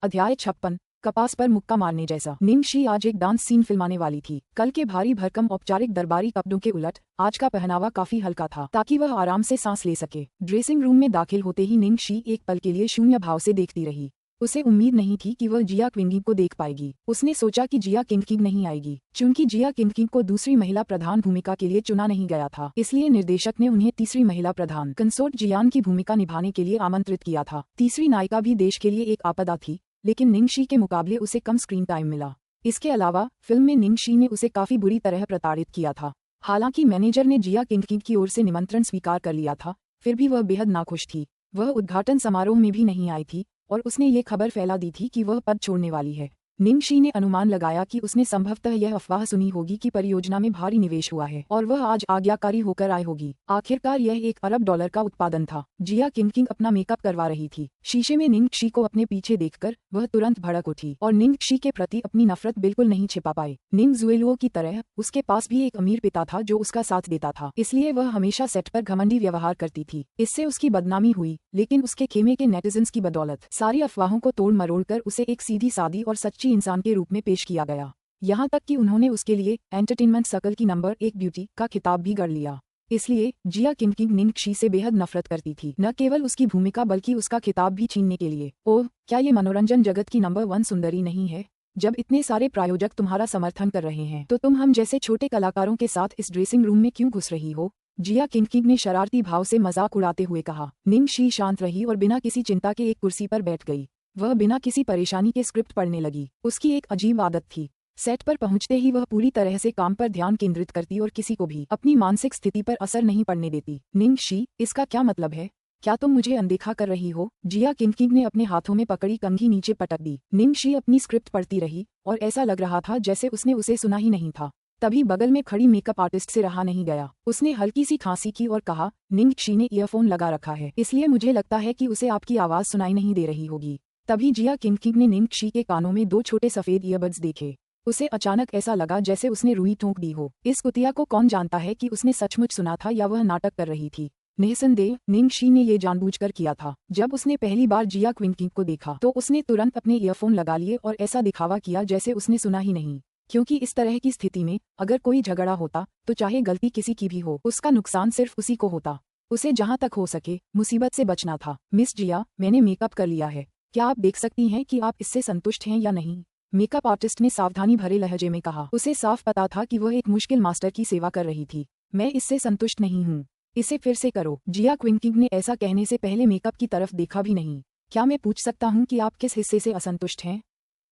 अध्याय 56 कपास पर मुक्का मारने जैसा। निंगशी आज एक डांस सीन फिल्माने वाली थी। कल के भारी भरकम औपचारिक दरबारी कपड़ों के उलट आज का पहनावा काफी हल्का था ताकि वह आराम से सांस ले सके। ड्रेसिंग रूम में दाखिल होते ही निंगशी एक पल के लिए शून्य भाव से देखती रही। उसे उम्मीद नहीं थी कि वह जिया क्विंगिंग को देख पाएगी। उसने सोचा कि जिया किंग नहीं आएगी। चूंकि जिया किंग को दूसरी महिला प्रधान भूमिका के लिए चुना नहीं गया था, इसलिए निर्देशक ने उन्हें तीसरी महिला प्रधान कंसोर्ट जियान की भूमिका निभाने के लिए आमंत्रित किया था। तीसरी नायिका भी देश के लिए एक आपदा थी, लेकिन निंगशी के मुकाबले उसे कम स्क्रीन टाइम मिला। इसके अलावा फिल्म में निंगशी ने उसे काफी बुरी तरह प्रताड़ित किया था। हालांकि मैनेजर ने जिया किंग की ओर से निमंत्रण स्वीकार कर लिया था, फिर भी वह बेहद नाखुश थी। वह उद्घाटन समारोह में भी नहीं आई थी और उसने ये खबर फैला दी थी कि वह पद छोड़ने वाली है। निंगशी ने अनुमान लगाया कि उसने संभवतः यह अफवाह सुनी होगी कि परियोजना में भारी निवेश हुआ है और वह आज आज्ञाकारी होकर आई होगी। आखिरकार यह $1 अरब का उत्पादन था। जिया किंग अपना मेकअप करवा रही थी। शीशे में निंगशी को अपने पीछे देखकर वह तुरंत भड़क उठी और निंगशी के प्रति अपनी नफरत बिल्कुल नहीं छिपा पाई। निंगजुएलुओ की तरह उसके पास भी एक अमीर पिता था जो उसका साथ देता था, इसलिए वह हमेशा सेट पर घमंडी व्यवहार करती थी। इससे उसकी बदनामी हुई, लेकिन उसके खेमे के नेटिजन्स की बदौलत सारी अफवाहों को तोड़ मरोड़ कर उसे एक सीधी सादी और सच्ची इंसान के रूप में पेश किया गया। यहाँ तक कि उन्होंने उसके लिए एंटरटेनमेंट सर्कल की नंबर 1 ब्यूटी का खिताब भी गढ़ लिया। इसलिए जिया किंग निंगशी से बेहद नफरत करती थी, न केवल उसकी भूमिका बल्कि उसका खिताब भी छीनने के लिए। ओह, क्या ये मनोरंजन जगत की नंबर 1 सुंदरी नहीं है? जब इतने सारे प्रायोजक तुम्हारा समर्थन कर रहे हैं तो तुम हम जैसे छोटे कलाकारों के साथ इस ड्रेसिंग रूम में क्यों घुस रही हो? जिया किंग ने शरारती भाव से मजाक उड़ाते हुए कहा। निंगशी शांत रही और बिना किसी चिंता के एक कुर्सी पर बैठ गई। वह बिना किसी परेशानी के स्क्रिप्ट पढ़ने लगी। उसकी एक अजीब आदत थी। सेट पर पहुंचते ही वह पूरी तरह से काम पर ध्यान केंद्रित करती और किसी को भी अपनी मानसिक स्थिति पर असर नहीं पड़ने देती। निंगशी, इसका क्या मतलब है? क्या तुम मुझे अनदेखा कर रही हो? जिया किंग ने अपने हाथों में पकड़ी कंघी नीचे पटक दी। निंगशी अपनी स्क्रिप्ट पढ़ती रही और ऐसा लग रहा था जैसे उसने उसे सुना ही नहीं था। तभी बगल में खड़ी मेकअप आर्टिस्ट से रहा नहीं गया। उसने हल्की सी खांसी की और कहा, निंगशी ने ईयरफोन लगा रखा है, इसलिए मुझे लगता है कि उसे आपकी आवाज सुनाई नहीं दे रही होगी। तभी जिया किंग ने निंगशी के कानों में 2 छोटे सफेद ईयरबड्स देखे। उसे अचानक ऐसा लगा जैसे उसने रुई ठोंक दी हो। इस कुतिया को कौन जानता है कि उसने सचमुच सुना था या वह नाटक कर रही थी। निस्संदेह निंगशी ने ये जानबूझकर किया था। जब उसने पहली बार जिया किंग को देखा तो उसने तुरंत अपने ईयरफोन लगा लिए और ऐसा दिखावा किया जैसे उसने सुना ही नहीं, क्योंकि इस तरह की स्थिति में अगर कोई झगड़ा होता तो चाहे गलती किसी की भी हो, उसका नुकसान सिर्फ उसी को होता। उसे जहां तक हो सके मुसीबत से बचना था। मिस जिया, मैंने मेकअप कर लिया है, क्या आप देख सकती हैं कि आप इससे संतुष्ट हैं या नहीं? मेकअप आर्टिस्ट ने सावधानी भरे लहजे में कहा। उसे साफ पता था कि वह एक मुश्किल मास्टर की सेवा कर रही थी। मैं इससे संतुष्ट नहीं हूँ, इसे फिर से करो। जिया किंग ने ऐसा कहने से पहले मेकअप की तरफ देखा भी नहीं। क्या मैं पूछ सकता हूँ कि आप किस हिस्से से असंतुष्ट हैं?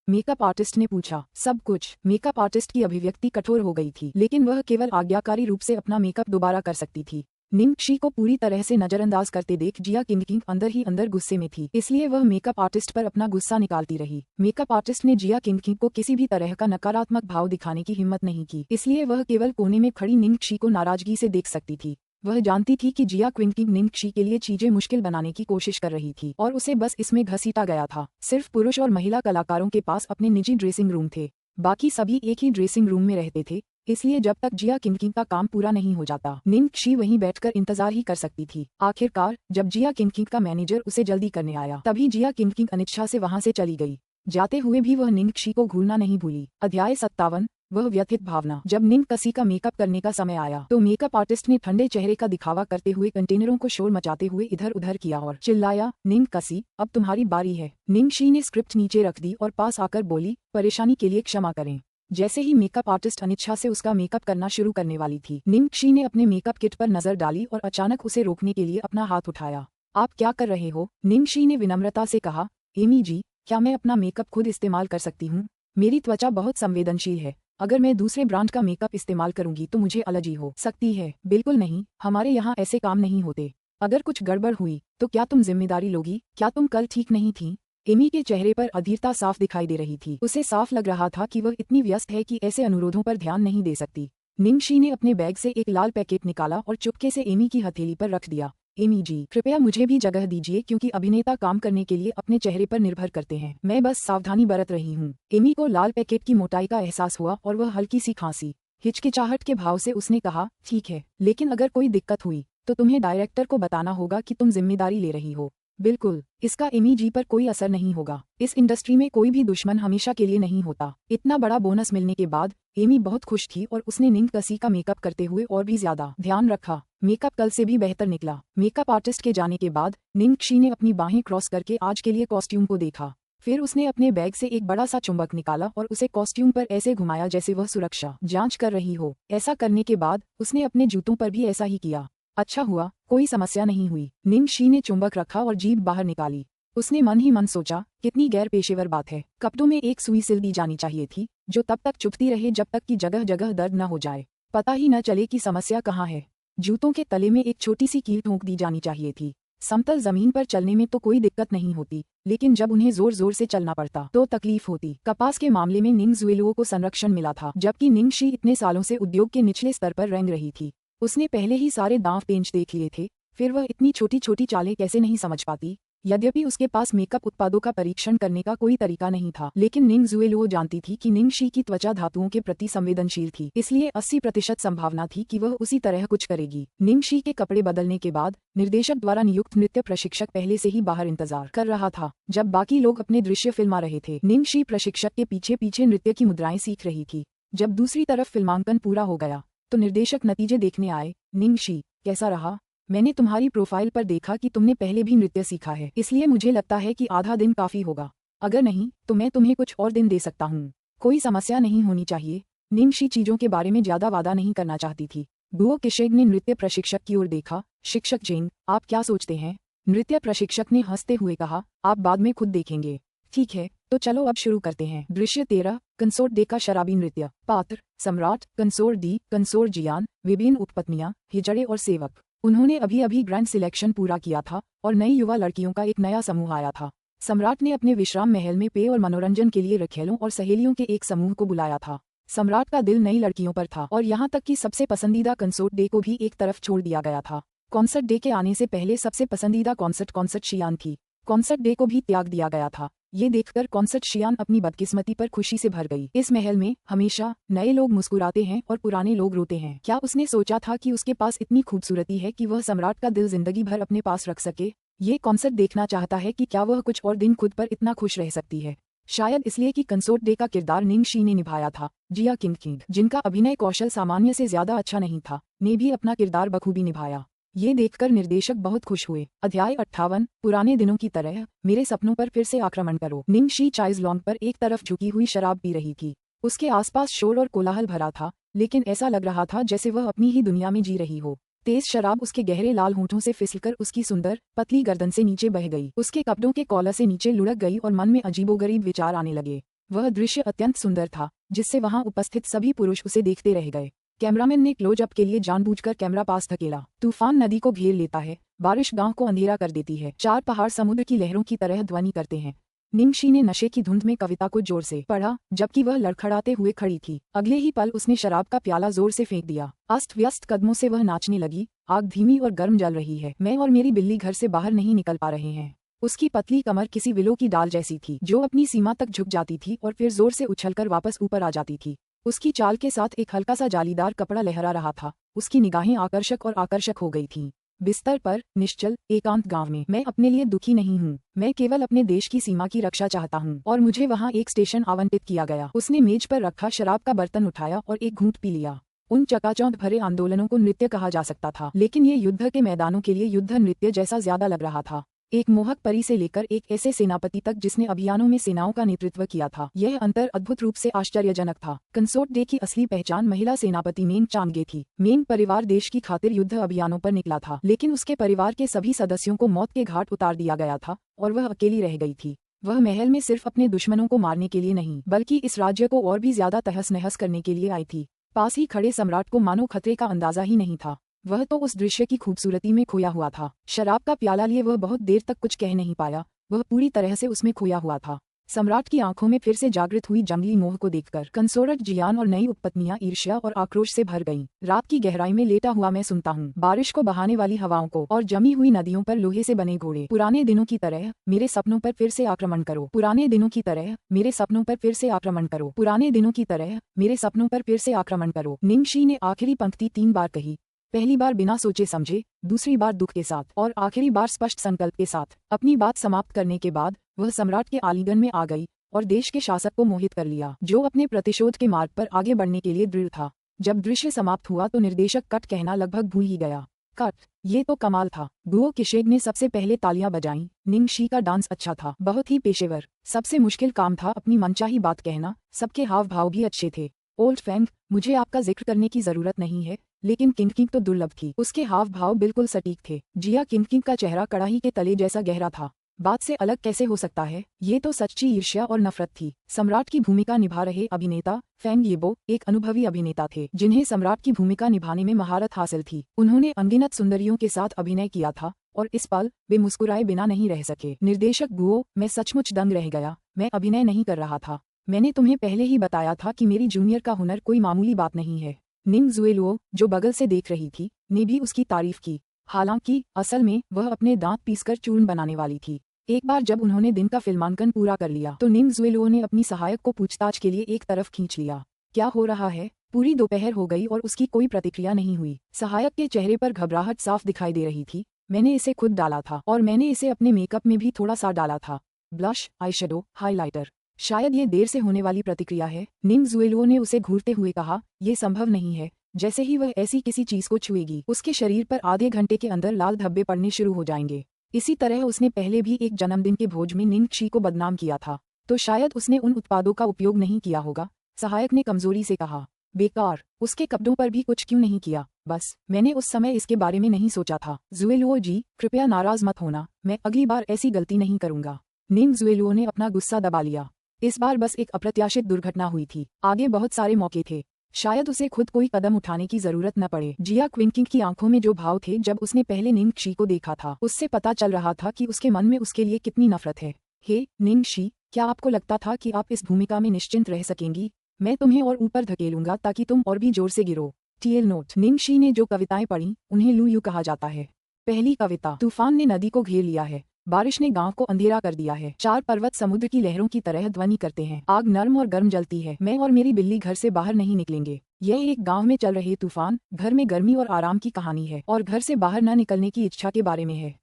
मेकअप आर्टिस्ट ने पूछा। सब कुछ। मेकअप आर्टिस्ट की अभिव्यक्ति कठोर हो गई थी, लेकिन वह केवल आज्ञाकारी रूप से अपना मेकअप दोबारा कर सकती थी। निंगशी को पूरी तरह से नजरअंदाज करते देख जिया किंग अंदर ही अंदर गुस्से में थी, इसलिए वह मेकअप आर्टिस्ट पर अपना गुस्सा निकालती रही। मेकअप आर्टिस्ट ने जिया किंग को किसी भी तरह का नकारात्मक भाव दिखाने की हिम्मत नहीं की, इसलिए वह केवल कोने में खड़ी निंगशी को नाराजगी से देख सकती थी। वह जानती थी कि जिया किंग निंगशी के लिए चीजें मुश्किल बनाने की कोशिश कर रही थी और उसे बस इसमें घसीटा गया था। सिर्फ पुरुष और महिला कलाकारों के पास अपने निजी ड्रेसिंग रूम थे, बाकी सभी एक ही ड्रेसिंग रूम में रहते थे, इसलिए जब तक जिया किंग का काम पूरा नहीं हो जाता निंगशी वहीं बैठकर इंतजार ही कर सकती थी। आखिरकार जब जिया किंग का मैनेजर उसे जल्दी करने आया तभी जिया किंग अनिच्छा से वहां से चली गई। जाते हुए भी वह निंगशी को घूरना नहीं भूली। अध्याय 57 वह व्यथित भावना। जब निंगशी का मेकअप करने का समय आया तो मेकअप आर्टिस्ट ने ठंडे चेहरे का दिखावा करते हुए कंटेनरों को शोर मचाते हुए इधर उधर किया और चिल्लाया, निंगशी, अब तुम्हारी बारी है। निंगशी ने स्क्रिप्ट नीचे रख दी और पास आकर बोली, परेशानी के लिए क्षमा करें। जैसे ही मेकअप आर्टिस्ट अनिच्छा से उसका मेकअप करना शुरू करने वाली थी, निंगशी ने अपने मेकअप किट पर नजर डाली और अचानक उसे रोकने के लिए अपना हाथ उठाया। आप क्या कर रहे हो? निंगशी ने विनम्रता से कहा। एमी जी, क्या मैं अपना मेकअप खुद इस्तेमाल कर सकती हूँ? मेरी त्वचा बहुत संवेदनशील है, अगर मैं दूसरे ब्रांड का मेकअप इस्तेमाल करूंगी तो मुझे एलर्जी हो सकती है। बिल्कुल नहीं, हमारे यहाँ ऐसे काम नहीं होते। अगर कुछ गड़बड़ हुई तो क्या तुम जिम्मेदारी लोगी? क्या तुम कल ठीक नहीं थी? एमी के चेहरे पर अधीरता साफ दिखाई दे रही थी। उसे साफ लग रहा था कि वह इतनी व्यस्त है कि ऐसे अनुरोधों पर ध्यान नहीं दे सकती। निंगशी ने अपने बैग से एक लाल पैकेट निकाला और चुपके से एमी की हथेली पर रख दिया। एमी जी, कृपया मुझे भी जगह दीजिए, क्योंकि अभिनेता काम करने के लिए अपने चेहरे पर निर्भर करते हैं। मैं बस सावधानी बरत रही हूँ। एमी को लाल पैकेट की मोटाई का एहसास हुआ और वह हल्की सी खांसी। हिचकिचाहट के भाव से उसने कहा, ठीक है, लेकिन अगर कोई दिक्कत हुई तो तुम्हें डायरेक्टर को बताना होगा कि तुम जिम्मेदारी ले रही हो। बिल्कुल, इसका एमी जी पर कोई असर नहीं होगा। इस इंडस्ट्री में कोई भी दुश्मन हमेशा के लिए नहीं होता। इतना बड़ा बोनस मिलने के बाद एमी बहुत खुश थी और उसने निंग कसी का मेकअप करते हुए और भी ज्यादा ध्यान रखा। मेकअप कल से भी बेहतर निकला। मेकअप आर्टिस्ट के जाने के बाद निंग शी ने अपनी बाहें क्रॉस करके आज के लिए कॉस्ट्यूम को देखा। फिर उसने अपने बैग से एक बड़ा सा चुंबक निकाला और उसे कॉस्ट्यूम पर ऐसे घुमाया जैसे वह सुरक्षा जांच कर रही हो। ऐसा करने के बाद उसने अपने जूतों पर भी ऐसा ही किया। अच्छा हुआ, कोई समस्या नहीं हुई। निंग शी ने चुंबक रखा और जीभ बाहर निकाली। उसने मन ही मन सोचा, कितनी गैर पेशेवर बात है। कपड़ों में एक सुई सिल दी जानी चाहिए थी जो तब तक चुभती रहे जब तक कि जगह जगह दर्द न हो जाए, पता ही न चले कि समस्या कहाँ है। जूतों के तले में एक छोटी सी कील ठोंक दी जानी चाहिए थी। समतल जमीन पर चलने में तो कोई दिक्कत नहीं होती, लेकिन जब उन्हें जोर जोर से चलना पड़ता तो तकलीफ होती। कपास के मामले में निंग जुएलुओ को संरक्षण मिला था, जबकि निंग शी इतने सालों से उद्योग के निचले स्तर पर रेंग रही थी। उसने पहले ही सारे दांव पेंच देख लिए थे, फिर वह इतनी छोटी छोटी चालें कैसे नहीं समझ पाती। यद्यपि उसके पास मेकअप उत्पादों का परीक्षण करने का कोई तरीका नहीं था, लेकिन निंग जुएलुओ जानती थी कि निंग शी की त्वचा धातुओं के प्रति संवेदनशील थी, इसलिए 80% संभावना थी कि वह उसी तरह कुछ करेगी। निंग शी के कपड़े बदलने के बाद निर्देशक द्वारा नियुक्त नृत्य प्रशिक्षक पहले से ही बाहर इंतजार कर रहा था। जब बाकी लोग अपने दृश्य फिल्मा रहे थे, निंग शी प्रशिक्षक के पीछे पीछे नृत्य की मुद्राएं सीख रही थी। जब दूसरी तरफ फिल्मांकन पूरा हो गया तो निर्देशक नतीजे देखने आए। निंग शी, कैसा रहा? मैंने तुम्हारी प्रोफाइल पर देखा कि तुमने पहले भी नृत्य सीखा है, इसलिए मुझे लगता है कि आधा दिन काफी होगा। अगर नहीं तो मैं तुम्हें कुछ और दिन दे सकता हूँ। कोई समस्या नहीं होनी चाहिए। निंग शी चीजों के बारे में ज्यादा वादा नहीं करना चाहती थी। गुओ किशेग ने नृत्य प्रशिक्षक की ओर देखा। शिक्षक जेंग, आप क्या सोचते हैं? नृत्य प्रशिक्षक ने हंसते हुए कहा, आप बाद में खुद देखेंगे। ठीक है, तो चलो अब शुरू करते हैं। दृश्य 13, कंसोर्ट डे का शराबी नृत्य। पात्र, सम्राट, कंसोर्ट डी, कंसोर्ट जियान, विभिन्न उपपत्नियां, हिजड़े और सेवक। उन्होंने अभी अभी ग्रैंड सिलेक्शन पूरा किया था और नई युवा लड़कियों का एक नया समूह आया था। सम्राट ने अपने विश्राम महल में पेय और मनोरंजन के लिए रखेलों और सहेलियों के एक समूह को बुलाया था। सम्राट का दिल नई लड़कियों पर था और यहाँ तक कि सबसे पसंदीदा कंसोर्ट डे को भी एक तरफ छोड़ दिया गया था। कॉन्सर्ट डे के आने से पहले सबसे पसंदीदा कॉन्सर्ट शियान थी। कॉन्सर्ट डे को भी त्याग दिया गया था। ये देखकर कॉन्सर्ट शियान अपनी बदकिस्मती पर खुशी से भर गई। इस महल में हमेशा नए लोग मुस्कुराते हैं और पुराने लोग रोते हैं। क्या उसने सोचा था कि उसके पास इतनी खूबसूरती है कि वह सम्राट का दिल जिंदगी भर अपने पास रख सके? ये कॉन्सर्ट देखना चाहता है कि क्या वह कुछ और दिन खुद पर इतना खुश रह सकती है। शायद इसलिए कि कंसोर्ट डे का किरदार निंग शी ने निभाया था। जिया किंग, जिनका अभिनय कौशल सामान्य से ज्यादा अच्छा नहीं था, ने भी अपना किरदार बखूबी निभाया। ये देखकर निर्देशक बहुत खुश हुए। अध्याय 58, पुराने दिनों की तरह मेरे सपनों पर फिर से आक्रमण करो। निंग शी चाइज लॉन्ग पर एक तरफ झुकी हुई शराब पी रही थी। उसके आसपास शोर और कोलाहल भरा था, लेकिन ऐसा लग रहा था जैसे वह अपनी ही दुनिया में जी रही हो। तेज शराब उसके गहरे लाल होठों से फिसलकर उसकी सुंदर पतली गर्दन से नीचे बह गई। उसके कपड़ों के कॉलर से नीचे लुढ़क गई और मन में अजीबोगरीब विचार आने लगे। वह दृश्य अत्यंत सुंदर था, जिससे वहां उपस्थित सभी पुरुष उसे देखते रह गए। कैमरामैन ने क्लोजअप के लिए जानबूझकर कैमरा पास धकेला। तूफान नदी को घेर लेता है, बारिश गांव को अंधेरा कर देती है, चार पहाड़ समुद्र की लहरों की तरह ध्वनि करते हैं। निंग शी ने नशे की धुंध में कविता को जोर से पढ़ा, जबकि वह लड़खड़ाते हुए खड़ी थी। अगले ही पल उसने शराब का प्याला जोर से फेंक दिया। अस्त व्यस्त कदमों से वह नाचने लगी। आग धीमी और गर्म जल रही है। मैं और मेरी बिल्ली घर से बाहर नहीं निकल पा रहे हैं। उसकी पतली कमर किसी विलो की डाल जैसी थी, जो अपनी सीमा तक झुक जाती थी और फिर जोर से उछलकर वापस ऊपर आ जाती थी। उसकी चाल के साथ एक हल्का सा जालीदार कपड़ा लहरा रहा था। उसकी निगाहें आकर्षक और आकर्षक हो गई थीं। बिस्तर पर निश्चल एकांत गांव में मैं अपने लिए दुखी नहीं हूँ। मैं केवल अपने देश की सीमा की रक्षा चाहता हूँ और मुझे वहाँ एक स्टेशन आवंटित किया गया। उसने मेज पर रखा शराब का बर्तन उठाया और एक घूंट पी लिया। उन चकाचौंध भरे आंदोलनों को नृत्य कहा जा सकता था, लेकिन ये युद्ध के मैदानों के लिए युद्ध नृत्य जैसा ज्यादा लग रहा था। एक मोहक परी से लेकर एक ऐसे सेनापति तक जिसने अभियानों में सेनाओं का नेतृत्व किया था, यह अंतर अद्भुत रूप से आश्चर्यजनक था। कंसोर्ट डे की असली पहचान महिला सेनापति मेंग चांगे थी। मेंग परिवार देश की खातिर युद्ध अभियानों पर निकला था, लेकिन उसके परिवार के सभी सदस्यों को मौत के घाट उतार दिया गया था और वह अकेली रह गई थी। वह महल में सिर्फ अपने दुश्मनों को मारने के लिए नहीं, बल्कि इस राज्य को और भी ज्यादा तहस नहस करने के लिए आई थी। पास ही खड़े सम्राट को मानो खतरे का अंदाजा ही नहीं था। वह तो उस दृश्य की खूबसूरती में खोया हुआ था। शराब का प्याला लिए वह बहुत देर तक कुछ कह नहीं पाया। वह पूरी तरह से उसमें खोया हुआ था। सम्राट की आंखों में फिर से जागृत हुई जंगली मोह को देखकर कंसोर्ट जियान और नई उपपत्नियां ईर्ष्या और आक्रोश से भर गईं। रात की गहराई में लेटा हुआ मैं सुनता हूँ बारिश को बहाने वाली हवाओं को और जमी हुई नदियों पर लोहे से बने घोड़े। पुराने दिनों की तरह मेरे सपनों पर फिर से आक्रमण करो। पुराने दिनों की तरह मेरे सपनों पर फिर से आक्रमण करो। पुराने दिनों की तरह मेरे सपनों पर फिर से आक्रमण करो। निंग शी ने आखिरी पंक्ति 3 बार कही। पहली बार बिना सोचे समझे, दूसरी बार दुख के साथ और आखिरी बार स्पष्ट संकल्प के साथ। अपनी बात समाप्त करने के बाद वह सम्राट के आलिंगन में आ गई और देश के शासक को मोहित कर लिया, जो अपने प्रतिशोध के मार्ग पर आगे बढ़ने के लिए दृढ़ था। जब दृश्य समाप्त हुआ तो निर्देशक कट कहना लगभग भूल ही गया। कट, ये तो कमाल था। गुओ किशेग ने सबसे पहले तालियां बजाईं। निंगशी का डांस अच्छा था, बहुत ही पेशेवर। सबसे मुश्किल काम था अपनी मनचाही बात कहना। सबके हाव भाव भी अच्छे थे। ओल्ड फैंग, मुझे आपका जिक्र करने की जरूरत नहीं है, लेकिन किंग तो दुर्लभ थी। उसके हाव भाव बिल्कुल सटीक थे। जिया किंग का चेहरा कड़ाही के तले जैसा गहरा था। बात से अलग कैसे हो सकता है? ये तो सच्ची ईर्ष्या और नफरत थी। सम्राट की भूमिका निभा रहे अभिनेता फैंग येबो एक अनुभवी अभिनेता थे, जिन्हें सम्राट की भूमिका निभाने में महारत हासिल थी। उन्होंने अनगिनत सुंदरियों के साथ अभिनय किया था और इस पल वे मुस्कुराए बिना नहीं रह सके। निर्देशक गुओ, मैं सचमुच दंग रह गया। मैं अभिनय नहीं कर रहा था। मैंने तुम्हें पहले ही बताया था कि मेरी जूनियर का हुनर कोई मामूली बात नहीं है। निंग जुएलुओ, जो बगल से देख रही थी, ने भी उसकी तारीफ की। हालांकि असल में वह अपने दांत पीसकर चूर्ण बनाने वाली थी। एक बार जब उन्होंने दिन का फिल्मांकन पूरा कर लिया तो निंग जुएलुओ ने अपनी सहायक को पूछताछ के लिए एक तरफ खींच लिया। क्या हो रहा है? पूरी दोपहर हो गई और उसकी कोई प्रतिक्रिया नहीं हुई। सहायक के चेहरे पर घबराहट साफ दिखाई दे रही थी। मैंने इसे खुद डाला था और मैंने इसे अपने मेकअप में भी थोड़ा सा डाला था। Blush, eyeshadow, highlighter. शायद ये देर से होने वाली प्रतिक्रिया है। निंग जुएलुओ ने उसे घूरते हुए कहा, ये संभव नहीं है। जैसे ही वह ऐसी किसी चीज को छुएगी, उसके शरीर पर आधे घंटे के अंदर लाल धब्बे पड़ने शुरू हो जाएंगे। इसी तरह उसने पहले भी एक जन्मदिन के भोज में निंगशी को बदनाम किया था, तो शायद उसने उन उत्पादों का उपयोग नहीं किया होगा। सहायक ने कमजोरी से कहा। बेकार, उसके कपड़ों पर भी कुछ क्यों नहीं किया? बस, मैंने उस समय इसके बारे में नहीं सोचा था। जुएलुओ जी, कृपया नाराज मत होना, मैं अगली बार ऐसी गलती नहीं करूंगा। निंग जुएलुओ ने अपना गुस्सा दबा लिया। इस बार बस एक अप्रत्याशित दुर्घटना हुई थी, आगे बहुत सारे मौके थे। शायद उसे खुद कोई कदम उठाने की जरूरत न पड़े। जिया क्विंकिंग की आंखों में जो भाव थे जब उसने पहले निंगशी को देखा था, उससे पता चल रहा था कि उसके मन में उसके लिए कितनी नफरत है। हे निंगशी, क्या आपको लगता था कि आप इस भूमिका में निश्चिंत रह सकेंगी? मैं तुम्हें और ऊपर धकेलूंगा ताकि तुम और भी जोर से गिरो। TL नोट, निंगशी ने जो कविताएं पढ़ी उन्हें लू यू कहा जाता है। पहली कविता, तूफान ने नदी को घेर लिया है, बारिश ने गांव को अंधेरा कर दिया है, 4 पर्वत समुद्र की लहरों की तरह ध्वनि करते हैं, आग नर्म और गर्म जलती है, मैं और मेरी बिल्ली घर से बाहर नहीं निकलेंगे। यह एक गांव में चल रहे तूफान, घर में गर्मी और आराम की कहानी है और घर से बाहर न निकलने की इच्छा के बारे में है।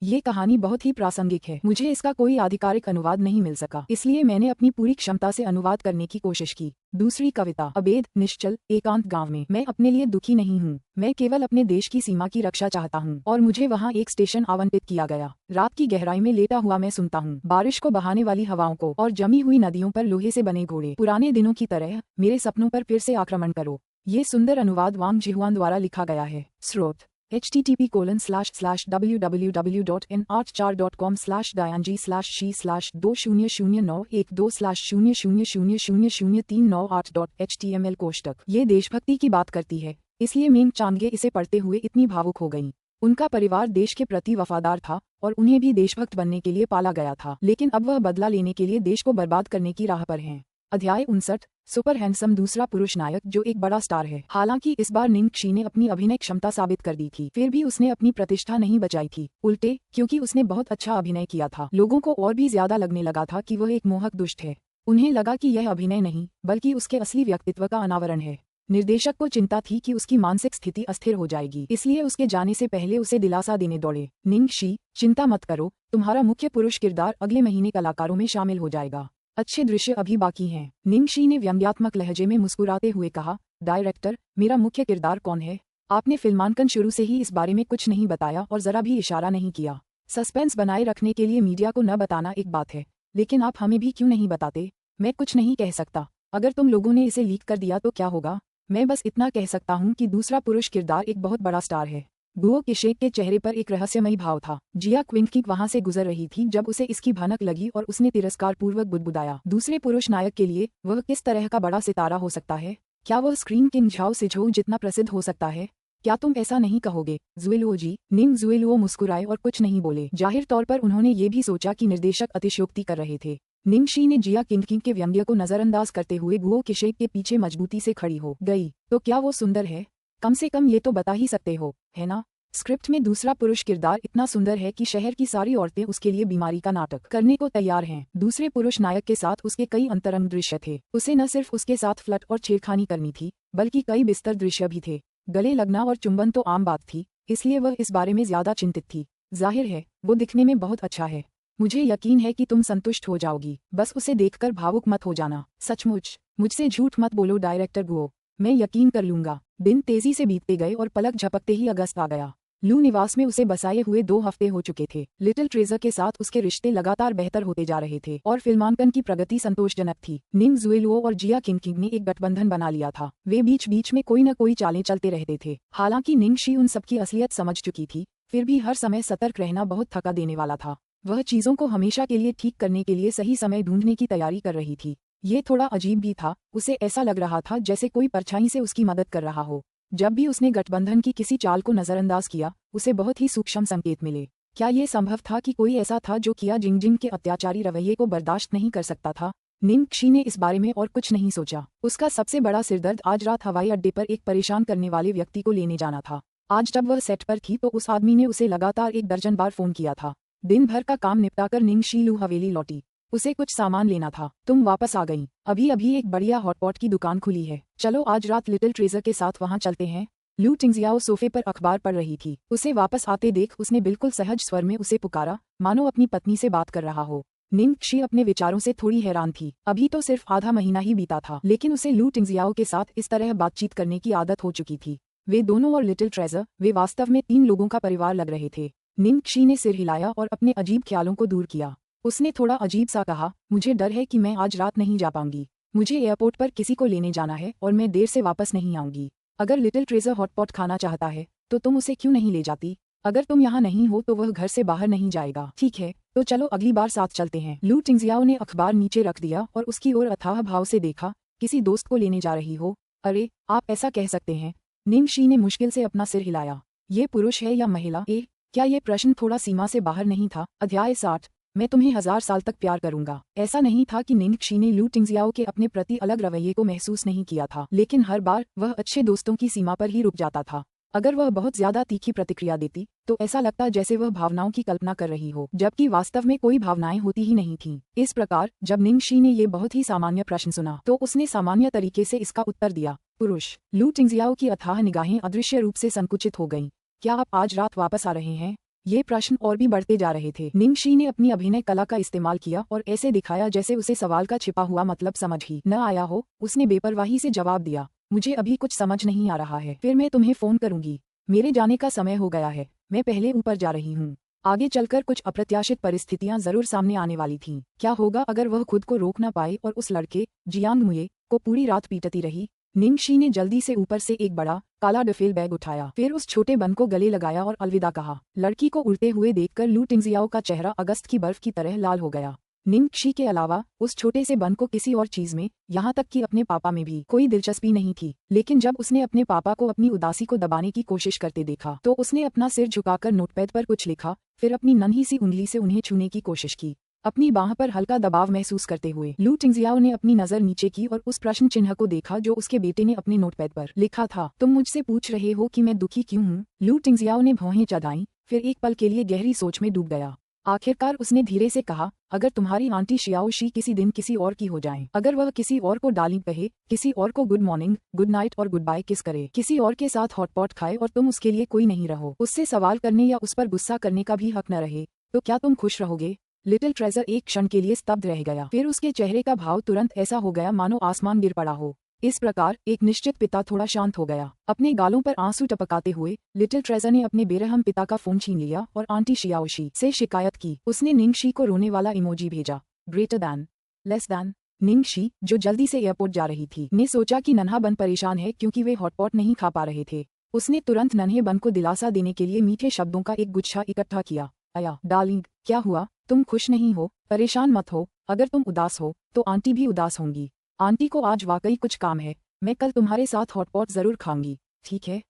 ये कहानी बहुत ही प्रासंगिक है। मुझे इसका कोई आधिकारिक अनुवाद नहीं मिल सका, इसलिए मैंने अपनी पूरी क्षमता से अनुवाद करने की कोशिश की। दूसरी कविता, अबेद, निश्चल, एकांत गांव में, मैं अपने लिए दुखी नहीं हूँ, मैं केवल अपने देश की सीमा की रक्षा चाहता हूँ और मुझे वहाँ एक स्टेशन आवंटित किया गया। रात की गहराई में लेटा हुआ मैं सुनता हूँ बारिश को बहाने वाली हवाओं को और जमी हुई नदियों पर लोहे से बने घोड़े। पुराने दिनों की तरह मेरे सपनों पर फिर से आक्रमण करो। ये सुंदर अनुवाद वांग जिहुआन द्वारा लिखा गया है। स्रोत http://www.nrchar.com/dianji/c/200012/00000398.html कोष्टक। ये देशभक्ति की बात करती है, इसलिए मेंग चांगे इसे पढ़ते हुए इतनी भावुक हो गईं। उनका परिवार देश के प्रति वफादार था और उन्हें भी देशभक्त बनने के लिए पाला गया था, लेकिन अब वह बदला लेने के लिए देश को बर्बाद करने की राह पर हैं। अध्याय 59, सुपर हैंडसम दूसरा पुरुष नायक जो एक बड़ा स्टार है। हालांकि इस बार निंगशी ने अपनी अभिनय क्षमता साबित कर दी थी, फिर भी उसने अपनी प्रतिष्ठा नहीं बचाई थी। उल्टे, क्योंकि उसने बहुत अच्छा अभिनय किया था, लोगों को और भी ज्यादा लगने लगा था कि वह एक मोहक दुष्ट है। उन्हें लगा कि यह अभिनय नहीं बल्कि उसके असली व्यक्तित्व का अनावरण है। निर्देशक को चिंता थी कि उसकी मानसिक स्थिति अस्थिर हो जाएगी, इसलिए उसके जाने से पहले उसे दिलासा देने दौड़े। निंगशी, चिंता मत करो, तुम्हारा मुख्य पुरुष किरदार अगले महीने कलाकारों में शामिल हो जाएगा। अच्छे दृश्य अभी बाकी हैं। निंगशी ने व्यंग्यात्मक लहजे में मुस्कुराते हुए कहा, डायरेक्टर, मेरा मुख्य किरदार कौन है? आपने फिल्मांकन शुरू से ही इस बारे में कुछ नहीं बताया और जरा भी इशारा नहीं किया। सस्पेंस बनाए रखने के लिए मीडिया को न बताना एक बात है, लेकिन आप हमें भी क्यों नहीं बताते? मैं कुछ नहीं कह सकता। अगर तुम लोगों ने इसे लीक कर दिया तो क्या होगा? मैं बस इतना कह सकता हूँ कि दूसरा पुरुष किरदार एक बहुत बड़ा स्टार है। गुओ किशेग के चेहरे पर एक रहस्यमयी भाव था। जिया क्विंकिंग वहां से गुजर रही थी जब उसे इसकी भनक लगी और उसने तिरस्कारपूर्वक बुदबुदाया। दूसरे पुरुष नायक के लिए वह किस तरह का बड़ा सितारा हो सकता है? क्या वह स्क्रीन किंग झाओ सिझोउ जितना प्रसिद्ध हो सकता है? क्या तुम ऐसा नहीं कहोगे, जुएलुओ जी? निंग जुएलुओ मुस्कुराए और कुछ नहीं बोले। जाहिर तौर पर उन्होंने ये भी सोचा कि निर्देशक अतिशयोक्ति कर रहे थे। निंगशी ने जिया किंग के व्यंग्य को नजरअंदाज करते हुए गुओ किशेग के पीछे मजबूती से खड़ी हो गई। तो क्या वो सुंदर है? कम से कम ये तो बता ही सकते हो, है ना? स्क्रिप्ट में दूसरा पुरुष किरदार इतना सुंदर है कि शहर की सारी औरतें उसके लिए बीमारी का नाटक करने को तैयार हैं। दूसरे पुरुष नायक के साथ उसके कई अंतरंग दृश्य थे। उसे न सिर्फ उसके साथ फ्लर्ट और छेड़खानी करनी थी, बल्कि कई बिस्तर दृश्य भी थे। गले लगना और चुंबन तो आम बात थी, इसलिए वह इस बारे में ज्यादा चिंतित थी। जाहिर है वो दिखने में बहुत अच्छा है। मुझे यकीन है कि तुम संतुष्ट हो जाओगी, बस उसे देखकर भावुक मत हो जाना। सचमुच, मुझसे झूठ मत बोलो डायरेक्टर गुओ, मैं यकीन कर लूंगा। दिन तेजी से बीतते गए और पलक झपकते ही अगस्त आ गया। लू निवास में उसे बसाए हुए 2 हफ्ते हो चुके थे। लिटिल ट्रेजर के साथ उसके रिश्ते लगातार बेहतर होते जा रहे थे और फिल्मांकन की प्रगति संतोषजनक थी। निंग जुएलुओ और जिया किंग ने एक गठबंधन बना लिया था। वे बीच बीच में कोई न कोई चालें चलते रहते थे। हालांकि निंग शी उन सबकी असलियत समझ चुकी थी, फिर भी हर समय सतर्क रहना बहुत थका देने वाला था। वह चीजों को हमेशा के लिए ठीक करने के लिए सही समय ढूंढने की तैयारी कर रही थी। ये थोड़ा अजीब भी था, उसे ऐसा लग रहा था जैसे कोई परछाई से उसकी मदद कर रहा हो। जब भी उसने गठबंधन की किसी चाल को नजरअंदाज किया, उसे बहुत ही सूक्ष्म संकेत मिले। क्या ये संभव था कि कोई ऐसा था जो किया जिंगजिंग के अत्याचारी रवैये को बर्दाश्त नहीं कर सकता था? निंग क्षी ने इस बारे में और कुछ नहीं सोचा। उसका सबसे बड़ा सिरदर्द आज रात हवाई अड्डे पर एक परेशान करने वाले व्यक्ति को लेने जाना था। आज जब वह सेट पर थी तो उस आदमी ने उसे लगातार 1 दर्जन बार फोन किया था। दिन भर का काम निपटाकर निंग शी लू हवेली लौटी। उसे कुछ सामान लेना था। तुम वापस आ गई। अभी अभी एक बढ़िया हॉटपॉट की दुकान खुली है, चलो आज रात लिटिल ट्रेजर के साथ वहां चलते हैं। लू टिंगजियाओ सोफे पर अखबार पढ़ रही थी। उसे वापस आते देख उसने बिल्कुल सहज स्वर में उसे पुकारा, मानो अपनी पत्नी से बात कर रहा हो। निंग शी अपने विचारों से थोड़ी हैरान थी। अभी तो सिर्फ आधा महीना ही बीता था, लेकिन उसे लू टिंगजियाओ के साथ इस तरह बातचीत करने की आदत हो चुकी थी। वे दोनों और लिटिल ट्रेजर, वे वास्तव में 3 लोगों का परिवार लग रहे थे। निंग शी ने सिर हिलाया और अपने अजीब ख्यालों को दूर किया। उसने थोड़ा अजीब सा कहा, मुझे डर है कि मैं आज रात नहीं जा पाऊंगी। मुझे एयरपोर्ट पर किसी को लेने जाना है और मैं देर से वापस नहीं आऊंगी। अगर लिटिल ट्रेजर हॉटपॉट खाना चाहता है तो तुम उसे क्यों नहीं ले जाती? अगर तुम यहाँ नहीं हो तो वह घर से बाहर नहीं जाएगा। ठीक है, तो चलो अगली बार साथ चलते हैं। लू टिंगजियाओ ने अखबार नीचे रख दिया और उसकी ओर अथाह भाव से देखा। किसी दोस्त को लेने जा रही हो? अरे, आप ऐसा कह सकते हैं। निंग शी ने मुश्किल से अपना सिर हिलाया। ये पुरुष है या महिला? क्या ये प्रश्न थोड़ा सीमा से बाहर नहीं था? अध्याय 60। मैं तुम्हें 1000 साल तक प्यार करूंगा। ऐसा नहीं था कि निंग शी ने लू टिंगजियाओ के अपने प्रति अलग रवैये को महसूस नहीं किया था, लेकिन हर बार वह अच्छे दोस्तों की सीमा पर ही रुक जाता था। अगर वह बहुत ज्यादा तीखी प्रतिक्रिया देती तो ऐसा लगता जैसे वह भावनाओं की कल्पना कर रही हो, जबकि वास्तव में कोई भावनाएं होती ही नहीं थीं। इस प्रकार जब निंग शी ने ये बहुत ही सामान्य प्रश्न सुना तो उसने सामान्य तरीके से इसका उत्तर दिया, पुरुष। लू टिंगजियाओ की अथाह निगाहें अदृश्य रूप से संकुचित हो गईं। क्या आप आज रात वापस आ रहे हैं? ये प्रश्न और भी बढ़ते जा रहे थे। निंग शी ने अपनी अभिनय कला का इस्तेमाल किया और ऐसे दिखाया जैसे उसे सवाल का छिपा हुआ मतलब समझ ही न आया हो। उसने बेपरवाही से जवाब दिया, मुझे अभी कुछ समझ नहीं आ रहा है, फिर मैं तुम्हें फोन करूंगी। मेरे जाने का समय हो गया है, मैं पहले ऊपर जा रही हूँ। आगे चलकर कुछ अप्रत्याशित परिस्थितियां जरूर सामने आने वाली थीं। क्या होगा अगर वह खुद को रोक न पाए और उस लड़के जियांग मुये को पूरी रात पीटती रही? निंग शी ने जल्दी से ऊपर से एक बड़ा काला डफेल बैग उठाया, फिर उस छोटे बन को गले लगाया और अलविदा कहा। लड़की को उड़ते हुए देखकर लू टिंगजियाओ का चेहरा अगस्त की बर्फ की तरह लाल हो गया। निंग शी के अलावा उस छोटे से बन को किसी और चीज में, यहाँ तक कि अपने पापा में भी कोई दिलचस्पी नहीं थी। लेकिन जब उसने अपने पापा को अपनी उदासी को दबाने की कोशिश करते देखा तो उसने अपना सिर झुकाकर नोटपैड पर कुछ लिखा, फिर अपनी नन्ही सी उंगली से उन्हें छूने की कोशिश की। अपनी बाह पर हल्का दबाव महसूस करते हुए लू टिंगजियाओ ने अपनी नजर नीचे की और उस प्रश्न चिन्ह को देखा जो उसके बेटे ने अपने नोटपैड पर लिखा था, तुम मुझसे पूछ रहे हो कि मैं दुखी क्यों हूँ? लू टिंगजियाओ ने भौहें चढ़ाईं, फिर एक पल के लिए गहरी सोच में डूब गया। आखिरकार उसने धीरे से कहा, अगर तुम्हारी आंटी शियाओ शी किसी दिन किसी और की हो जाएं, अगर वह किसी और को डार्लिंग कहे, किसी और को गुड मॉर्निंग, गुड नाइट और गुड बाय किस करे, किसी और के साथ हॉटपॉट खाए और तुम उसके लिए कोई नहीं रहो, उससे सवाल करने या उस पर गुस्सा करने का भी हक न रहे, तो क्या तुम खुश रहोगे? लिटिल ट्रेजर एक क्षण के लिए स्तब्ध रह गया, फिर उसके चेहरे का भाव तुरंत ऐसा हो गया मानो आसमान गिर पड़ा हो। इस प्रकार एक निश्चित पिता थोड़ा शांत हो गया। अपने गालों पर आंसू टपकाते हुए लिटिल ट्रेजर ने अपने बेरहम पिता का फोन छीन लिया और आंटी शियाओशी से शिकायत की। उसने निंग शी को रोने वाला इमोजी भेजा, greater than, less than. Ning she, जो जल्दी से एयरपोर्ट जा रही थी, ने सोचा कि नन्हा बन परेशान है क्योंकि वे हॉटपॉट नहीं खा पा रहे थे। उसने तुरंत नन्हे बन को दिलासा देने के लिए मीठे शब्दों का एक गुच्छा इकट्ठा किया। अया डार्लिंग, क्या हुआ? तुम खुश नहीं हो? परेशान मत हो, अगर तुम उदास हो तो आंटी भी उदास होंगी। आंटी को आज वाकई कुछ काम है, मैं कल तुम्हारे साथ हॉटपॉट जरूर खाऊंगी, ठीक है?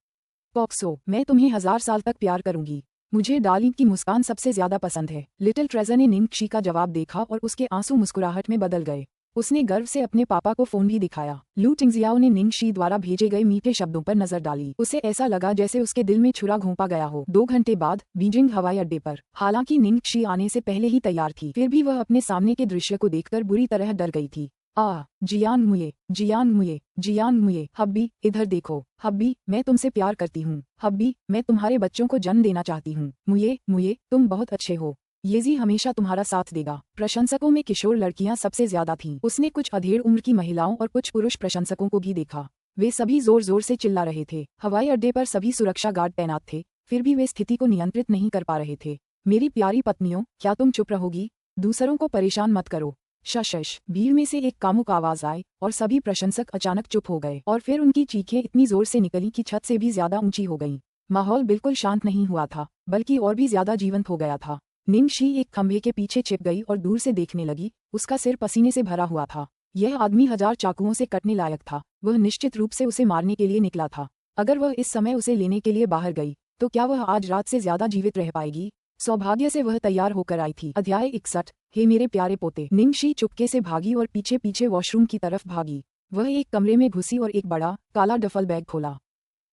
पॉक्सो, मैं तुम्हें 1000 साल तक प्यार करूंगी। मुझे डार्लिंग की मुस्कान सबसे ज्यादा पसंद है। लिटिल ट्रेजर ने निंग शी का जवाब देखा और उसके आंसू मुस्कुराहट में बदल गए। उसने गर्व से अपने पापा को फोन भी दिखाया। लू टिंगजियाओ ने निंग शी द्वारा भेजे गए मीठे शब्दों पर नजर डाली। उसे ऐसा लगा जैसे उसके दिल में छुरा घोंपा गया हो। 2 घंटे बाद बीजिंग हवाई अड्डे पर, हालांकि निंग शी आने से पहले ही तैयार थी, फिर भी वह अपने सामने के दृश्य को देखकर बुरी तरह डर गई थी। जियान मुये, जियान मुये, जियान मुये। हब्बी इधर देखो, हब्बी मैं तुमसे प्यार करती हूँ, हब्बी मैं तुम्हारे बच्चों को जन्म देना चाहती हूँ, मुये मुये तुम बहुत अच्छे हो, येजी हमेशा तुम्हारा साथ देगा। प्रशंसकों में किशोर लड़कियां सबसे ज्यादा थीं। उसने कुछ अधेड़ उम्र की महिलाओं और कुछ पुरुष प्रशंसकों को भी देखा। वे सभी जोर जोर से चिल्ला रहे थे। हवाई अड्डे पर सभी सुरक्षा गार्ड तैनात थे, फिर भी वे स्थिति को नियंत्रित नहीं कर पा रहे थे। मेरी प्यारी पत्नियों, क्या तुम चुप रहोगी? दूसरों को परेशान मत करो। शश। भीड़ में से एक कामुक आवाज आई और सभी प्रशंसक अचानक चुप हो गए और फिर उनकी चीखें इतनी जोर से निकली कि छत से भी ज्यादा ऊंची हो गईं। माहौल बिल्कुल शांत नहीं हुआ था, बल्कि और भी ज्यादा जीवंत हो गया था। निंगशी एक खंभे के पीछे छिप गई और दूर से देखने लगी। उसका सिर पसीने से भरा हुआ था। यह आदमी 1000 चाकुओं से कटने लायक था। वह निश्चित रूप से उसे मारने के लिए निकला था। अगर वह इस समय उसे लेने के लिए बाहर गई तो क्या वह आज रात से ज्यादा जीवित रह पाएगी? सौभाग्य से वह तैयार होकर आई थी। अध्याय 61। हे मेरे प्यारे पोते। निंगशी चुपके से भागी और पीछे पीछे वॉशरूम की तरफ भागी। वह एक कमरे में घुसी और एक बड़ा काला डफल बैग खोला।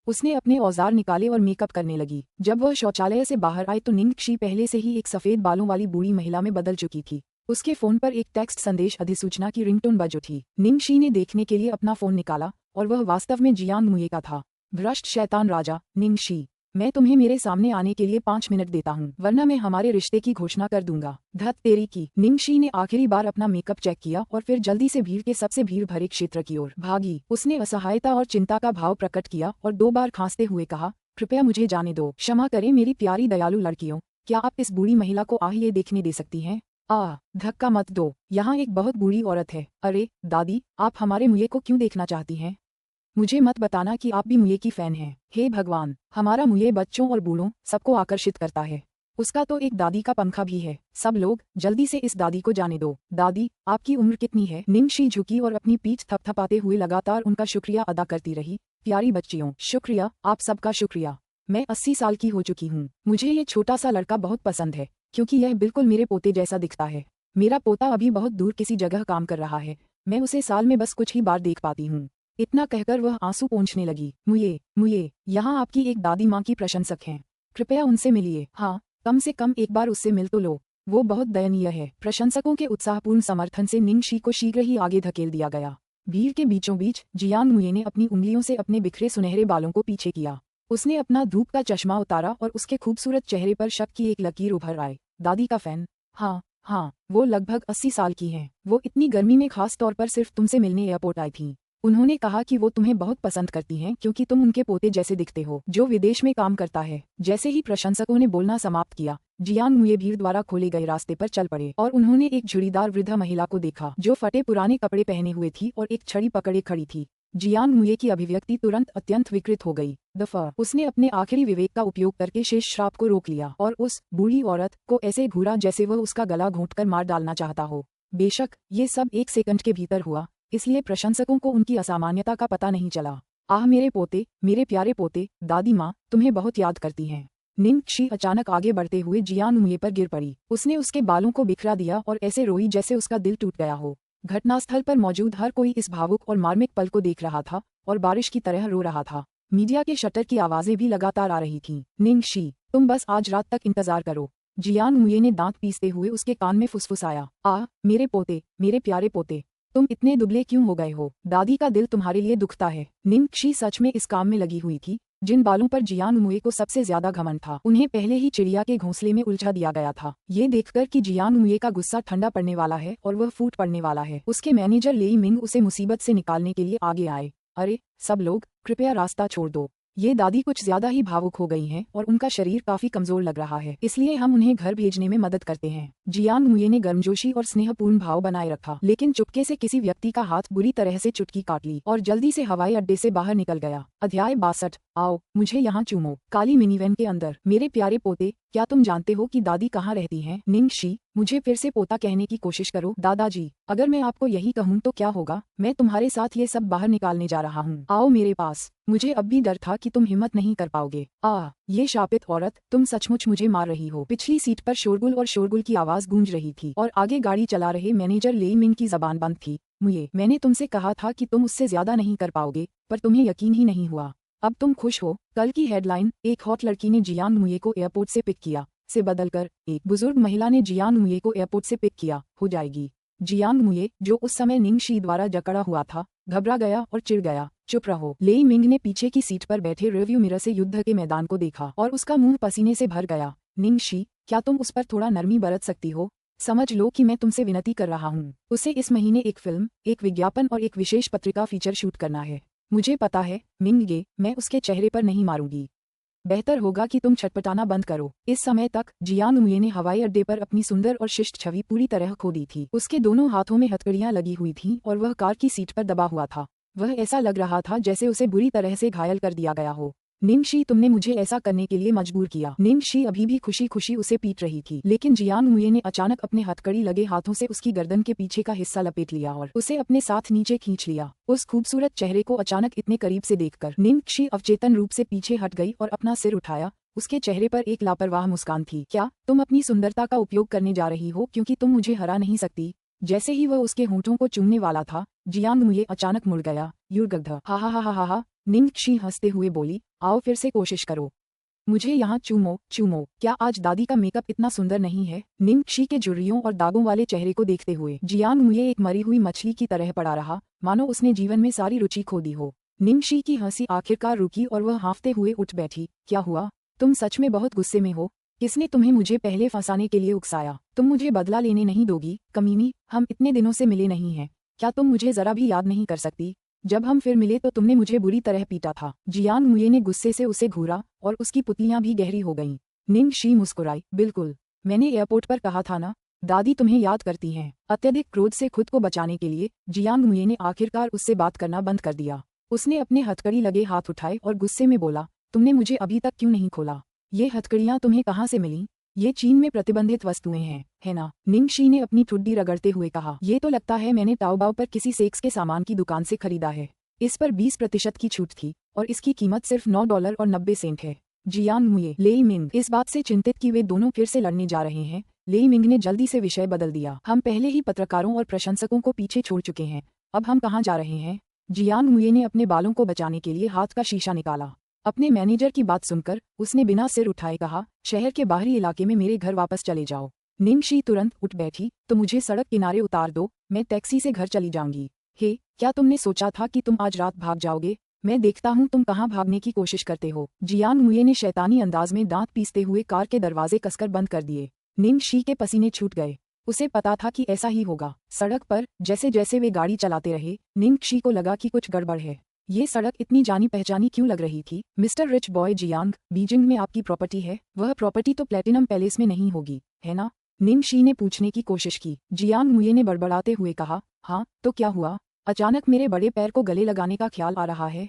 उसने अपने औजार निकाले और मेकअप करने लगी। जब वह शौचालय से बाहर आई तो निंगशी पहले से ही एक सफेद बालों वाली बूढ़ी महिला में बदल चुकी थी। उसके फोन पर एक टेक्स्ट संदेश अधिसूचना की रिंगटोन बज उठी। निंगशी ने देखने के लिए अपना फोन निकाला और वह वास्तव में जियांग मुये का था। भ्रष्ट शैतान राजा, निंगशी, मैं तुम्हें मेरे सामने आने के लिए 5 मिनट देता हूँ, वरना मैं हमारे रिश्ते की घोषणा कर दूंगा। धत तेरी की। निंगशी ने आखिरी बार अपना मेकअप चेक किया और फिर जल्दी से भीड़ के सबसे भीड़ भरे क्षेत्र की ओर भागी। उसने असहायता और चिंता का भाव प्रकट किया और 2 बार खांसते हुए कहा, कृपया मुझे जाने दो। क्षमा करें मेरी प्यारी दयालु लड़कियों, क्या आप इस बूढ़ी महिला को ये देखने दे सकती हैं? धक्का मत दो, यहाँ एक बहुत बूढ़ी औरत है। अरे दादी, आप हमारे मुये को क्यों देखना चाहती हैं? मुझे मत बताना कि आप भी मुये की फैन हैं। हे भगवान, हमारा मुये बच्चों और बूढ़ों सबको आकर्षित करता है। उसका तो एक दादी का पंखा भी है। सब लोग जल्दी से इस दादी को जाने दो। दादी, आपकी उम्र कितनी है? निंगशी झुकी और अपनी पीठ थपथपाते हुए लगातार उनका शुक्रिया अदा करती रही। प्यारी बच्चियों, शुक्रिया, आप सबका शुक्रिया। मैं 80 साल की हो चुकी हूँ। मुझे ये छोटा सा लड़का बहुत पसंद है, क्योंकि यह बिल्कुल मेरे पोते जैसा दिखता है। मेरा पोता अभी बहुत दूर किसी जगह काम कर रहा है। मैं उसे साल में बस कुछ ही बार देख पाती हूँ। इतना कहकर वह आंसू पोंछने लगी। मुये, मुये, यहाँ आपकी एक दादी माँ की प्रशंसक हैं। कृपया उनसे मिलिए। हाँ, कम से कम एक बार उससे मिल तो लो। वो बहुत दयनीय है। प्रशंसकों के उत्साहपूर्ण समर्थन से निंगशी को शीघ्र ही आगे धकेल दिया गया। भीड़ के बीचों बीच जियांग मुये ने अपनी उंगलियों से अपने बिखरे सुनहरे बालों को पीछे किया। उसने अपना धूप का चश्मा उतारा और उसके खूबसूरत चेहरे पर शक की एक लकीर उभर आई। दादी का फैन? हाँ, वो लगभग 80 साल की हैं। वो इतनी गर्मी में खास तौर पर सिर्फ तुमसे मिलने एयरपोर्ट आई थीं। उन्होंने कहा कि वो तुम्हें बहुत पसंद करती हैं क्योंकि तुम उनके पोते जैसे दिखते हो, जो विदेश में काम करता है। जैसे ही प्रशंसकों ने बोलना समाप्त किया, जियांग मुये भीड़ द्वारा खोले गए रास्ते पर चल पड़े और उन्होंने एक झुर्रीदार वृद्ध महिला को देखा जो फटे पुराने कपड़े पहने हुए थी और एक छड़ी पकड़े खड़ी थी। जियांग मुये की अभिव्यक्ति तुरंत अत्यंत विकृत हो गई। दफा। उसने अपने आखिरी विवेक का उपयोग करके शेष श्राप को रोक लिया और उस बूढ़ी औरत को ऐसे घूरा जैसे वह उसका गला घोंटकर मार डालना चाहता हो। बेशक ये सब 1 सेकंड के भीतर हुआ, इसलिए प्रशंसकों को उनकी असामान्यता का पता नहीं चला। मेरे पोते, मेरे प्यारे पोते, दादी माँ तुम्हें बहुत याद करती हैं। निंगशी अचानक आगे बढ़ते हुए जियांग मुये पर गिर पड़ी। उसने उसके बालों को बिखरा दिया और ऐसे रोई जैसे उसका दिल टूट गया हो। घटनास्थल पर मौजूद हर कोई इस भावुक और मार्मिक पल को देख रहा था और बारिश की तरह रो रहा था। मीडिया के शटर की आवाजें भी लगातार आ रही थीं। निंगशी, तुम बस आज रात तक इंतजार करो। जियांग मुये ने दांत पीसते हुए उसके कान में फुसफुसाया। मेरे पोते, मेरे प्यारे पोते, तुम इतने दुबले क्यों हो गए हो? दादी का दिल तुम्हारे लिए दुखता है। निंगशी सच में इस काम में लगी हुई थी। जिन बालों पर जियांग मुये को सबसे ज्यादा घमंड था, उन्हें पहले ही चिड़िया के घोंसले में उलझा दिया गया था। ये देखकर कि जियांग मुये का गुस्सा ठंडा पड़ने वाला है और वह फूट पड़ने वाला है, उसके मैनेजर लेई मिंग उसे मुसीबत से निकालने के लिए आगे आए। अरे सब लोग, कृपया रास्ता छोड़ दो। ये दादी कुछ ज्यादा ही भावुक हो गई हैं और उनका शरीर काफी कमजोर लग रहा है, इसलिए हम उन्हें घर भेजने में मदद करते हैं। जियांग मुये ने गर्मजोशी और स्नेहपूर्ण भाव बनाए रखा, लेकिन चुपके से किसी व्यक्ति का हाथ बुरी तरह से चुटकी काट ली और जल्दी से हवाई अड्डे से बाहर निकल गया। अध्याय 62। आओ मुझे यहाँ चूमो। काली मिनीवैन के अंदर। मेरे प्यारे पोते, क्या तुम जानते हो कि दादी कहाँ रहती हैं? निंगशी, मुझे फिर से पोता कहने की कोशिश करो। दादाजी, अगर मैं आपको यही कहूँ तो क्या होगा? मैं तुम्हारे साथ ये सब बाहर निकालने जा रहा हूँ। आओ मेरे पास। मुझे अब भी डर था कि तुम हिम्मत नहीं कर पाओगे। ये शापित औरत, तुम सचमुच मुझे मार रही हो। पिछली सीट पर शोरगुल और शोरगुल की आवाज गूंज रही थी और आगे गाड़ी चला रहे मैनेजर लेई मिंग की जबान बंद थी। मैंने तुमसे कहा था कि तुम उससे ज्यादा नहीं कर पाओगे, पर तुम्हें यकीन ही नहीं हुआ। अब तुम खुश हो? कल की हेडलाइन, एक हॉट लड़की ने जियांग मुये को एयरपोर्ट से पिक किया, से बदलकर एक बुजुर्ग महिला ने जियांग मुये को एयरपोर्ट से पिक किया, हो जाएगी। जियांग मुये, जो उस समय निंग शी द्वारा जकड़ा हुआ था, घबरा गया और चिढ़ गया। चुप रहो। लेई मिंग ने पीछे की सीट पर बैठे रिव्यू मिरर से युद्ध के मैदान को देखा और उसका मुंह पसीने से भर गया। निंग शी, क्या तुम उस पर थोड़ा नरमी बरत सकती हो? समझ लो कि मैं तुमसे विनती कर रहा हूँ। उसे इस महीने एक फिल्म, एक विज्ञापन और एक विशेष पत्रिका फीचर शूट करना है। मुझे पता है, मिंग गे, मैं उसके चेहरे पर नहीं मारूंगी। बेहतर होगा कि तुम छटपटाना बंद करो। इस समय तक जियांग मुये ने हवाई अड्डे पर अपनी सुंदर और शिष्ट छवि पूरी तरह खो दी थी। उसके दोनों हाथों में हथकड़ियां लगी हुई थीं और वह कार की सीट पर दबा हुआ था। वह ऐसा लग रहा था जैसे उसे बुरी तरह से घायल कर दिया गया हो। निंग शी, तुमने मुझे ऐसा करने के लिए मजबूर किया। निंग शी अभी भी खुशी खुशी उसे पीट रही थी, लेकिन जियांग मुये ने अचानक अपने हथकड़ी लगे हाथों से उसकी गर्दन के पीछे का हिस्सा लपेट लिया और उसे अपने साथ नीचे खींच लिया। उस खूबसूरत चेहरे को अचानक इतने करीब से देखकर निंग शी अवचेतन रूप से पीछे हट गई और अपना सिर उठाया। उसके चेहरे पर एक लापरवाह मुस्कान थी। क्या तुम अपनी सुंदरता का उपयोग करने जा रही हो क्योंकि तुम मुझे हरा नहीं सकती? जैसे ही वह उसके होंठों को चूमने वाला था, जियांग मुये अचानक मुड़ गया। युर्गग्ध, हा हा हा हा हा। निंग शी हंसते हुए बोली, आओ फिर से कोशिश करो, मुझे यहाँ चूमो चूमो। क्या आज दादी का मेकअप इतना सुंदर नहीं है? निंग शी के झुर्रियों और दागों वाले चेहरे को देखते हुए जियांग मुये एक मरी हुई मछली की तरह पड़ा रहा, मानो उसने जीवन में सारी रुचि खो दी हो। निंग शी की हंसी आखिरकार रुकी और वह हाँफते हुए उठ बैठी। क्या हुआ? तुम सच में बहुत गुस्से में हो? किसने तुम्हें मुझे पहले फंसाने के लिए उकसाया? तुम मुझे बदला लेने नहीं दोगी? कमीनी, हम इतने दिनों से मिले नहीं हैं, क्या तुम मुझे जरा भी याद नहीं कर सकती? जब हम फिर मिले तो तुमने मुझे बुरी तरह पीटा था। जियांग मुये ने गुस्से से उसे घूरा और उसकी पुतलियां भी गहरी हो गईं। निंग शी मुस्कुराई, बिल्कुल, मैंने एयरपोर्ट पर कहा था ना, दादी तुम्हें याद करती हैं। अत्यधिक क्रोध से खुद को बचाने के लिए जियांग मुये ने आखिरकार उससे बात करना बंद कर दिया। उसने अपने हथकड़ी लगे हाथ उठाए और गुस्से में बोला, तुमने मुझे अभी तक क्यों नहीं खोला? ये हथकड़ियां तुम्हें कहाँ से मिली? ये चीन में प्रतिबंधित वस्तुएं हैं, है ना? निंग शी ने अपनी ठुड्डी रगड़ते हुए कहा, ये तो लगता है मैंने ताओबाओ पर किसी सेक्स के सामान की दुकान से खरीदा है। इस पर 20% की छूट थी और इसकी कीमत सिर्फ $9.90 है। जियांग मुये, लेई मिंग इस बात से चिंतित कि वे दोनों फिर से लड़ने जा रहे हैं, लेई मिंग ने जल्दी से विषय बदल दिया। हम पहले ही पत्रकारों और प्रशंसकों को पीछे छोड़ चुके हैं, अब हम कहाँ जा रहे हैं? जियांग मुये ने अपने बालों को बचाने के लिए हाथ का शीशा निकाला। अपने मैनेजर की बात सुनकर उसने बिना सिर उठाए कहा, शहर के बाहरी इलाके में मेरे घर वापस चले जाओ। निंग शी तुरंत उठ बैठी, तो मुझे सड़क किनारे उतार दो, मैं टैक्सी से घर चली जाऊंगी। हे, क्या तुमने सोचा था कि तुम आज रात भाग जाओगे? मैं देखता हूँ तुम कहाँ भागने की कोशिश करते हो। जियांग मुये ने शैतानी अंदाज में दांत पीसते हुए कार के दरवाजे कसकर बंद कर दिए। निंग शी के पसीने छूट गए, उसे पता था कि ऐसा ही होगा। सड़क पर जैसे जैसे वे गाड़ी चलाते रहे, निंग शी को लगा कि कुछ गड़बड़ है। ये सड़क इतनी जानी पहचानी क्यों लग रही थी? Mister rich boy Jiang, Beijing में आपकी प्रॉपर्टी है, वह प्रॉपर्टी तो प्लेटिनम पैलेस में नहीं होगी, है ना? निंग शी ने पूछने की कोशिश की। जियांग मुये ने बड़बड़ाते हुए कहा, हाँ, तो क्या हुआ? अचानक मेरे बड़े पैर को गले लगाने का ख्याल आ रहा है।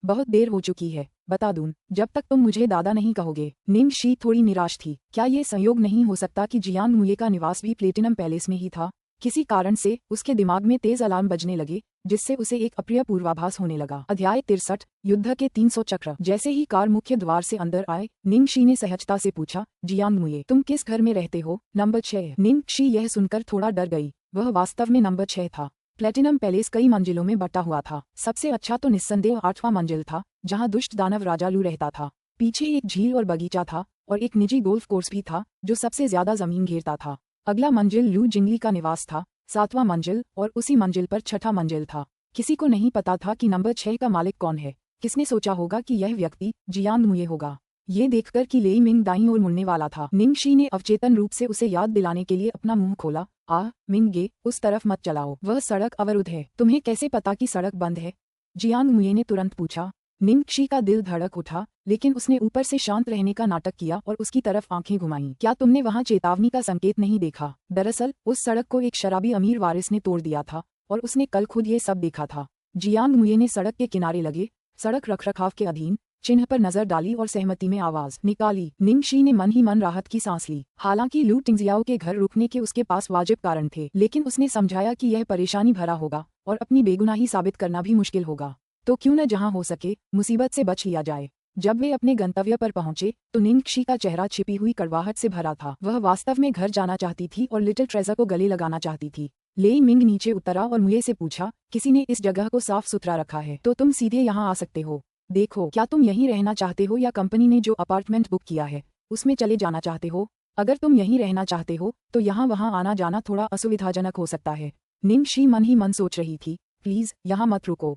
बहुत देर हो चुकी है, बता दूं, जब तक तुम मुझे दादा नहीं कहोगे। निंग शी थोड़ी निराश थी। क्या ये संयोग नहीं हो सकता कि जियांग मुये का निवास भी प्लेटिनम पैलेस में ही था? किसी कारण से उसके दिमाग में तेज अलार्म बजने लगे, जिससे उसे एक अप्रिय पूर्वाभास होने लगा। अध्याय 63, युद्ध के 300 चक्र। जैसे ही कार मुख्य द्वार से अंदर आए, निंग शी ने सहजता से पूछा, जियांग मुये, तुम किस घर में रहते हो? नंबर 6। निंग शी यह सुनकर थोड़ा डर गई। वह वास्तव में नंबर 6 था। प्लेटिनम पैलेस कई मंजिलों में बटा हुआ था। सबसे अच्छा तो निस्संदेह 8वां मंजिल था, जहाँ दुष्ट दानव राजा लू रहता था। पीछे एक झील और बगीचा था और एक निजी गोल्फ कोर्स भी था, जो सबसे ज्यादा जमीन घेरता था। अगला मंजिल लू जिंगली का निवास था, 7वां मंजिल, और उसी मंजिल पर 6ठा मंजिल था। किसी को नहीं पता था कि नंबर 6 का मालिक कौन है। किसने सोचा होगा कि यह व्यक्ति जियांग मुये होगा? ये देखकर कि लेई मिंग दाईं ओर मुड़ने वाला था, निंग शी ने अवचेतन रूप से उसे याद दिलाने के लिए अपना मुंह खोला। मिंग गे, उस तरफ मत चलाओ, वह सड़क अवरुद्ध है। तुम्हें कैसे पता कि सड़क बंद है? जियांग मुये ने तुरंत पूछा। निंग शी का दिल धड़क उठा, लेकिन उसने ऊपर से शांत रहने का नाटक किया और उसकी तरफ आंखें घुमाईं। क्या तुमने वहां चेतावनी का संकेत नहीं देखा? दरअसल उस सड़क को एक शराबी अमीर वारिस ने तोड़ दिया था और उसने कल खुद ये सब देखा था। जियांग मुये ने सड़क के किनारे लगे सड़क रखरखाव के अधीन चिन्ह पर नजर डाली और सहमति में आवाज निकाली। निंग शी ने मन ही मन राहत की सांस ली। हालांकि लू टिंगजियाओ के घर रुकने के उसके पास वाजिब कारण थे, लेकिन उसने समझाया कि यह परेशानी भरा होगा और अपनी बेगुनाही साबित करना भी मुश्किल होगा, तो क्यों न जहां हो सके मुसीबत से बच लिया जाए। जब वे अपने गंतव्य पर पहुंचे तो निंग शी का चेहरा छिपी हुई कड़वाहट से भरा था। वह वास्तव में घर जाना चाहती थी और लिटिल ट्रेजर को गले लगाना चाहती थी। लेई मिंग नीचे उतरा और मुये से पूछा, किसी ने इस जगह को साफ सुथरा रखा है तो तुम सीधे यहाँ आ सकते हो। देखो, क्या तुम यहीं रहना चाहते हो या कंपनी ने जो अपार्टमेंट बुक किया है उसमें चले जाना चाहते हो? अगर तुम यहीं रहना चाहते हो तो यहाँ वहाँ आना जाना थोड़ा असुविधाजनक हो सकता है। निंगशी मन ही मन सोच रही थी, प्लीज यहाँ मत रुको।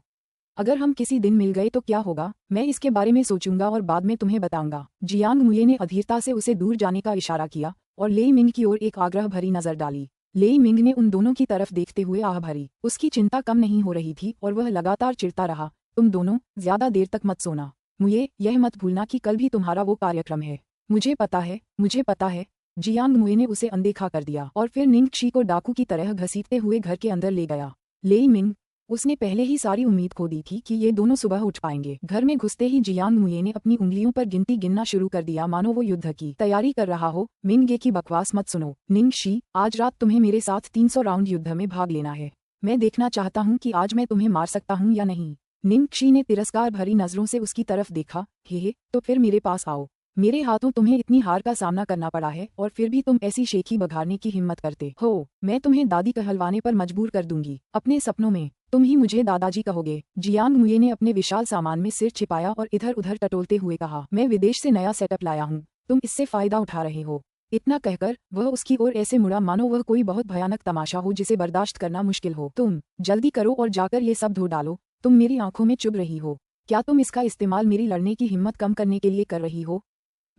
अगर हम किसी दिन मिल गए तो क्या होगा, मैं इसके बारे में सोचूंगा और बाद में तुम्हें बताऊंगा। जियांग मुये ने अधीरता से उसे दूर जाने का इशारा किया और लेई मिंग की ओर एक आग्रह भरी नजर डाली। लेई मिंग ने उन दोनों की तरफ देखते हुए आह भरी। उसकी चिंता कम नहीं हो रही थी और वह लगातार चिढ़ता रहा, तुम दोनों ज्यादा देर तक मत सोना। मुये यह मत भूलना कि कल भी तुम्हारा वो कार्यक्रम है। मुझे पता है, मुझे पता है। जियांग मुये ने उसे अनदेखा कर दिया और फिर निंगशी को डाकू की तरह घसीटते हुए घर के अंदर ले गया। लेई मिंग, उसने पहले ही सारी उम्मीद खो दी थी कि ये दोनों सुबह उठ पाएंगे। घर में घुसते ही जियांग मुये ने अपनी उंगलियों पर गिनती गिनना शुरू कर दिया, मानो वो युद्ध की तैयारी कर रहा हो। मिंग, ये की बकवास मत सुनो। निंगशी, आज रात तुम्हें मेरे साथ 300 राउंड युद्ध में भाग लेना है। मैं देखना चाहता हूँ कि आज मैं तुम्हें मार सकता हूँ या नहीं। निंगशी ने तिरस्कार भरी नजरों से उसकी तरफ देखा। हे, तो फिर मेरे पास आओ। मेरे हाथों तुम्हें इतनी हार का सामना करना पड़ा है और फिर भी तुम ऐसी शेखी बघाड़ने की हिम्मत करते हो। मैं तुम्हें दादी कहलवाने पर मजबूर कर दूंगी। अपने सपनों में तुम ही मुझे दादाजी कहोगे। जियांग मुये ने अपने विशाल सामान में सिर छिपाया और इधर उधर टटोलते हुए कहा, मैं विदेश से नया सेटअप लाया हूँ, तुम इससे फायदा उठा रहे हो। इतना कहकर वह उसकी ओर ऐसे मुड़ा मानो वह कोई बहुत भयानक तमाशा हो जिसे बर्दाश्त करना मुश्किल हो। तुम जल्दी करो और जाकर ये सब धो डालो। तुम मेरी आंखों में चुभ रही हो। क्या तुम इसका इस्तेमाल मेरी लड़ने की हिम्मत कम करने के लिए कर रही हो?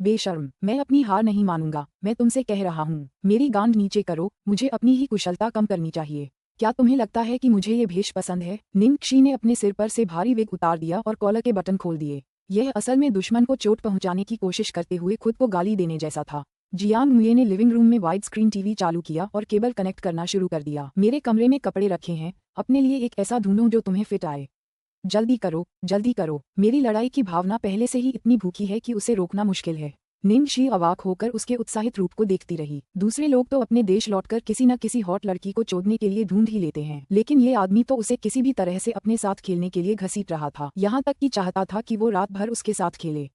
बेशर्म, मैं अपनी हार नहीं मानूंगा। मैं तुमसे कह रहा हूँ, मेरी गांड नीचे करो। मुझे अपनी ही कुशलता कम करनी चाहिए। क्या तुम्हें लगता है कि मुझे ये भेष पसंद है? निंगशी ने अपने सिर पर से भारी विग उतार दिया और कॉलर के बटन खोल दिए। यह असल में दुश्मन को चोट पहुंचाने की कोशिश करते हुए खुद को गाली देने जैसा था। जियांग मुये ने लिविंग रूम में वाइड स्क्रीन टीवी चालू किया और केबल कनेक्ट करना शुरू कर दिया। मेरे कमरे में कपड़े रखे हैं, अपने लिए एक ऐसा ढूंढो जो तुम्हें फिट आए। जल्दी करो, जल्दी करो। मेरी लड़ाई की भावना पहले से ही इतनी भूखी है कि उसे रोकना मुश्किल है। निंगशी अवाक होकर उसके उत्साहित रूप को देखती रही। दूसरे लोग तो अपने देश लौटकर किसी न किसी हॉट लड़की को चोदने के लिए ढूंढ ही लेते हैं, लेकिन ये आदमी तो उसे किसी भी तरह से अपने साथ खेलने के लिए घसीट रहा था। यहाँ तक कि चाहता था कि वो रात भर उसके साथ खेले।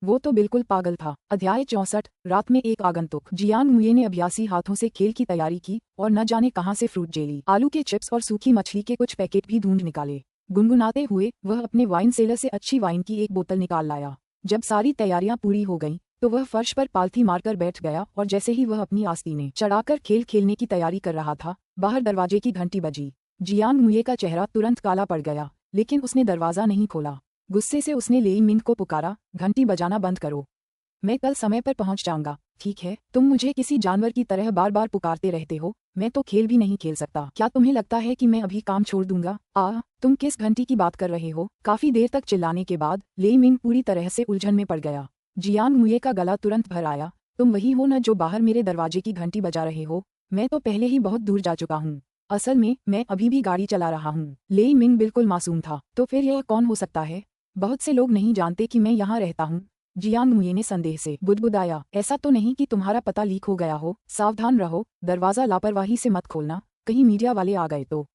वो तो बिल्कुल पागल था। अध्याय 64, रात में एक आगंतुक। जियांग मुये ने अभ्यासी हाथों से खेल की तैयारी की और न जाने कहां से फ्रूट जेली, आलू के चिप्स और सूखी मछली के कुछ पैकेट भी ढूंढ निकाले। गुनगुनाते हुए वह अपने वाइन सेलर से अच्छी वाइन की एक बोतल निकाल लाया। जब सारी तैयारियां पूरी हो गईं, तो वह फर्श पर पालथी मारकर बैठ गया और जैसे ही वह अपनी आस्तीनें चढ़ाकर खेल खेलने की तैयारी कर रहा था, बाहर दरवाजे की घंटी बजी। जियांग मुये का चेहरा तुरंत काला पड़ गया, लेकिन उसने दरवाजा नहीं खोला। गुस्से से उसने लेई मिंग को पुकारा, घंटी बजाना बंद करो। मैं कल समय पर पहुंच जाऊंगा, ठीक है? तुम मुझे किसी जानवर की तरह बार बार पुकारते रहते हो। मैं तो खेल भी नहीं खेल सकता। क्या तुम्हें लगता है कि मैं अभी काम छोड़ दूंगा? तुम किस घंटी की बात कर रहे हो? काफी देर तक चिल्लाने के बाद लेई मिंग पूरी तरह से उलझन में पड़ गया। जियांग मुये का गला तुरंत भर आया, तुम वही हो न जो बाहर मेरे दरवाजे की घंटी बजा रहे हो? मैं तो पहले ही बहुत दूर जा चुका हूँ। असल में मैं अभी भी गाड़ी चला रहा हूँ। लेई मिंग बिल्कुल मासूम था। तो फिर यह कौन हो सकता है? बहुत से लोग नहीं जानते कि मैं यहाँ रहता हूँ। जियांग मुये ने संदेह से बुदबुदाया, ऐसा तो नहीं कि तुम्हारा पता लीक हो गया हो? सावधान रहो, दरवाजा लापरवाही से मत खोलना, कहीं मीडिया वाले आ गए तो।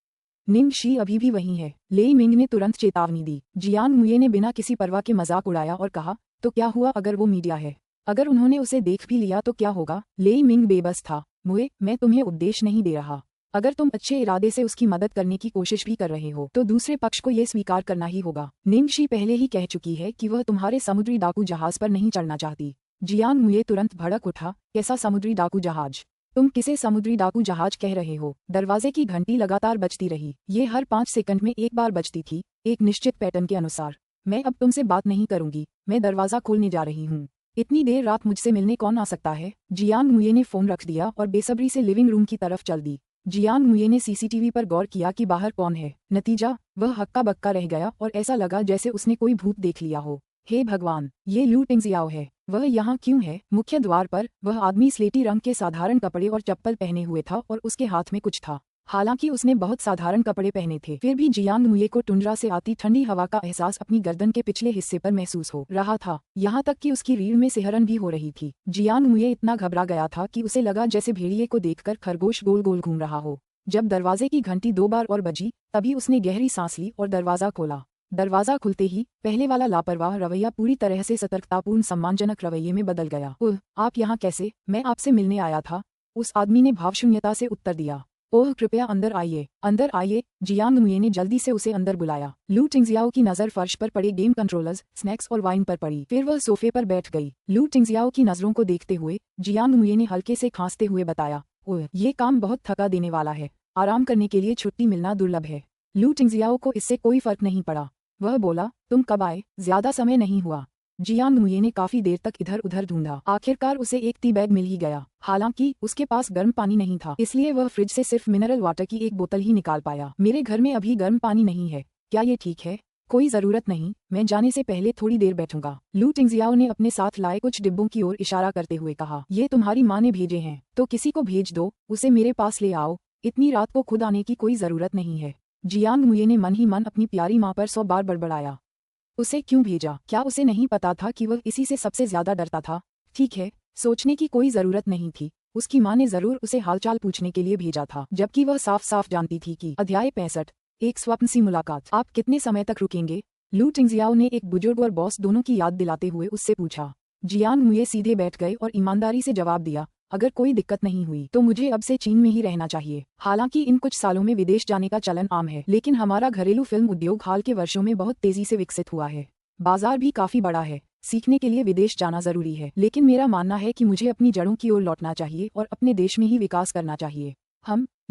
निंगशी अभी भी वहीं है। लेई मिंग ने तुरंत चेतावनी दी। जियांग मुये ने बिना किसी परवाह के मजाक उड़ाया और कहा, तो क्या हुआ अगर वो मीडिया है? अगर उन्होंने उसे देख भी लिया तो क्या होगा? लेई मिंग बेबस था। मुये, मैं तुम्हें उपदेश नहीं दे रहा। अगर तुम अच्छे इरादे से उसकी मदद करने की कोशिश भी कर रहे हो तो दूसरे पक्ष को ये स्वीकार करना ही होगा। निंगशी पहले ही कह चुकी है कि वह तुम्हारे समुद्री डाकू जहाज पर नहीं चढ़ना चाहती। जियांग मुये तुरंत भड़क उठा, कैसा समुद्री डाकू जहाज? तुम किसे समुद्री डाकू जहाज कह रहे हो? दरवाजे की घंटी लगातार बजती रही। ये हर 5 सेकंड में एक बार बजती थी, एक निश्चित पैटर्न के अनुसार। मैं अब तुमसे बात नहीं करूंगी, मैं दरवाजा खोलने जा रही हूँ। इतनी देर रात मुझसे मिलने कौन आ सकता है? जियांग मुये ने फोन रख दिया और बेसब्री से लिविंग रूम की तरफ चल दी। जियांग मुये ने सीसीटीवी पर गौर किया कि बाहर कौन है। नतीजा, वह हक्का बक्का रह गया और ऐसा लगा जैसे उसने कोई भूत देख लिया हो। हे भगवान, ये लू टिंगजियाओ है। वह यहाँ क्यों है? मुख्य द्वार पर वह आदमी स्लेटी रंग के साधारण कपड़े और चप्पल पहने हुए था और उसके हाथ में कुछ था। हालांकि उसने बहुत साधारण कपड़े पहने थे, फिर भी जियांग मुये को टुंड्रा से आती ठंडी हवा का एहसास अपनी गर्दन के पिछले हिस्से पर महसूस हो रहा था। यहाँ तक कि उसकी रीढ़ में सिहरन भी हो रही थी। जियांग मुये इतना घबरा गया था कि उसे लगा जैसे भेड़िए को देखकर खरगोश गोल गोल घूम रहा हो। जब दरवाजे की घंटी 2 बार और बजी, तभी उसने गहरी सांस ली और दरवाजा खोला। दरवाजा खुलते ही पहले वाला लापरवाह रवैया पूरी तरह से सतर्कतापूर्ण सम्मानजनक रवैये में बदल गया। आप यहाँ कैसे? मैं आपसे मिलने आया था, उस आदमी ने भावशून्यता से उत्तर दिया। ओह कृपया अंदर आइए, अंदर आइए। जियांग मुये ने जल्दी से उसे अंदर बुलाया। लू टिंगजियाओ की नजर फर्श पर पड़े गेम कंट्रोलर्स, स्नैक्स और वाइन पर पड़ी। फिर वह सोफे पर बैठ गई। लू टिंगजियाओ की नजरों को देखते हुए जियांग मुये ने हल्के से खांसते हुए बताया, ओह ये काम बहुत थका देने वाला है, आराम करने के लिए छुट्टी मिलना दुर्लभ है। लू टिंगजियाओ को इससे कोई फर्क नहीं पड़ा। वह बोला, तुम कब आए? ज्यादा समय नहीं हुआ। जियांग मुये ने काफी देर तक इधर उधर ढूंढा। आखिरकार उसे एक टी बैग मिल ही गया। हालांकि उसके पास गर्म पानी नहीं था, इसलिए वह फ्रिज से सिर्फ मिनरल वाटर की एक बोतल ही निकाल पाया। मेरे घर में अभी गर्म पानी नहीं है, क्या ये ठीक है? कोई जरूरत नहीं, मैं जाने से पहले थोड़ी देर बैठूंगा। लू टिंगजियाओ ने अपने साथ लाए कुछ डिब्बों की ओर इशारा करते हुए कहा, ये तुम्हारी माँ ने भेजे हैं, तो किसी को भेज दो, उसे मेरे पास ले आओ। इतनी रात को खुद आने की कोई जरूरत नहीं है। जियांग मुये ने मन ही मन अपनी प्यारी माँ पर 100 बार बड़बड़ाया। उसे क्यों भेजा? क्या उसे नहीं पता था कि वह इसी से सबसे ज्यादा डरता था? ठीक है, सोचने की कोई जरूरत नहीं थी। उसकी माँ ने जरूर उसे हालचाल पूछने के लिए भेजा था, जबकि वह साफ साफ जानती थी कि अध्याय 65, एक स्वप्न सी मुलाकात। आप कितने समय तक रुकेंगे? लू टिंगजियाओ ने एक बुजुर्ग और बॉस दोनों की याद दिलाते हुए उससे पूछा। जियांग मुये सीधे बैठ गए और ईमानदारी से जवाब दिया, अगर कोई दिक्कत नहीं हुई तो मुझे अब से चीन में ही रहना चाहिए। हालांकि इन कुछ सालों में विदेश जाने का चलन आम है, लेकिन हमारा घरेलू फिल्म उद्योग हाल के वर्षों में बहुत तेजी से विकसित हुआ है। बाजार भी काफी बड़ा है, सीखने के लिए विदेश जाना जरूरी है, लेकिन मेरा मानना है कि मुझे अपनी जड़ों की ओर लौटना चाहिए और अपने देश में ही विकास करना चाहिए।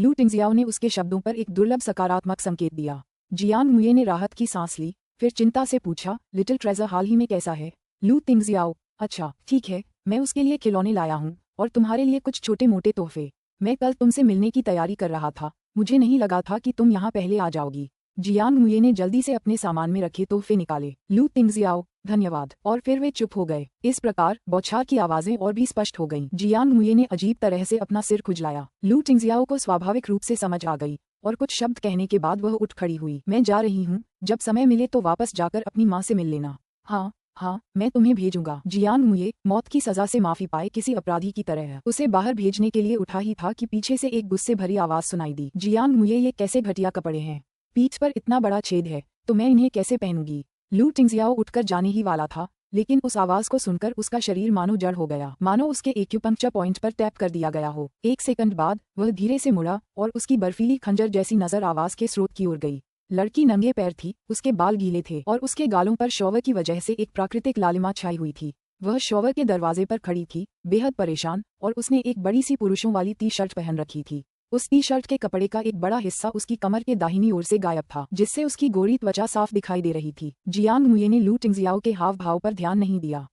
लू टिंगजियाओ ने उसके शब्दों पर एक दुर्लभ सकारात्मक संकेत दिया। जियांग मुये ने राहत की सांस ली, फिर चिंता से पूछा, लिटिल ट्रेजर हाल ही में कैसा है? लू टिंगजियाओ, अच्छा ठीक है, मैं उसके लिए खिलौने लाया हूँ और तुम्हारे लिए कुछ छोटे मोटे तोहफे। मैं कल तुमसे मिलने की तैयारी कर रहा था, मुझे नहीं लगा था कि तुम यहाँ पहले आ जाओगी। जियांग मुये ने जल्दी से अपने सामान में रखे तोहफे निकाले। लू टिंगजियाओ, धन्यवाद। और फिर वे चुप हो गए। इस प्रकार बौछार की आवाजें और भी स्पष्ट हो गईं। जियांग मुये ने अजीब तरह से अपना सिर खुजलाया। लू टिंगजियाओ को स्वाभाविक रूप से समझ आ गई और कुछ शब्द कहने के बाद वह उठ खड़ी हुई। मैं जा रही हूँ, जब समय मिले तो वापस जाकर अपनी माँ से मिल लेना। हाँ, मैं तुम्हें भेजूंगा। जियांग मुये मौत की सजा से माफी पाए किसी अपराधी की तरह उसे बाहर भेजने के लिए उठा ही था कि पीछे से एक गुस्से भरी आवाज सुनाई दी। जियांग मुये, ये कैसे घटिया कपड़े हैं? पीठ पर इतना बड़ा छेद है, तो मैं इन्हें कैसे पहनूंगी? लू टिंगजियाओ उठकर जाने ही वाला था, लेकिन उस आवाज को सुनकर उसका शरीर मानो जड़ हो गया, मानो उसके एक्यूपंक्चर पॉइंट पर टैप कर दिया गया हो। एक सेकंड बाद वह धीरे से मुड़ा और उसकी बर्फीली खंजर जैसी नजर आवाज के स्रोत की ओर गई। लड़की नंगे पैर थी, उसके बाल गीले थे और उसके गालों पर शॉवर की वजह से एक प्राकृतिक लालिमा छाई हुई थी। वह शॉवर के दरवाजे पर खड़ी थी, बेहद परेशान, और उसने एक बड़ी सी पुरुषों वाली टी शर्ट पहन रखी थी। उस टी शर्ट के कपड़े का एक बड़ा हिस्सा उसकी कमर के दाहिनी ओर से गायब था, जिससे उसकी गोरी त्वचा साफ दिखाई दे रही थी। जियांग मुये ने लू टिंगजियाओ के हाव भाव पर ध्यान नहीं दिया।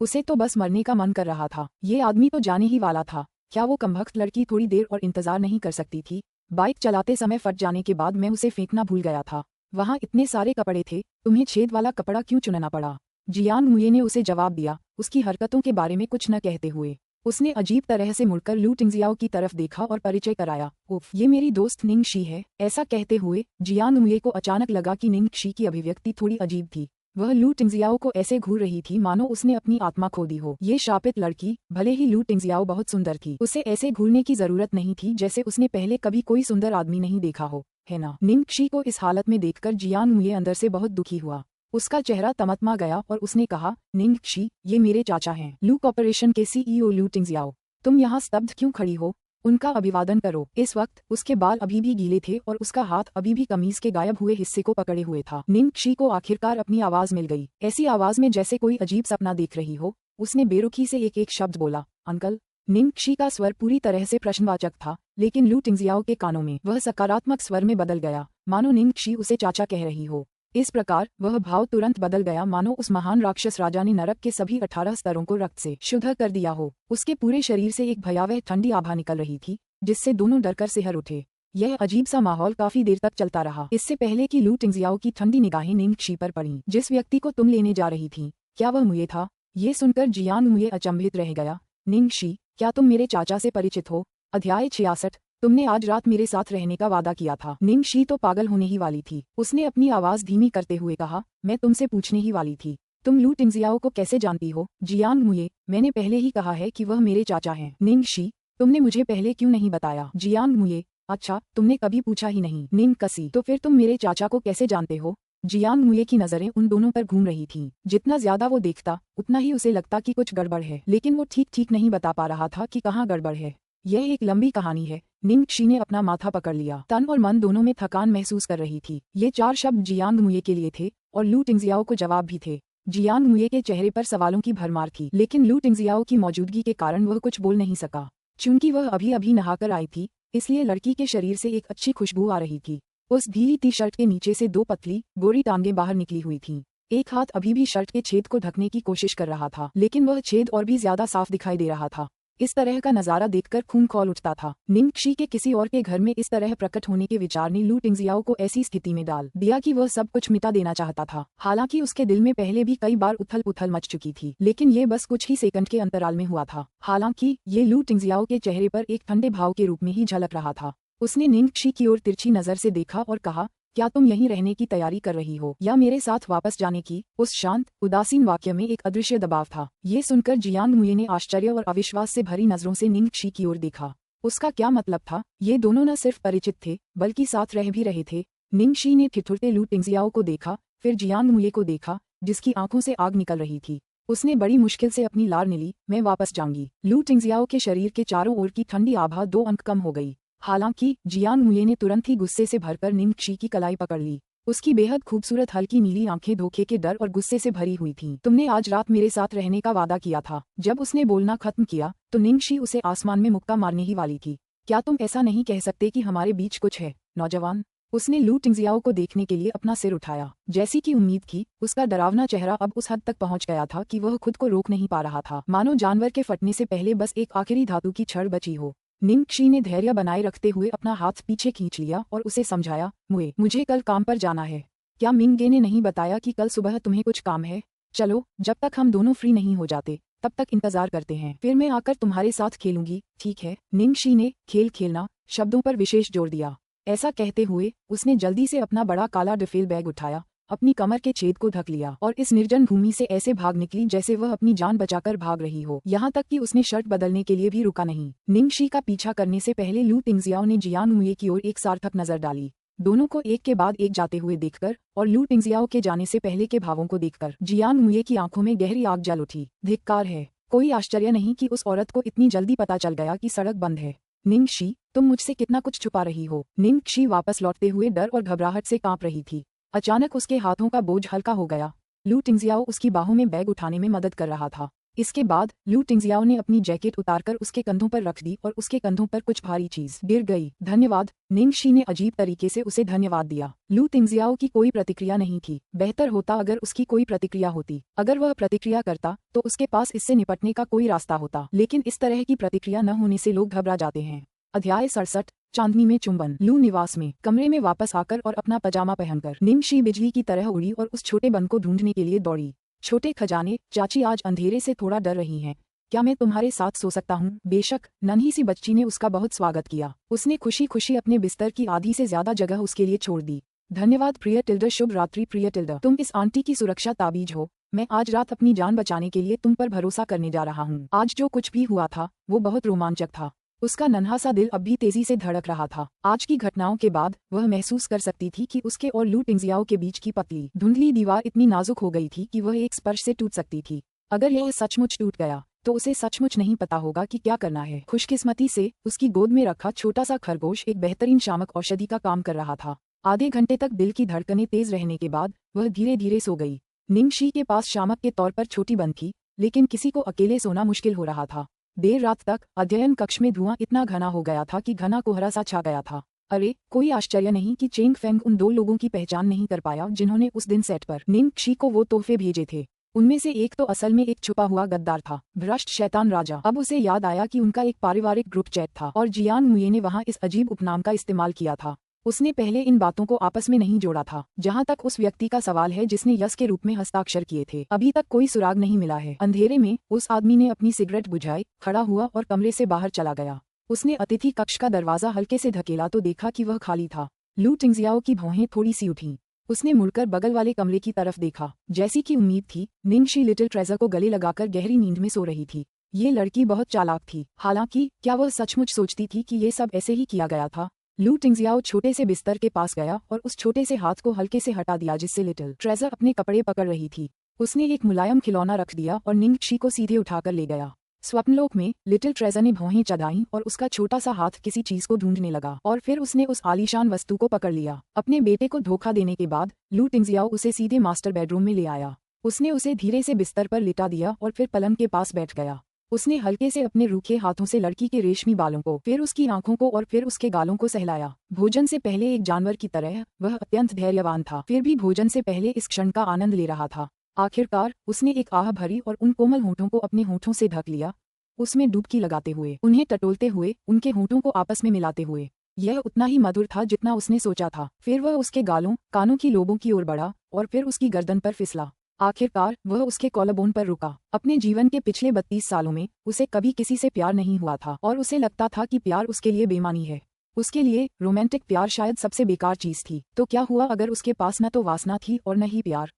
उसे तो बस मरने का मन कर रहा था। ये आदमी तो जाने ही वाला था। क्या वो कमबख्त लड़की थोड़ी देर और इंतजार नहीं कर सकती थी? बाइक चलाते समय फट जाने के बाद मैं उसे फेंकना भूल गया था। वहाँ इतने सारे कपड़े थे, तुम्हें छेद वाला कपड़ा क्यों चुनना पड़ा? जियांग मुये ने उसे जवाब दिया, उसकी हरकतों के बारे में कुछ न कहते हुए। उसने अजीब तरह से मुड़कर लू टिंगजियाओ की तरफ देखा और परिचय कराया। उफ, ये मेरी दोस्त निंग शी है। ऐसा कहते हुए जियांग मुये को अचानक लगा कि निंग शी की अभिव्यक्ति थोड़ी अजीब थी। वह लू टिंगजियाओ को ऐसे घूर रही थी मानो उसने अपनी आत्मा खो दी हो। ये शापित लड़की, भले ही लू टिंगजियाओ बहुत सुंदर थी, उसे ऐसे घूरने की जरूरत नहीं थी जैसे उसने पहले कभी कोई सुंदर आदमी नहीं देखा हो, है ना? निंग शी को इस हालत में देखकर जियांग मुये अंदर से बहुत दुखी हुआ। उसका चेहरा तमतमा गया और उसने कहा, निंग शी, ये मेरे चाचा हैं, लू कॉर्पोरेशन के सीईओ लू टिंगजियाओ। तुम यहाँ स्तब्ध क्यों खड़ी हो? उनका अभिवादन करो। इस वक्त उसके बाल अभी भी गीले थे और उसका हाथ अभी भी कमीज के गायब हुए हिस्से को पकड़े हुए था। निंग शी को आखिरकार अपनी आवाज मिल गई, ऐसी आवाज में जैसे कोई अजीब सपना देख रही हो। उसने बेरुखी से एक एक शब्द बोला, अंकल। निंग शी का स्वर पूरी तरह से प्रश्नवाचक था, लेकिन लू टिंगजियाओ के कानों में वह सकारात्मक स्वर में बदल गया, मानो निंग शी उसे चाचा कह रही हो। इस प्रकार वह भाव तुरंत बदल गया, मानो उस महान राक्षस राजा ने नरक के सभी 18 स्तरों को रक्त से शुद्ध कर दिया हो। उसके पूरे शरीर से एक भयावह ठंडी आभा निकल रही थी, जिससे दोनों डरकर सिहर उठे। यह अजीब सा माहौल काफी देर तक चलता रहा, इससे पहले कि लू टिंगजियाओ की ठंडी निगाहें निंग शी पर पड़ी। जिस व्यक्ति को तुम लेने जा रही थी, क्या वह मुये था? ये सुनकर जियांग मुये अचंभित रह गया। निंग शी, क्या तुम मेरे चाचा से परिचित हो? अध्याय 66, तुमने आज रात मेरे साथ रहने का वादा किया था। निंग शी तो पागल होने ही वाली थी। उसने अपनी आवाज धीमी करते हुए कहा, मैं तुमसे पूछने ही वाली थी, तुम लू टिंगजियाओ को कैसे जानती हो? जियांग मुये, मैंने पहले ही कहा है कि वह मेरे चाचा हैं। निंग शी, तुमने मुझे पहले क्यों नहीं बताया? जियांग मुये, अच्छा, तुमने कभी पूछा ही नहीं। निंग कसी, तो फिर तुम मेरे चाचा को कैसे जानते हो? जियांग मुये की नजरें उन दोनों पर घूम रही थीं। जितना ज्यादा वो देखता, उतना ही उसे लगता कि कुछ गड़बड़ है, लेकिन वो ठीक ठीक नहीं बता पा रहा था कि कहाँ गड़बड़ है। यह एक लंबी कहानी है, निंग शी ने अपना माथा पकड़ लिया। तन और मन दोनों में थकान महसूस कर रही थी। ये 4 शब्द जियांग मुये के लिए थे और लू टिंगजियाओ को जवाब भी थे। जियांग मुये के चेहरे पर सवालों की भरमार थी, लेकिन लू टिंगजियाओ की मौजूदगी के कारण वह कुछ बोल नहीं सका। चूंकि वह अभी अभी नहाकर आई थी, इसलिए लड़की के शरीर से एक अच्छी खुशबू आ रही थी। उस भीगी टी शर्ट के नीचे से 2 पतली गोरी टांगें बाहर निकली हुई थीं। एक हाथ अभी भी शर्ट के छेद को ढकने की कोशिश कर रहा था, लेकिन वह छेद और भी ज्यादा साफ दिखाई दे रहा था। इस तरह का नजारा देखकर खून खौल उठता था। निंग शी के किसी और के घर में इस तरह प्रकट होने के विचार ने लू टिंगजियाओ को ऐसी स्थिति में डाल दिया कि वह सब कुछ मिटा देना चाहता था। हालांकि उसके दिल में पहले भी कई बार उथल पुथल मच चुकी थी, लेकिन ये बस कुछ ही सेकंड के अंतराल में हुआ था। हालांकि ये लू टिंगजियाओ के चेहरे पर एक ठंडे भाव के रूप में ही झलक रहा था। उसने निंग शी की ओर तिरछी नजर से देखा और कहा, क्या तुम यहीं रहने की तैयारी कर रही हो या मेरे साथ वापस जाने की? उस शांत उदासीन वाक्य में एक अदृश्य दबाव था। ये सुनकर जियांग मुये ने आश्चर्य और अविश्वास से भरी नजरों से निंग शी की ओर देखा। उसका क्या मतलब था? ये दोनों न सिर्फ परिचित थे, बल्कि साथ रह भी रहे थे। निंग शी ने ठिठुरते लू टिंगजियाओ को देखा, फिर जियांग मुये को देखा, जिसकी आंखों से आग निकल रही थी। उसने बड़ी मुश्किल से अपनी लार निली, मैं वापस जाऊंगी। लू टिंगजियाओ के शरीर के चारों ओर की ठंडी आभा 2 अंक कम हो गई। हालांकि जियांग मुये ने तुरंत ही गुस्से से भरकर निंग शी की कलाई पकड़ ली। उसकी बेहद खूबसूरत हल्की नीली आंखें धोखे के डर और गुस्से से भरी हुई थीं। तुमने आज रात मेरे साथ रहने का वादा किया था। जब उसने बोलना खत्म किया तो निंग शी उसे आसमान में मुक्का मारने ही वाली थी। क्या तुम ऐसा नहीं कह सकते कि हमारे बीच कुछ है, नौजवान? उसने लू टिंगजियाओ को देखने के लिए अपना सिर उठाया। जैसी कि उम्मीद थी, उसका डरावना चेहरा अब उस हद तक पहुंच गया था कि वह खुद को रोक नहीं पा रहा था, मानो जानवर के फटने से पहले बस एक आखिरी धातु की छड़ बची हो। निंग शी ने धैर्य बनाए रखते हुए अपना हाथ पीछे खींच लिया और उसे समझाया, मुझे कल काम पर जाना है। क्या मिंगे ने नहीं बताया कि कल सुबह तुम्हें कुछ काम है? चलो, जब तक हम दोनों फ्री नहीं हो जाते तब तक इंतजार करते हैं, फिर मैं आकर तुम्हारे साथ खेलूंगी, ठीक है? निंग शी ने खेल खेलना शब्दों पर विशेष जोर दिया। ऐसा कहते हुए उसने जल्दी से अपना बड़ा काला डफेल बैग उठाया, अपनी कमर के छेद को ढक लिया और इस निर्जन भूमि से ऐसे भाग निकली जैसे वह अपनी जान बचाकर भाग रही हो। यहाँ तक कि उसने शर्ट बदलने के लिए भी रुका नहीं। निंग शी का पीछा करने से पहले लू टिंगजियाओ ने जियांग मुये की ओर एक सार्थक नजर डाली। दोनों को एक के बाद एक जाते हुए देखकर और लू टिंगजियाओ के जाने से पहले के भावों को देखकर जियांग मुये की आंखों में गहरी आग जल उठी। धिक्कार है। कोई आश्चर्य नहीं कि उस औरत को इतनी जल्दी पता चल गया कि सड़क बंद है। निंग शी, तुम मुझसे कितना कुछ छुपा रही हो। निंग शी वापस लौटते हुए डर और घबराहट से कांप रही थी। अचानक उसके हाथों का बोझ हल्का हो गया। लू टिंगजियाओ उसकी बाहों में बैग उठाने में मदद कर रहा था। इसके बाद लू टिंगजियाओ ने अपनी जैकेट उतारकर उसके कंधों पर रख दी और उसके कंधों पर कुछ भारी चीज गिर गई। धन्यवाद। निंग शी ने अजीब तरीके से उसे धन्यवाद दिया। लू टिंगजियाओ की कोई प्रतिक्रिया नहीं थी। बेहतर होता अगर उसकी कोई प्रतिक्रिया होती। अगर वह प्रतिक्रिया करता तो उसके पास इससे निपटने का कोई रास्ता होता, लेकिन इस तरह की प्रतिक्रिया न होने से लोग घबरा जाते हैं। अध्याय 67 चांदनी में चुंबन। लू निवास में कमरे में वापस आकर और अपना पजामा पहनकर निंग शी बिजली की तरह उड़ी और उस छोटे बन को ढूंढने के लिए दौड़ी। छोटे खजाने, चाची आज अंधेरे से थोड़ा डर रही हैं। क्या मैं तुम्हारे साथ सो सकता हूँ? बेशक। नन्ही सी बच्ची ने उसका बहुत स्वागत किया। उसने खुशी खुशी अपने बिस्तर की आधी से ज्यादा जगह उसके लिए छोड़ दी। धन्यवाद प्रिय टिल्डा। शुभ रात्रि प्रिय टिल्डा। तुम इस आंटी की सुरक्षा ताबीज हो। मैं आज रात अपनी जान बचाने के लिए तुम पर भरोसा करने जा रहा हूँ। आज जो कुछ भी हुआ था वो बहुत रोमांचक था। उसका नन्हा सा दिल अब भी तेजी से धड़क रहा था। आज की घटनाओं के बाद वह महसूस कर सकती थी कि उसके और लू टिंगजियाओ के बीच की पतली धुंधली दीवार इतनी नाजुक हो गई थी कि वह एक स्पर्श से टूट सकती थी। अगर यह सचमुच टूट गया तो उसे सचमुच नहीं पता होगा कि क्या करना है। खुशकिस्मती से उसकी गोद में रखा छोटा सा खरगोश एक बेहतरीन शामक औषधि का काम कर रहा था। आधे घंटे तक दिल की धड़कनें तेज रहने के बाद वह धीरे धीरे सो गई। निंग शी के पास शामक के तौर पर छोटी बन थी, लेकिन किसी को अकेले सोना मुश्किल हो रहा था। देर रात तक अध्ययन कक्ष में धुआं इतना घना हो गया था कि घना कोहरा सा छा गया था। अरे, कोई आश्चर्य नहीं कि चेंग फेंग उन 2 लोगों की पहचान नहीं कर पाया जिन्होंने उस दिन सेट पर निंग शी को वो तोहफे भेजे थे। उनमें से एक तो असल में एक छुपा हुआ गद्दार था, भ्रष्ट शैतान राजा। अब उसे याद आया कि उनका एक पारिवारिक ग्रुप चैट था और जियांग मुये ने वहां इस अजीब उपनाम का इस्तेमाल किया था। उसने पहले इन बातों को आपस में नहीं जोड़ा था। जहां तक उस व्यक्ति का सवाल है जिसने यस के रूप में हस्ताक्षर किए थे, अभी तक कोई सुराग नहीं मिला है। अंधेरे में उस आदमी ने अपनी सिगरेट बुझाई, खड़ा हुआ और कमरे से बाहर चला गया। उसने अतिथि कक्ष का दरवाजा हल्के से धकेला तो देखा कि वह खाली था। लू टिंगजियाओ की भौहें थोड़ी सी उठीं। उसने मुड़कर बगल वाले कमरे की तरफ देखा। जैसी कि उम्मीद थी, निंग शी लिटिल ट्रेजर को गले लगाकर गहरी नींद में सो रही थी। ये लड़की बहुत चालाक थी। हालांकि क्या वह सचमुच सोचती थी कि ये सब ऐसे ही किया गया था? लू टिंगजियाओ छोटे से बिस्तर के पास गया और उस छोटे से हाथ को हल्के से हटा दिया जिससे लिटिल ट्रेजर अपने कपड़े पकड़ रही थी। उसने एक मुलायम खिलौना रख दिया और निंग शी को सीधे उठाकर ले गया। स्वप्नलोक में लिटिल ट्रेजर ने भौहें चढ़ाईं और उसका छोटा सा हाथ किसी चीज को ढूंढने लगा और फिर उसने उस आलीशान वस्तु को पकड़ लिया। अपने बेटे को धोखा देने के बाद लू टिंगजियाओ उसे सीधे मास्टर बेडरूम में ले आया। उसने उसे धीरे से बिस्तर पर लिटा दिया और फिर पलंग के पास बैठ गया। उसने हल्के से अपने रूखे हाथों से लड़की के रेशमी बालों को, फिर उसकी आंखों को और फिर उसके गालों को सहलाया। भोजन से पहले एक जानवर की तरह वह अत्यंत धैर्यवान था, फिर भी भोजन से पहले इस क्षण का आनंद ले रहा था। आखिरकार उसने एक आह भरी और उन कोमल होठों को अपने होठों से ढक लिया, उसमें डुबकी लगाते हुए, उन्हें टटोलते हुए, उनके होठों को आपस में मिलाते हुए। यह उतना ही मधुर था जितना उसने सोचा था। फिर वह उसके गालों, कानों की लोबों की ओर बढ़ा और फिर उसकी गर्दन पर फिसला। आखिरकार वह उसके कॉलरबोन पर रुका। अपने जीवन के पिछले 32 सालों में उसे कभी किसी से प्यार नहीं हुआ था और उसे लगता था कि प्यार उसके लिए बेईमानी है। उसके लिए रोमांटिक प्यार शायद सबसे बेकार चीज थी। तो क्या हुआ अगर उसके पास न तो वासना थी और न ही प्यार?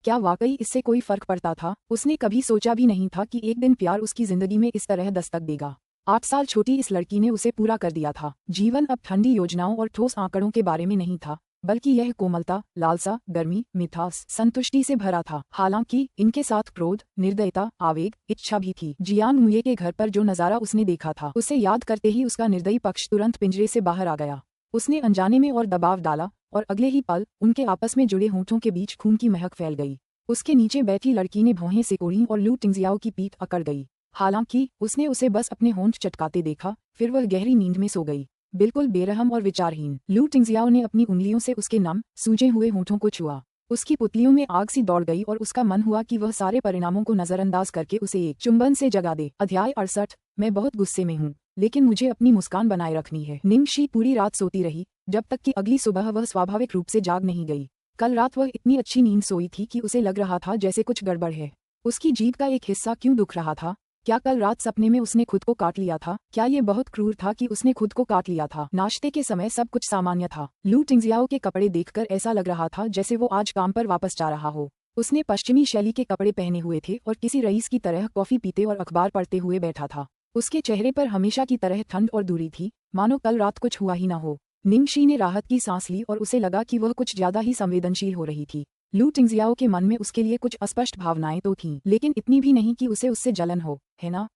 क्या वाकई इससे कोई फर्क पड़ता था? उसने कभी सोचा भी नहीं था कि एक दिन प्यार उसकी जिंदगी में इस तरह दस्तक देगा। 8 साल छोटी इस लड़की ने उसे पूरा कर दिया था। जीवन अब ठंडी योजनाओं और ठोस आंकड़ों के बारे में नहीं था, बल्कि यह कोमलता, लालसा, गर्मी, मिठास, संतुष्टि से भरा था। हालांकि इनके साथ क्रोध, निर्दयता, आवेग, इच्छा भी थी। जियांग मुये के घर पर जो नजारा उसने देखा था, उसे याद करते ही उसका निर्दयी पक्ष तुरंत पिंजरे से बाहर आ गया। उसने अनजाने में और दबाव डाला और अगले ही पल उनके आपस में जुड़े होंठों के बीच खून की महक फैल गई। उसके नीचे बैठी लड़की ने भौहें सिकोड़ी और लू टिंगजियाओ की पीठ अकड़ गई। हालांकि उसने उसे बस अपने होंठ चटकाते देखा, फिर वह गहरी नींद में सो गई, बिल्कुल बेरहम और विचारहीन। लू टिंगजियाओ ने अपनी उंगलियों से उसके नम, सूजे हुए होंठों को छुआ। उसकी पुतलियों में आग सी दौड़ गई और उसका मन हुआ कि वह सारे परिणामों को नजरअंदाज करके उसे एक चुंबन से जगा दे। अध्याय 68। मैं बहुत गुस्से में हूँ, लेकिन मुझे अपनी मुस्कान बनाए रखनी है। निंगशी पूरी रात सोती रही, जब तक कि अगली सुबह वह स्वाभाविक रूप से जाग नहीं गई। कल रात वह इतनी अच्छी नींद सोई थी कि उसे लग रहा था जैसे कुछ गड़बड़ है। उसकी जीभ का एक हिस्सा क्यों दुख रहा था? क्या कल रात सपने में उसने खुद को काट लिया था? क्या ये बहुत क्रूर था कि उसने खुद को काट लिया था? नाश्ते के समय सब कुछ सामान्य था। लू टिंगजियाओ के कपड़े देखकर ऐसा लग रहा था जैसे वो आज काम पर वापस जा रहा हो। उसने पश्चिमी शैली के कपड़े पहने हुए थे और किसी रईस की तरह कॉफी पीते और अखबार पढ़ते हुए बैठा था। उसके चेहरे पर हमेशा की तरह ठंड और दूरी थी, मानो कल रात कुछ हुआ ही न हो। निंगशी ने राहत की सांस ली और उसे लगा कि वह कुछ ज्यादा ही संवेदनशील हो रही थी। लू टिंगजियाओ के मन में उसके लिए कुछ अस्पष्ट भावनाएं तो थीं, लेकिन इतनी भी नहीं कि उसे उससे जलन हो, है ना?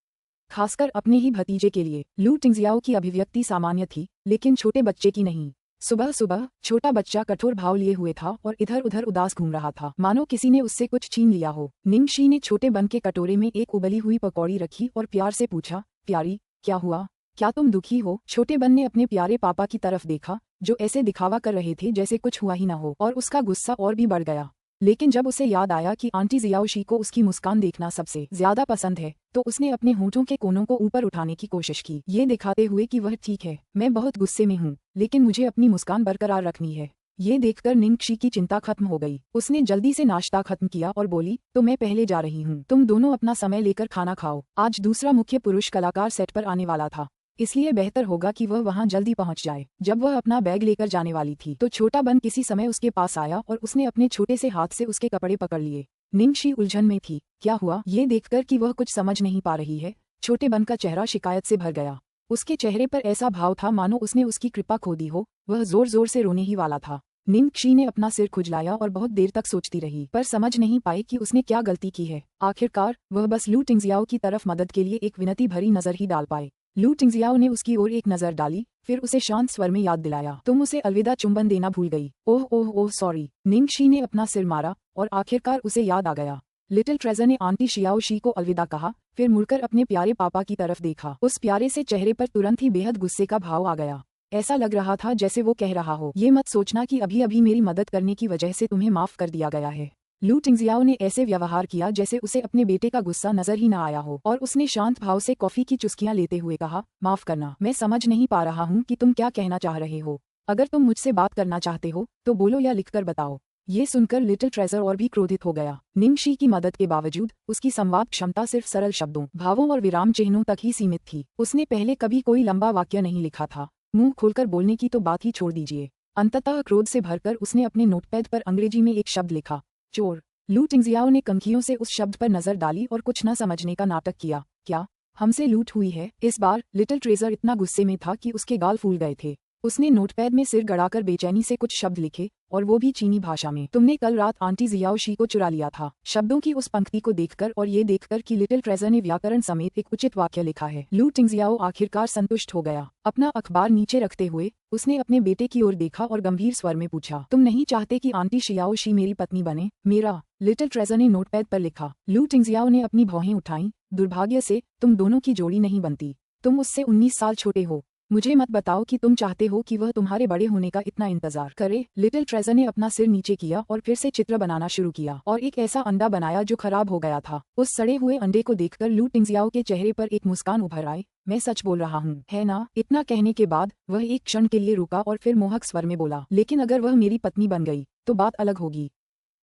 खासकर अपने ही भतीजे के लिए। लू टिंगजियाओ की अभिव्यक्ति सामान्य थी, लेकिन छोटे बच्चे की नहीं। सुबह सुबह छोटा बच्चा कठोर भाव लिए हुए था और इधर उधर उदास घूम रहा था, मानो किसी ने उससे कुछ छीन लिया हो। निंगशी ने छोटे बन के कटोरे में एक उबली हुई पकौड़ी रखी और प्यार से पूछा, प्यारी, क्या हुआ? क्या तुम दुखी हो? छोटे बन ने अपने प्यारे पापा की तरफ देखा, जो ऐसे दिखावा कर रहे थे जैसे कुछ हुआ ही न हो, और उसका गुस्सा और भी बढ़ गया। लेकिन जब उसे याद आया कि आंटी जियाओशी को उसकी मुस्कान देखना सबसे ज्यादा पसंद है, तो उसने अपने होंठों के कोनों को ऊपर उठाने की कोशिश की, ये दिखाते हुए कि वह ठीक है। मैं बहुत गुस्से में हूँ, लेकिन मुझे अपनी मुस्कान बरकरार रखनी है। ये देखकर निंगशी की चिंता खत्म हो गई। उसने जल्दी से नाश्ता खत्म किया और बोली, तो मैं पहले जा रही हूँ, तुम दोनों अपना समय लेकर खाना खाओ। आज दूसरा मुख्य पुरुष कलाकार सेट पर आने वाला था, इसलिए बेहतर होगा कि वह वहां जल्दी पहुंच जाए। जब वह अपना बैग लेकर जाने वाली थी, तो छोटा बन किसी समय उसके पास आया और उसने अपने छोटे से हाथ से उसके कपड़े पकड़ लिए। निंगशी उलझन में थी। क्या हुआ? ये देखकर कि वह कुछ समझ नहीं पा रही है, छोटे बन का चेहरा शिकायत से भर गया। उसके चेहरे पर ऐसा भाव था मानो उसने उसकी कृपा खो दी हो। वह जोर जोर से रोने ही वाला था। निंगशी ने अपना सिर खुजलाया और बहुत देर तक सोचती रही, पर समझ नहीं पाई कि उसने क्या गलती की है। आखिरकार वह बस लू टिंगजियाओ की तरफ मदद के लिए एक विनती भरी नजर ही डाल पाए। लू टिंगजियाओ ने उसकी ओर एक नजर डाली, फिर उसे शांत स्वर में याद दिलाया, तुम उसे अलविदा चुंबन देना भूल गई। ओह ओह ओह सॉरी। निंगशी ने अपना सिर मारा और आखिरकार उसे याद आ गया। लिटिल ट्रेजर ने आंटी शियाओशी को अलविदा कहा, फिर मुड़कर अपने प्यारे पापा की तरफ देखा। उस प्यारे से चेहरे पर तुरंत ही बेहद गुस्से का भाव आ गया। ऐसा लग रहा था जैसे वो कह रहा हो, ये मत सोचना कि अभी अभी मेरी मदद करने की वजह से तुम्हें माफ कर दिया गया है। लू टिंगजियाओ ने ऐसे व्यवहार किया जैसे उसे अपने बेटे का गुस्सा नजर ही न आया हो, और उसने शांत भाव से कॉफी की चुस्कियां लेते हुए कहा, माफ करना, मैं समझ नहीं पा रहा हूँ कि तुम क्या कहना चाह रहे हो। अगर तुम मुझसे बात करना चाहते हो तो बोलो या लिखकर बताओ। ये सुनकर लिटिल ट्रेजर और भी क्रोधित हो गया। निंगशी की मदद के बावजूद उसकी संवाद क्षमता सिर्फ सरल शब्दों, भावों और विराम चिन्हों तक ही सीमित थी। उसने पहले कभी कोई लंबा वाक्य नहीं लिखा था। मुंह खोलकर बोलने की तो बात ही छोड़ दीजिए। अंततः क्रोध से भरकर उसने अपने नोटपैड पर अंग्रेजी में एक शब्द लिखा, चोर। लू टिंगजियाओ ने कंखियों से उस शब्द पर नजर डाली और कुछ न समझने का नाटक किया। क्या हमसे लूट हुई है? इस बार लिटिल ट्रेजर इतना गुस्से में था कि उसके गाल फूल गए थे। उसने नोटपैड में सिर गड़ाकर बेचैनी से कुछ शब्द लिखे, और वो भी चीनी भाषा में। तुमने कल रात आंटी जियाओशी को चुरा लिया था। शब्दों की उस पंक्ति को देखकर और ये देखकर कि लिटिल ट्रेजर ने व्याकरण समेत एक उचित वाक्य लिखा है, लू टिंगजियाओ आखिरकार संतुष्ट हो गया। अपना अखबार नीचे रखते हुए उसने अपने बेटे की ओर देखा और गंभीर स्वर में पूछा, तुम नहीं चाहते कि आंटी शियाओशी मेरी पत्नी बने? मेरा, लिटिल ट्रेजर ने नोटपैड पर लिखा। लू टिंगजियाओ ने अपनी भौहें उठाईं। दुर्भाग्य से तुम दोनों की जोड़ी नहीं बनती। तुम उससे 19 साल छोटे हो। मुझे मत बताओ कि तुम चाहते हो कि वह तुम्हारे बड़े होने का इतना इंतजार करे। लिटिल ट्रेजर ने अपना सिर नीचे किया और फिर से चित्र बनाना शुरू किया और एक ऐसा अंडा बनाया जो खराब हो गया था। उस सड़े हुए अंडे को देखकर लू टिंगजियाओ के चेहरे पर एक मुस्कान उभर आई। मैं सच बोल रहा हूँ, है ना? इतना कहने के बाद वह एक क्षण के लिए रुका और फिर मोहक स्वर में बोला, लेकिन अगर वह मेरी पत्नी बन गई तो बात अलग होगी।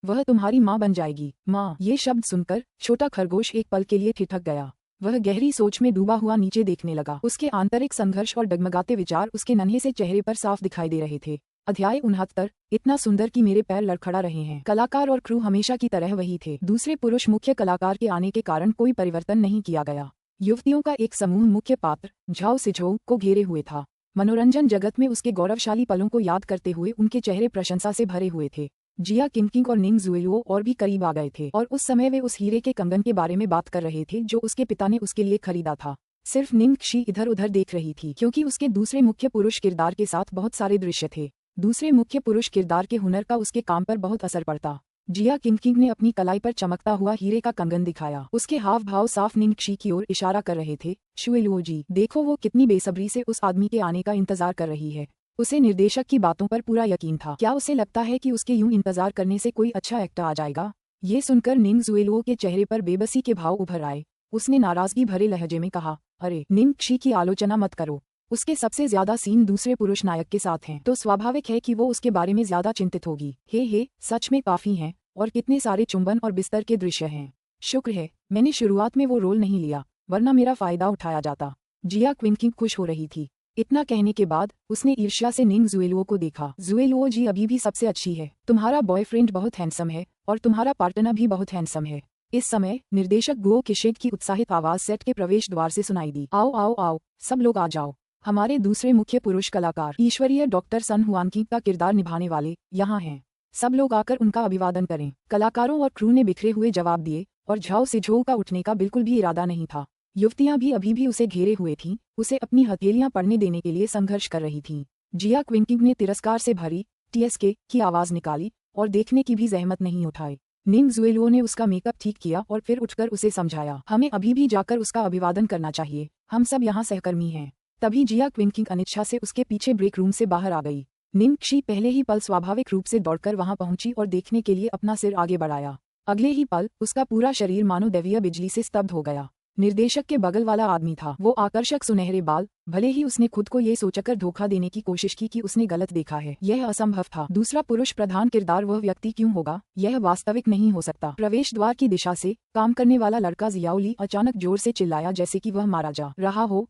वह तुम्हारी माँ बन जाएगी। माँ। ये शब्द सुनकर छोटा खरगोश एक पल के लिए ठिठक गया। वह गहरी सोच में डूबा हुआ नीचे देखने लगा। उसके आंतरिक संघर्ष और डगमगाते विचार उसके नन्हे से चेहरे पर साफ दिखाई दे रहे थे। अध्याय 69। इतना सुंदर कि मेरे पैर लड़खड़ा रहे हैं। कलाकार और क्रू हमेशा की तरह वही थे। दूसरे पुरुष मुख्य कलाकार के आने के कारण कोई परिवर्तन नहीं किया गया। युवतियों का एक समूह मुख्य पात्र झाओ सिझोउ को घेरे हुए था। मनोरंजन जगत में उसके गौरवशाली पलों को याद करते हुए उनके चेहरे प्रशंसा से भरे हुए थे। जिया किंगकिंग और निंग जुएलुओ और भी करीब आ गए थे और उस समय वे उस हीरे के कंगन के बारे में बात कर रहे थे जो उसके पिता ने उसके लिए खरीदा था। सिर्फ निंग शी इधर उधर देख रही थी क्योंकि उसके दूसरे मुख्य पुरुष किरदार के साथ बहुत सारे दृश्य थे। दूसरे मुख्य पुरुष किरदार के हुनर का उसके काम पर बहुत असर पड़ता। जिया किंगकिंग ने अपनी कलाई पर चमकता हुआ हीरे का कंगन दिखाया। उसके हाव भाव साफ निंग शी की ओर इशारा कर रहे थे। शुएलुओ जी, देखो वो कितनी बेसब्री से उस आदमी के आने का इंतजार कर रही है। उसे निर्देशक की बातों पर पूरा यकीन था। क्या उसे लगता है कि उसके यूं इंतजार करने से कोई अच्छा एक्टर आ जाएगा? ये सुनकर निंग जुएलुओ के चेहरे पर बेबसी के भाव उभर आए। उसने नाराजगी भरे लहजे में कहा, अरे निंग शी की आलोचना मत करो। उसके सबसे ज्यादा सीन दूसरे पुरुष नायक के साथ हैं, तो स्वाभाविक है कि वो उसके बारे में ज्यादा चिंतित होगी। हे सच में काफी हैं, और कितने सारे चुंबन और बिस्तर के दृश्य हैं। शुक्र है मैंने शुरुआत में वो रोल नहीं लिया, वरना मेरा फायदा उठाया जाता। जिया क्विंकिंग खुश हो रही थी। इतना कहने के बाद उसने ईर्ष्या से निंग जुएलुओ को देखा। जुएलुओ जी अभी भी सबसे अच्छी है। तुम्हारा बॉयफ्रेंड बहुत हैंडसम है और तुम्हारा पार्टनर भी बहुत हैंडसम है। इस समय निर्देशक गुओ किशेड की उत्साहित आवाज सेट के प्रवेश द्वार से सुनाई दी। आओ आओ आओ, सब लोग आ जाओ। हमारे दूसरे मुख्य पुरुष कलाकार ईश्वरीय डॉक्टर सन हुआनकी का किरदार निभाने वाले यहाँ हैं। सब लोग आकर उनका अभिवादन करें। कलाकारों और क्रू ने बिखरे हुए जवाब दिए और झाओ सिझोउ का उठने का बिल्कुल भी इरादा नहीं था। युवतियां भी अभी भी उसे घेरे हुए थीं, उसे अपनी हथेलियां पड़ने देने के लिए संघर्ष कर रही थीं। जिया क्विंकिंग ने तिरस्कार से भरी टीएसके की आवाज निकाली और देखने की भी जहमत नहीं उठाई। निंग जुएलुओ ने उसका मेकअप ठीक किया और फिर उठकर उसे समझाया, हमें अभी भी जाकर उसका अभिवादन करना चाहिए, हम सब यहाँ सहकर्मी हैं। तभी जिया क्विंकिंग अनिच्छा से उसके पीछे ब्रेक रूम से बाहर आ गई। निंग शी पहले ही पल स्वाभाविक रूप से दौड़कर वहां पहुंची और देखने के लिए अपना सिर आगे बढ़ाया। अगले ही पल उसका पूरा शरीर मानो दैवीय बिजली से स्तब्ध हो गया। निर्देशक के बगल वाला आदमी था। वो आकर्षक सुनहरे बाल, भले ही उसने खुद को ये सोचकर धोखा देने की कोशिश की कि उसने गलत देखा है, यह असंभव था। दूसरा पुरुष प्रधान किरदार वह व्यक्ति क्यों होगा? यह वास्तविक नहीं हो सकता। प्रवेश द्वार की दिशा से काम करने वाला लड़का जियाओली अचानक जोर से चिल्लाया जैसे कि वह मारा जा रहा हो।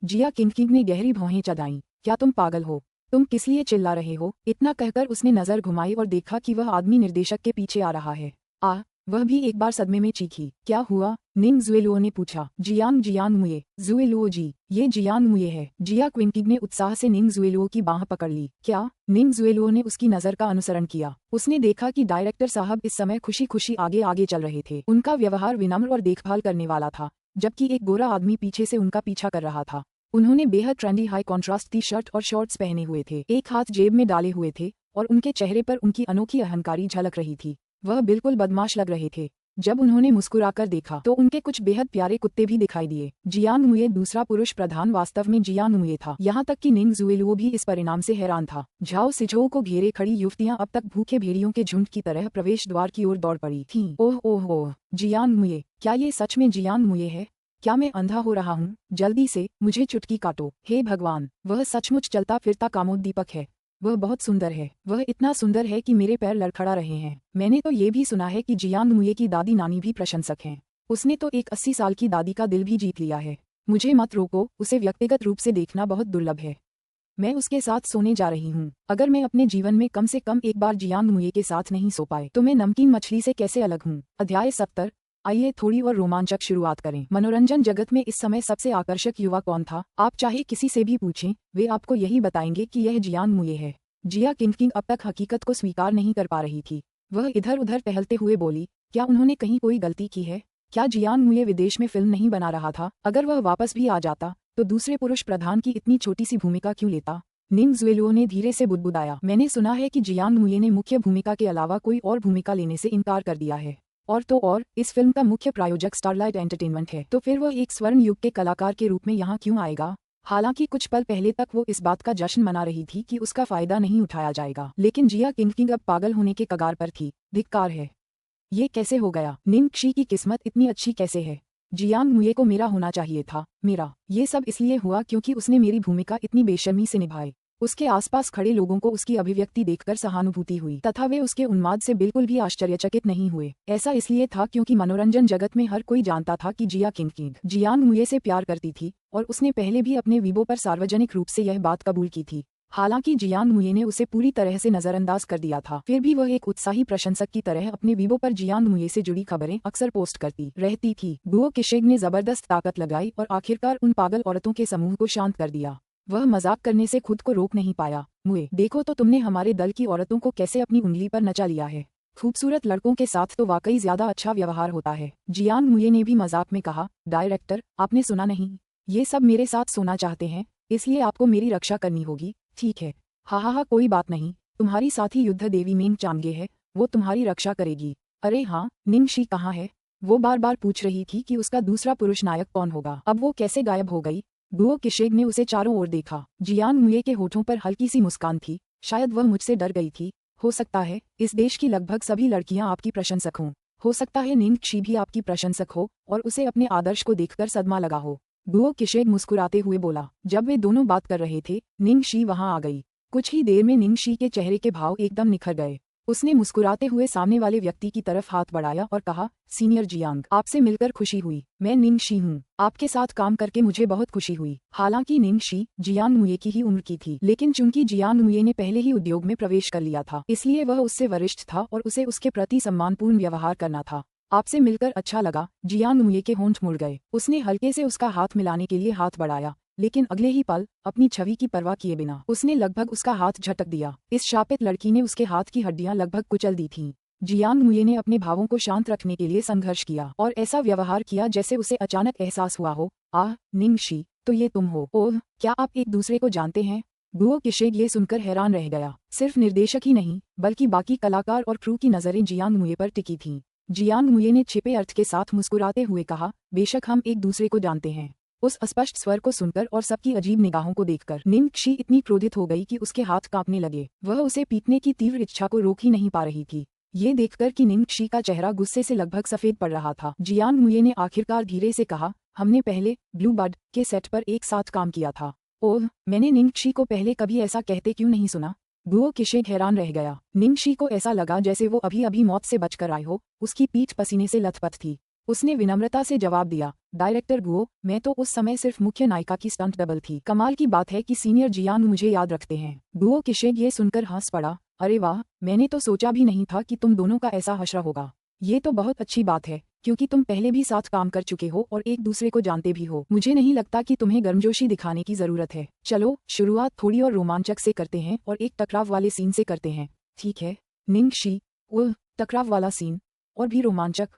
जिया किंगकिंग ने गहरी भौहें चढ़ाईं। क्या तुम पागल हो? तुम किस लिए चिल्ला रहे हो? इतना कहकर उसने नजर घुमाई और देखा कि वह आदमी निर्देशक के पीछे आ रहा है। वह भी एक बार सदमे में चीखी। क्या हुआ? निंग जुएलुओ ने पूछा। जियांग मुए। जुएलुओ जी, ये जियांग मुए है। जिया क्विंकिंग ने उत्साह से निंग जुएलुओ की बाह पकड़ ली। क्या? निंग जुएलुओ ने उसकी नजर का अनुसरण किया। उसने देखा कि डायरेक्टर साहब इस समय खुशी खुशी आगे आगे चल रहे थे। उनका व्यवहार विनम्र और देखभाल करने वाला था, जबकि एक गोरा आदमी पीछे से उनका पीछा कर रहा था। उन्होंने बेहद trendy high contrast T shirt और शॉर्ट्स पहने हुए थे, एक हाथ जेब में डाले हुए थे और उनके चेहरे पर उनकी अनोखी अहंकारी झलक रही थी। वह बिल्कुल बदमाश लग रहे थे। जब उन्होंने मुस्कुराकर देखा तो उनके कुछ बेहद प्यारे कुत्ते भी दिखाई दिए। जियांग मुए दूसरा पुरुष प्रधान वास्तव में जियांग मुए था। यहाँ तक कि निंग जुएलुओ भी इस परिणाम से हैरान था। झाओ सिझोउ को घेरे खड़ी युवतियां अब तक भूखे भेड़ियों के झुंड की तरह प्रवेश द्वार की ओर दौड़ पड़ी थीं। ओह, जियांग मुए, क्या ये सच में जियांग मुए है? क्या मैं अंधा हो रहा हूँ? जल्दी से मुझे चुटकी काटो। हे भगवान, वह सचमुच चलता फिरता कामोद्दीपक है। वह बहुत सुंदर है। वह इतना सुंदर है कि मेरे पैर लड़खड़ा रहे हैं। मैंने तो ये भी सुना है कि जियांग मुए की दादी नानी भी प्रशंसक हैं। उसने तो एक 80 साल की दादी का दिल भी जीत लिया है। मुझे मत रोको, उसे व्यक्तिगत रूप से देखना बहुत दुर्लभ है। मैं उसके साथ सोने जा रही हूँ। अगर मैं अपने जीवन में कम से कम एक बार जियांग मुए के साथ नहीं सो पाए तो मैं नमकीन मछली से कैसे अलग हूँ? अध्याय 70। आइए थोड़ी और रोमांचक शुरुआत करें। मनोरंजन जगत में इस समय सबसे आकर्षक युवा कौन था? आप चाहे किसी से भी पूछें, वे आपको यही बताएंगे कि यह जियांग मुये है। जिया किंग अब तक हकीकत को स्वीकार नहीं कर पा रही थी। वह इधर उधर टहलते हुए बोली, क्या उन्होंने कहीं कोई गलती की है? क्या जियांग मुये विदेश में फिल्म नहीं बना रहा था? अगर वह वापस भी आ जाता तो दूसरे पुरुष प्रधान की इतनी छोटी सी भूमिका क्यों लेता? निंग ज़ुएलुओ ने धीरे से बुदबुदाया, मैंने सुना है कि जियांग मुये ने मुख्य भूमिका के अलावा कोई और भूमिका लेने से इनकार कर दिया है। और तो और, इस फिल्म का मुख्य प्रायोजक स्टारलाइट एंटरटेनमेंट है। तो फिर वह एक स्वर्ण युग के कलाकार के रूप में यहाँ क्यों आएगा? हालांकि कुछ पल पहले तक वो इस बात का जश्न मना रही थी कि उसका फायदा नहीं उठाया जाएगा, लेकिन जिया किंग अब पागल होने के कगार पर थी। धिक्कार है, ये कैसे हो गया? निंग शी की किस्मत इतनी अच्छी कैसे है? जियांग मुये को मेरा होना चाहिए था। मेरा ये सब इसलिए हुआ क्योंकि उसने मेरी भूमिका इतनी बेशर्मी से निभाई। उसके आसपास खड़े लोगों को उसकी अभिव्यक्ति देखकर सहानुभूति हुई तथा वे उसके उन्माद से बिल्कुल भी आश्चर्यचकित नहीं हुए। ऐसा इसलिए था क्योंकि मनोरंजन जगत में हर कोई जानता था कि जिया किंग जियांग मुये से प्यार करती थी और उसने पहले भी अपने वीबो पर सार्वजनिक रूप से यह बात कबूल की थी। हालांकि जियांग मुये ने उसे पूरी तरह से नजरअंदाज कर दिया था, फिर भी वह एक उत्साही प्रशंसक की तरह अपने वीबो पर जियांग मुये से जुड़ी खबरें अक्सर पोस्ट करती रहती थी। गुओ किशेग ने जबरदस्त ताकत लगाई और आखिरकार उन पागल औरतों के समूह को शांत कर दिया। वह मजाक करने से खुद को रोक नहीं पाया। मुये, देखो तो तुमने हमारे दल की औरतों को कैसे अपनी उंगली पर नचा लिया है। खूबसूरत लड़कों के साथ तो वाकई ज्यादा अच्छा व्यवहार होता है। जियांग मुये ने भी मजाक में कहा, डायरेक्टर, आपने सुना नहीं? ये सब मेरे साथ सोना चाहते हैं, इसलिए आपको मेरी रक्षा करनी होगी। ठीक है, हा कोई बात नहीं, तुम्हारी साथी युद्ध देवी मेंग चांगे है, वो तुम्हारी रक्षा करेगी। अरे हाँ, निंग शी कहाँ है? वो बार बार पूछ रही थी कि उसका दूसरा पुरुष नायक कौन होगा। अब वो कैसे गायब हो गई? गुओ किशेग ने उसे चारों ओर देखा। जियांग मुये के होठों पर हल्की सी मुस्कान थी। शायद वह मुझसे डर गई थी। हो सकता है इस देश की लगभग सभी लड़कियां आपकी प्रशंसक हों। हो सकता है निंग शी भी आपकी प्रशंसक हो और उसे अपने आदर्श को देखकर सदमा लगा हो। गुओ किशेग मुस्कुराते हुए बोला। जब वे दोनों बात कर रहे थे, निंग शी वहां आ गई। कुछ ही देर में निंग शी के चेहरे के भाव एकदम निखर गए। उसने मुस्कुराते हुए सामने वाले व्यक्ति की तरफ हाथ बढ़ाया और कहा, सीनियर जियांग, आपसे मिलकर खुशी हुई। मैं निंग शी हूँ। आपके साथ काम करके मुझे बहुत खुशी हुई। हालांकि निंग शी जियांग मुये की ही उम्र की थी, लेकिन चूंकि जियांग मुये ने पहले ही उद्योग में प्रवेश कर लिया था, इसलिए वह उससे वरिष्ठ था और उसे उसके प्रति सम्मानपूर्ण व्यवहार करना था। आपसे मिलकर अच्छा लगा। जियांग मुये के होंठ मुड़ गए। उसने हल्के से उसका हाथ मिलाने के लिए हाथ बढ़ाया, लेकिन अगले ही पल अपनी छवि की परवाह किए बिना उसने लगभग उसका हाथ झटक दिया। इस शापित लड़की ने उसके हाथ की हड्डियां लगभग कुचल दी थीं। जियांग मुये ने अपने भावों को शांत रखने के लिए संघर्ष किया और ऐसा व्यवहार किया जैसे उसे अचानक एहसास हुआ हो, आह निंग शी, तो ये तुम हो। ओह, क्या आप एक दूसरे को जानते हैं? गुओ किशेग ये सुनकर हैरान रह गया। सिर्फ निर्देशक ही नहीं, बल्कि बाकी कलाकार और क्रू की नजरें जियांग मुये पर टिकी थीं। जियांग मुये ने छिपे अर्थ के साथ मुस्कुराते हुए कहा, बेशक हम एक दूसरे को जानते हैं। उस अस्पष्ट स्वर को सुनकर और सबकी अजीब निगाहों को देखकर निंग शी इतनी क्रोधित हो गई कि उसके हाथ कांपने लगे। वह उसे पीटने की तीव्र इच्छा को रोक ही नहीं पा रही थी। ये देखकर कि निंग शी का चेहरा गुस्से से लगभग सफेद पड़ रहा था, जियांग मुये ने आखिरकार धीरे से कहा, हमने पहले ब्लू बर्ड के सेट पर एक साथ काम किया था। ओह, मैंने निंग शी को पहले कभी ऐसा कहते क्यों नहीं सुना? गुओ किशेग हैरान रह गया। निंग शी को ऐसा लगा जैसे वो अभी अभी मौत से बचकर आई हो। उसकी पीठ पसीने से लथपथ थी। उसने विनम्रता से जवाब दिया, डायरेक्टर गुओ, मैं तो उस समय सिर्फ मुख्य नायिका की स्टंट डबल थी। कमाल की बात है कि सीनियर जियांग मुझे याद रखते हैं। गुओ किशेग ये सुनकर हंस पड़ा, अरे वाह, मैंने तो सोचा भी नहीं था कि तुम दोनों का ऐसा हश्र होगा। ये तो बहुत अच्छी बात है, क्योंकि तुम पहले भी साथ काम कर चुके हो और एक दूसरे को जानते भी हो। मुझे नहीं लगता कि तुम्हें गर्मजोशी दिखाने की जरूरत है। चलो शुरुआत थोड़ी और रोमांचक से करते हैं और एक टकराव वाले सीन से करते हैं, ठीक है? निंग शी, ओह, टकराव वाला सीन? और भी रोमांचक?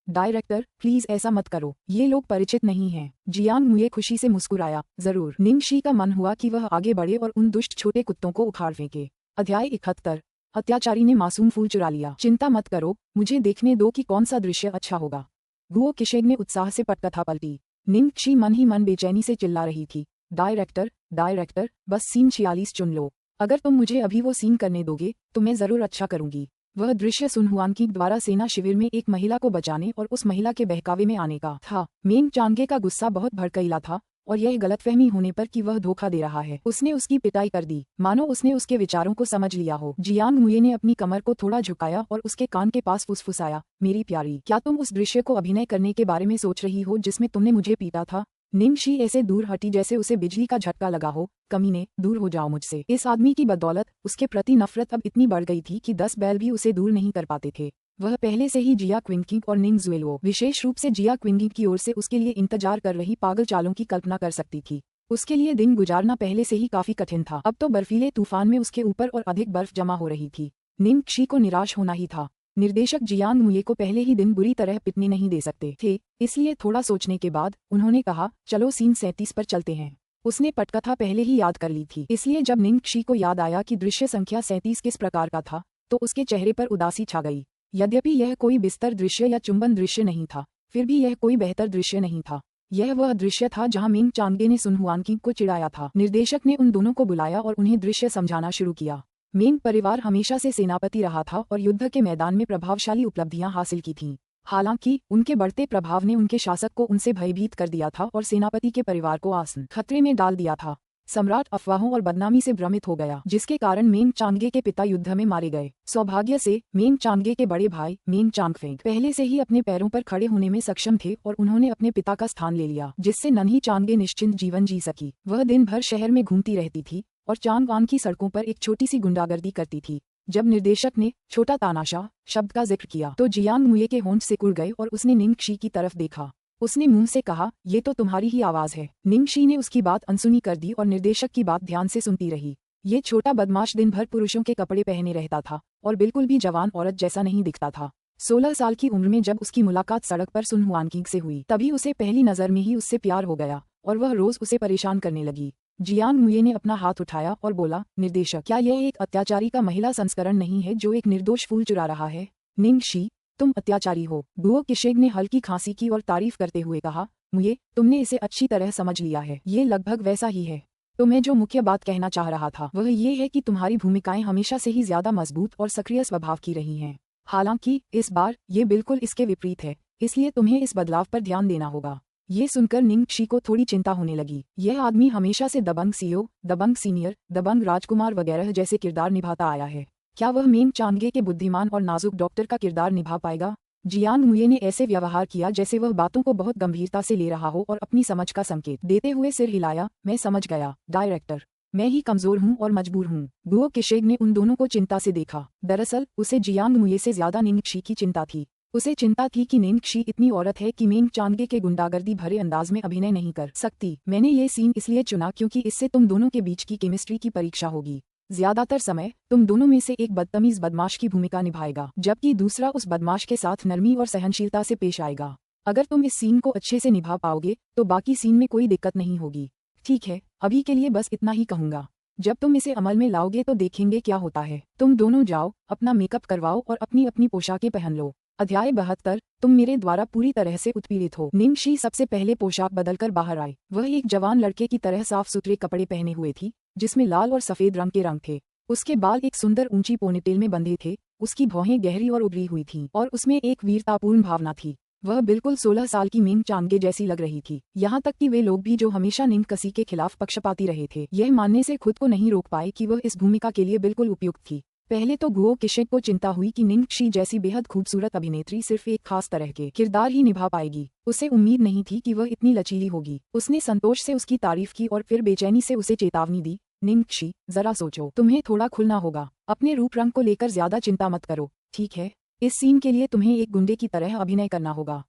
डायरेक्टर, प्लीज ऐसा मत करो, ये लोग परिचित नहीं हैं। जियांग मुये खुशी से मुस्कुराया, जरूर। निंग शी का मन हुआ कि वह आगे बढ़े और उन दुष्ट छोटे कुत्तों को उखाड़ फेंके। अध्याय 71। अत्याचारी ने मासूम फूल चुरा लिया। चिंता मत करो, मुझे देखने दो कि कौन सा दृश्य अच्छा होगा। गुओ किशेग ने उत्साह से पटकथा पलटी। निंग शी मन ही मन बेचैनी से चिल्ला रही थी, डायरेक्टर, बस सीन 46 चुन लो। अगर तुम मुझे अभी वो सीन करने दोगे तो मैं जरूर अच्छा करूंगी। वह दृश्य सुन हुआन की द्वारा सेना शिविर में एक महिला को बचाने और उस महिला के बहकावे में आने का था। मेंग चांगे का गुस्सा बहुत भड़कीला था और यह गलतफहमी होने पर कि वह धोखा दे रहा है, उसने उसकी पिटाई कर दी, मानो उसने उसके विचारों को समझ लिया हो। जियांग मुये ने अपनी कमर को थोड़ा झुकाया और उसके कान के पास फुसफुसाया, मेरी प्यारी, क्या तुम उस दृश्य को अभिनय करने के बारे में सोच रही हो जिसमें तुमने मुझे पीटा था? निंग शी ऐसे दूर हटी जैसे उसे बिजली का झटका लगा हो। कमीने, दूर हो जाओ मुझसे। इस आदमी की बदौलत उसके प्रति नफरत अब इतनी बढ़ गई थी कि 10 बैल भी उसे दूर नहीं कर पाते थे। वह पहले से ही जिया क्विंकिंग और निंग जुएलो, विशेष रूप से जिया क्विंकिंग की ओर से उसके लिए इंतजार कर रही पागल चालों की कल्पना कर सकती थी। उसके लिए दिन गुजारना पहले से ही काफी कठिन था। अब तो बर्फीले तूफान में उसके ऊपर और अधिक बर्फ जमा हो रही थी। निंग क्षी को निराश होना ही था। निर्देशक जियांग मुये को पहले ही दिन बुरी तरह पिटने नहीं दे सकते थे, इसलिए थोड़ा सोचने के बाद उन्होंने कहा, चलो सीन 37 पर चलते हैं। उसने पटकथा पहले ही याद कर ली थी, इसलिए जब निंग क्षी को याद आया कि दृश्य संख्या 37 किस प्रकार का था, तो उसके चेहरे पर उदासी छा गई। यद्यपि यह कोई बिस्तर दृश्य या चुंबन दृश्य नहीं था, फिर भी यह कोई बेहतर दृश्य नहीं था। यह वह दृश्य था जहां मिंग चांगे ने सुन हुआनकिंग को चिढ़ाया था। निर्देशक ने उन दोनों को बुलाया और उन्हें दृश्य समझाना शुरू किया। मिंग परिवार हमेशा से सेनापति रहा था और युद्ध के मैदान में प्रभावशाली उपलब्धियां हासिल की थीं। हालांकि उनके बढ़ते प्रभाव ने उनके शासक को उनसे भयभीत कर दिया था और सेनापति के परिवार को आसन खतरे में डाल दिया था। सम्राट अफवाहों और बदनामी से भ्रमित हो गया, जिसके कारण मेंग चांगे के पिता युद्ध में मारे गए। सौभाग्य से मेंग चांगे के बड़े भाई मेंग चांगफेंग पहले से ही अपने पैरों पर खड़े होने में सक्षम थे और उन्होंने अपने पिता का स्थान ले लिया, जिससे नन्ही चांगे निश्चिंत जीवन जी सकी। वह दिन भर शहर में घूमती रहती थी और चांगवान की सड़कों पर एक छोटी सी गुंडागर्दी करती थी। जब निर्देशक ने छोटा तानाशाह शब्द का जिक्र किया तो जियांग मुये के होंठ सिकुड़ गए और उसने निंग क्षी की तरफ देखा। उसने मुंह से कहा, ये तो तुम्हारी ही आवाज है। निंग क्षी ने उसकी बात अनसुनी कर दी और निर्देशक की बात ध्यान से सुनती रही। ये छोटा बदमाश दिन भर पुरुषों के कपड़े पहने रहता था और बिल्कुल भी जवान औरत जैसा नहीं दिखता था। 16 साल की उम्र में जब उसकी मुलाकात सड़क पर सुन हुआनकिंग से हुई, तभी उसे पहली नजर में ही उससे प्यार हो गया और वह रोज उसे परेशान करने लगी। जियांग मुये ने अपना हाथ उठाया और बोला, निर्देशक, क्या यह एक अत्याचारी का महिला संस्करण नहीं है जो एक निर्दोष फूल चुरा रहा है? निंग क्षी, तुम अत्याचारी हो। गुओ किशेग ने हल्की खांसी की और तारीफ करते हुए कहा, मुये, तुमने इसे अच्छी तरह समझ लिया है। ये लगभग वैसा ही है। तो मैं जो मुख्य बात कहना चाह रहा था वह ये है कि तुम्हारी भूमिकाएं हमेशा से ही ज्यादा मजबूत और सक्रिय स्वभाव की रही हैं। हालांकि इस बार ये बिल्कुल इसके विपरीत है, इसलिए तुम्हें इस बदलाव पर ध्यान देना होगा। ये सुनकर निंग क्षी को थोड़ी चिंता होने लगी। यह आदमी हमेशा से दबंग सीईओ, दबंग सीनियर, दबंग राजकुमार वगैरह जैसे किरदार निभाता आया है। क्या वह मेंग चांगे के बुद्धिमान और नाजुक डॉक्टर का किरदार निभा पाएगा? जियांग मुये ने ऐसे व्यवहार किया जैसे वह बातों को बहुत गंभीरता से ले रहा हो और अपनी समझ का संकेत देते हुए सिर हिलाया। मैं समझ गया, डायरेक्टर। मैं ही कमजोर हूँ और मजबूर हूँ। गुओ किशेग ने उन दोनों को चिंता से देखा। दरअसल उसे जियांग मुये से ज्यादा निंग क्षी की चिंता थी। उसे चिंता थी कि निंग क्षी इतनी औरत है कि मेंग चांगे के गुंडागर्दी भरे अंदाज में अभिनय नहीं कर सकती। मैंने ये सीन इसलिए चुना क्योंकि इससे तुम दोनों के बीच की केमिस्ट्री की परीक्षा होगी। ज्यादातर समय तुम दोनों में से एक बदतमीज बदमाश की भूमिका निभाएगा, जबकि दूसरा उस बदमाश के साथ नरमी और सहनशीलता से पेश आएगा। अगर तुम इस सीन को अच्छे से निभा पाओगे तो बाकी सीन में कोई दिक्कत नहीं होगी। ठीक है, अभी के लिए बस इतना ही कहूंगा। जब तुम इसे अमल में लाओगे तो देखेंगे क्या होता है। तुम दोनों जाओ, अपना मेकअप करवाओ और अपनी अपनी पोशाकें पहन लो। अध्याय 72। तुम मेरे द्वारा पूरी तरह से उत्पीड़ित हो। निंग क्षी सबसे पहले पोशाक बदलकर बाहर आई। वह एक जवान लड़के की तरह साफ सुथरे कपड़े पहने हुए थी, जिसमें लाल और सफेद रंग के रंग थे। उसके बाल एक सुंदर ऊंची पोनीटेल में बंधे थे। उसकी भौहें गहरी और उभरी हुई थीं और उसमें एक वीरतापूर्ण भावना थी। वह बिल्कुल 16 साल की मेंग चांगे जैसी लग रही थी। यहाँ तक कि वे लोग भी जो हमेशा निंग कसी के खिलाफ पक्षपाती रहे थे, यह मानने से खुद को नहीं रोक पाए कि वह इस भूमिका के लिए बिल्कुल उपयुक्त थी। पहले तो गुओ किशेग को चिंता हुई कि निंग क्षी जैसी बेहद खूबसूरत अभिनेत्री सिर्फ एक खास तरह के किरदार ही निभा पाएगी। उसे उम्मीद नहीं थी कि वह इतनी लचीली होगी। उसने संतोष से उसकी तारीफ की और फिर बेचैनी से उसे चेतावनी दी, निंग क्षी, जरा सोचो, तुम्हें थोड़ा खुलना होगा। अपने रूप रंग को लेकर ज्यादा चिंता मत करो, ठीक है? इस सीन के लिए तुम्हें एक गुंडे की तरह अभिनय करना होगा।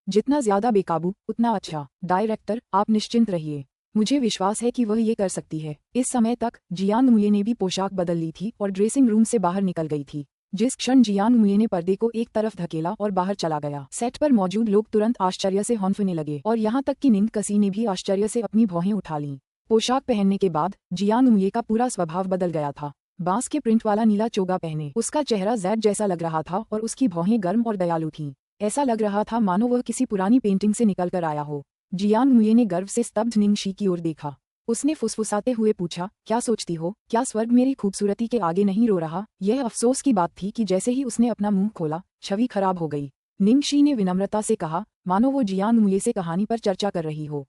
जितना ज्यादा बेकाबू उतना अच्छा। डायरेक्टर, आप निश्चिंत रहिए, मुझे विश्वास है कि वह ये कर सकती है। इस समय तक जियांग मुये ने भी पोशाक बदल ली थी और ड्रेसिंग रूम से बाहर निकल गई थी। जिस क्षण जियांग मुये ने पर्दे को एक तरफ धकेला और बाहर चला गया, सेट पर मौजूद लोग तुरंत आश्चर्य से हौंफने लगे और यहाँ तक कि निंग कसी ने भी आश्चर्य से अपनी भौहें उठा लीं। पोशाक पहनने के बाद जियांग मुये का पूरा स्वभाव बदल गया था। बांस के प्रिंट वाला नीला चोगा पहने उसका चेहरा जैड जैसा लग रहा था और उसकी भौहें गर्म और दयालु थीं। ऐसा लग रहा था मानो वह किसी पुरानी पेंटिंग से निकल कर आया हो। जियांग मुये ने गर्व से स्तब्ध निंग क्षी की ओर देखा। उसने फुसफुसाते हुए पूछा, क्या सोचती हो? क्या स्वर्ग मेरी खूबसूरती के आगे नहीं रो रहा? यह अफसोस की बात थी कि जैसे ही उसने अपना मुंह खोला, छवि खराब हो गई। निंग क्षी ने विनम्रता से कहा, मानो वो जियांग मुये से कहानी पर चर्चा कर रही हो।